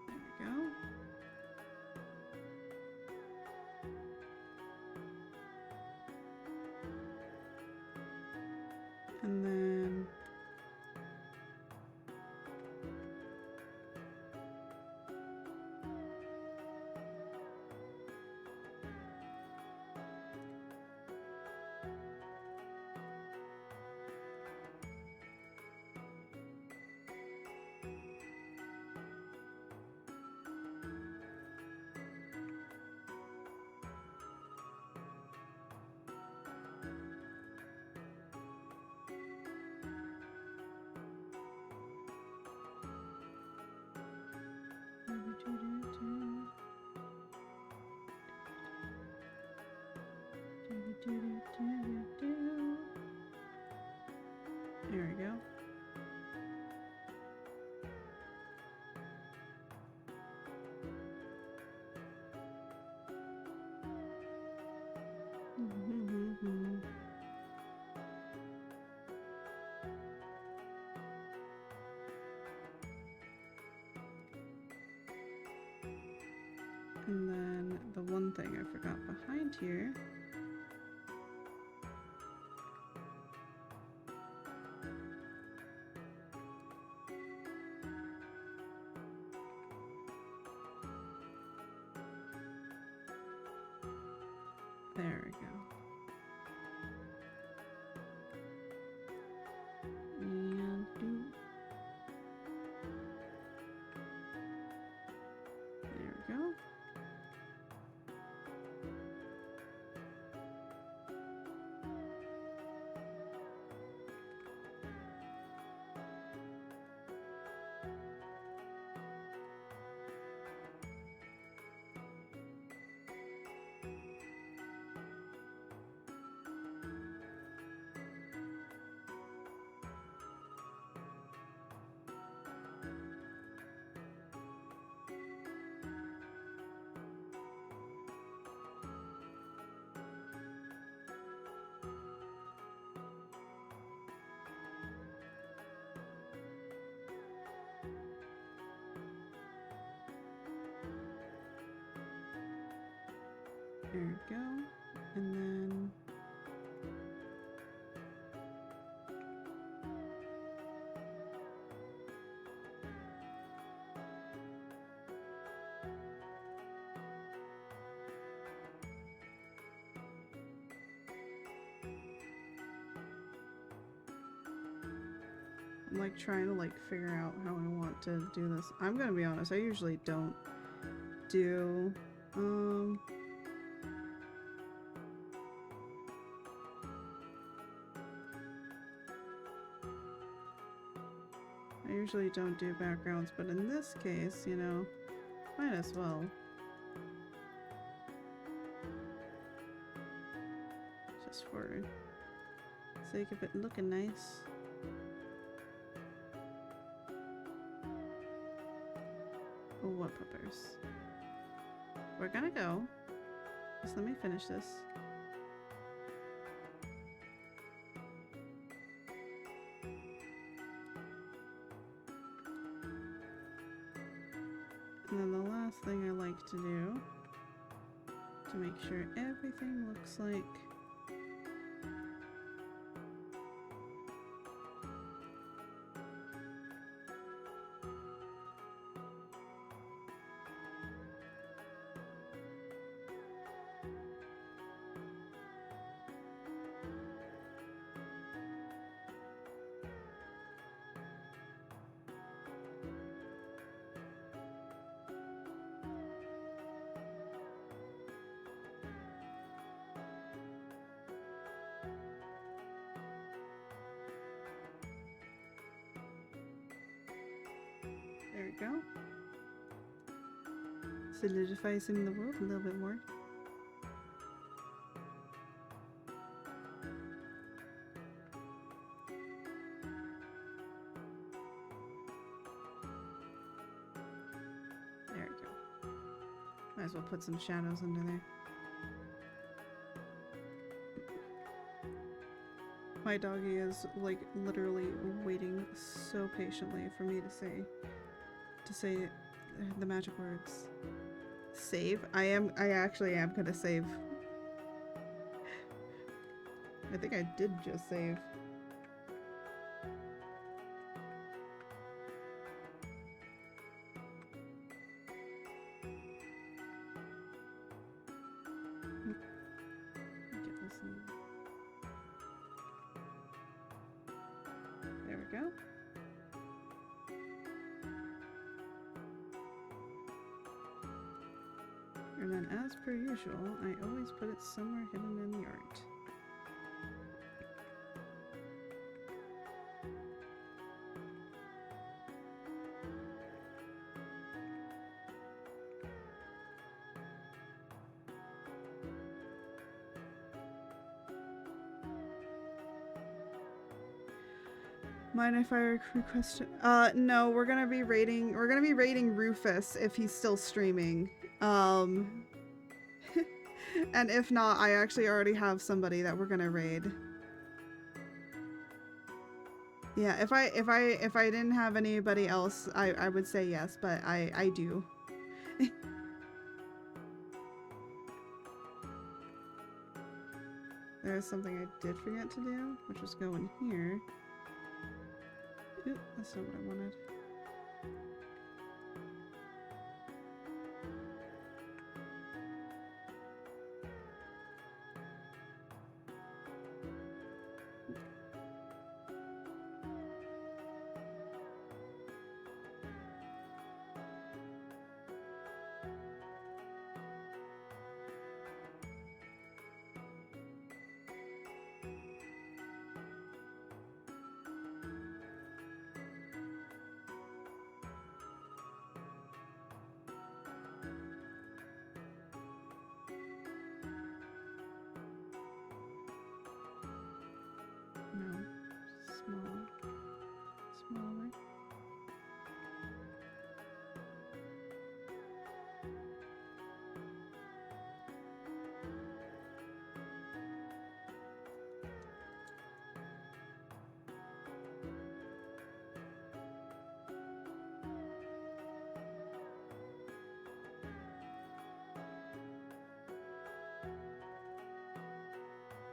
There we go. And then there we go. And then the one thing I forgot behind here . There we go. And do. There we go. There we go. And then I'm like trying to like figure out how I want to do this. I'm gonna be honest, I usually don't do I usually don't do backgrounds, but in this case, you know, might as well. just for sake of it looking nice. What peppers? We're gonna go. Just let me finish this. And then the last thing I like to do to make sure everything looks like there we go. Solidifies him in the world a little bit more. There we go. Might as well put some shadows under there. My doggy is like literally waiting so patiently for me to say the magic words. Save? I actually am gonna save. I think I did just save. Get this in. There we go. And then, as per usual, I always put it somewhere hidden in the art. Mind if I request? No, we're gonna be raiding Rufus if he's still streaming. And if not, I actually already have somebody that we're gonna raid. Yeah, if I didn't have anybody else, I would say yes, but I do. There's something I did forget to do, which was go in here. Ooh, that's not what I wanted. No, smaller.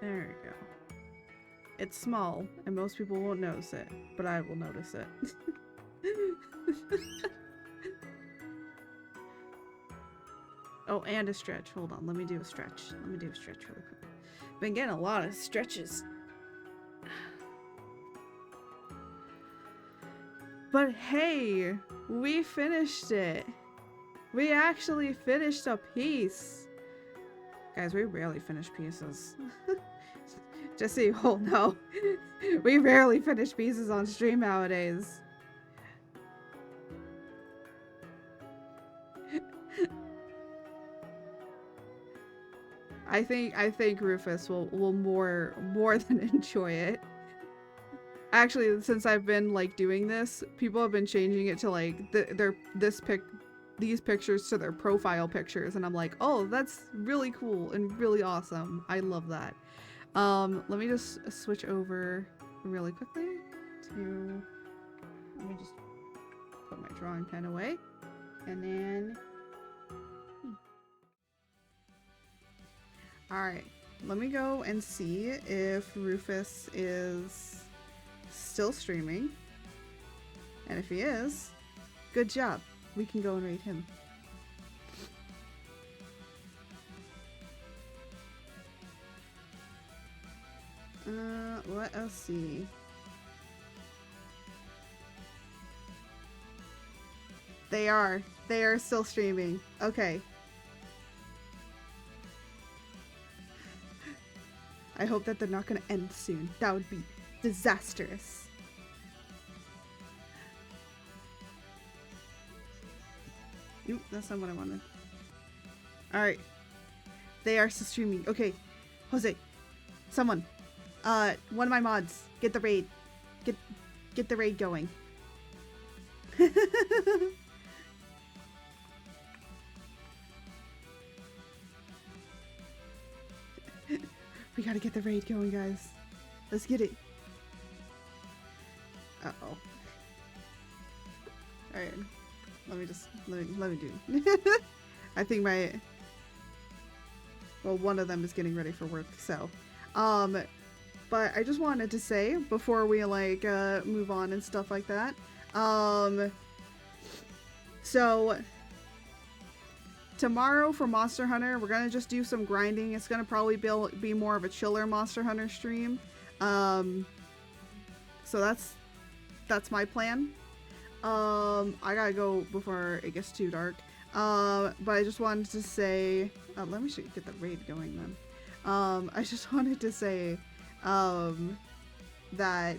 There we go. It's small, and most people won't notice it, but I will notice it. Oh, and a stretch. Hold on, let me do a stretch. Really quick. Been getting a lot of stretches. But hey, we finished it. We actually finished a piece. Guys, we rarely finish pieces. Just so you all know, we rarely finish pieces on stream nowadays. I think Rufus will more than enjoy it. Actually, since I've been like doing this, people have been changing it to like these pictures to their profile pictures, and I'm like, oh, that's really cool and really awesome. I love that. Let me just switch over really quickly to, let me just put my drawing pen away, and then all right, let me go and see if Rufus is still streaming, and if he is, good job, we can go and raid him. Let us see. They are still streaming. Okay. I hope that they're not gonna end soon. That would be disastrous. Nope, that's not what I wanted. Alright. They are still streaming. Okay. Jose. Someone. One of my mods. Get the raid. Get the raid going. We gotta get the raid going, guys. Let's get it. Uh-oh. Alright. Let me do it. I think well, one of them is getting ready for work, so. But I just wanted to say, before we, like, move on and stuff like that, so, tomorrow for Monster Hunter, we're gonna just do some grinding. It's gonna probably be more of a chiller Monster Hunter stream. So that's my plan. I gotta go before it gets too dark. But I just wanted to say, let me get the raid going then. I just wanted to say, that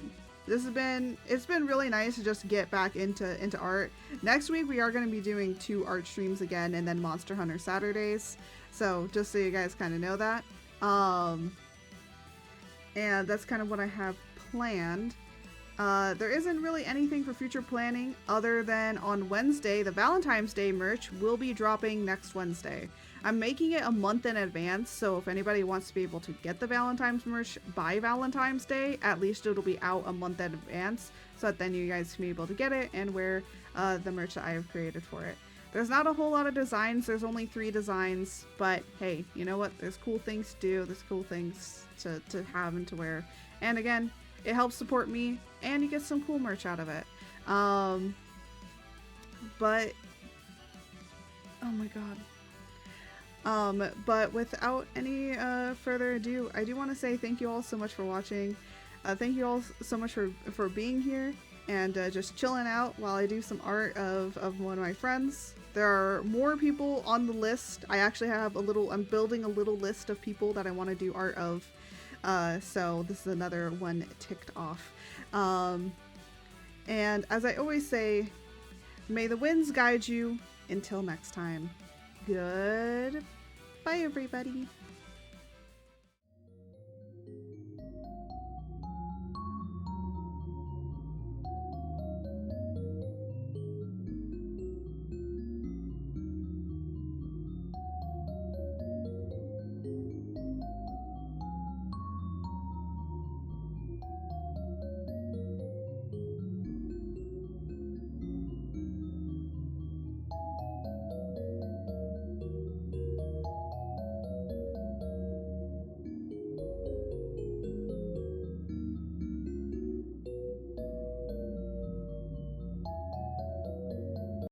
it's been really nice to just get back into art. Next week we are going to be doing 2 art streams again, and then Monster Hunter Saturdays. So just so you guys kind of know that. And that's kind of what I have planned. There isn't really anything for future planning other than on Wednesday, the Valentine's Day merch will be dropping next Wednesday. I'm making it a month in advance, so if anybody wants to be able to get the Valentine's merch by Valentine's Day, at least it'll be out a month in advance, so that then you guys can be able to get it and wear the merch that I have created for it. There's not a whole lot of designs, there's only 3 designs, but hey, you know what? There's cool things to do, there's cool things to have and to wear. And again, it helps support me, and you get some cool merch out of it. But, oh my god. But without any further ado, I do want to say thank you all so much for watching. Thank you all so much for being here and just chilling out while I do some art of one of my friends. There are more people on the list. I actually have I'm building a little list of people that I want to do art of. So this is another one ticked off. And as I always say, may the winds guide you until next time. Goodbye, everybody.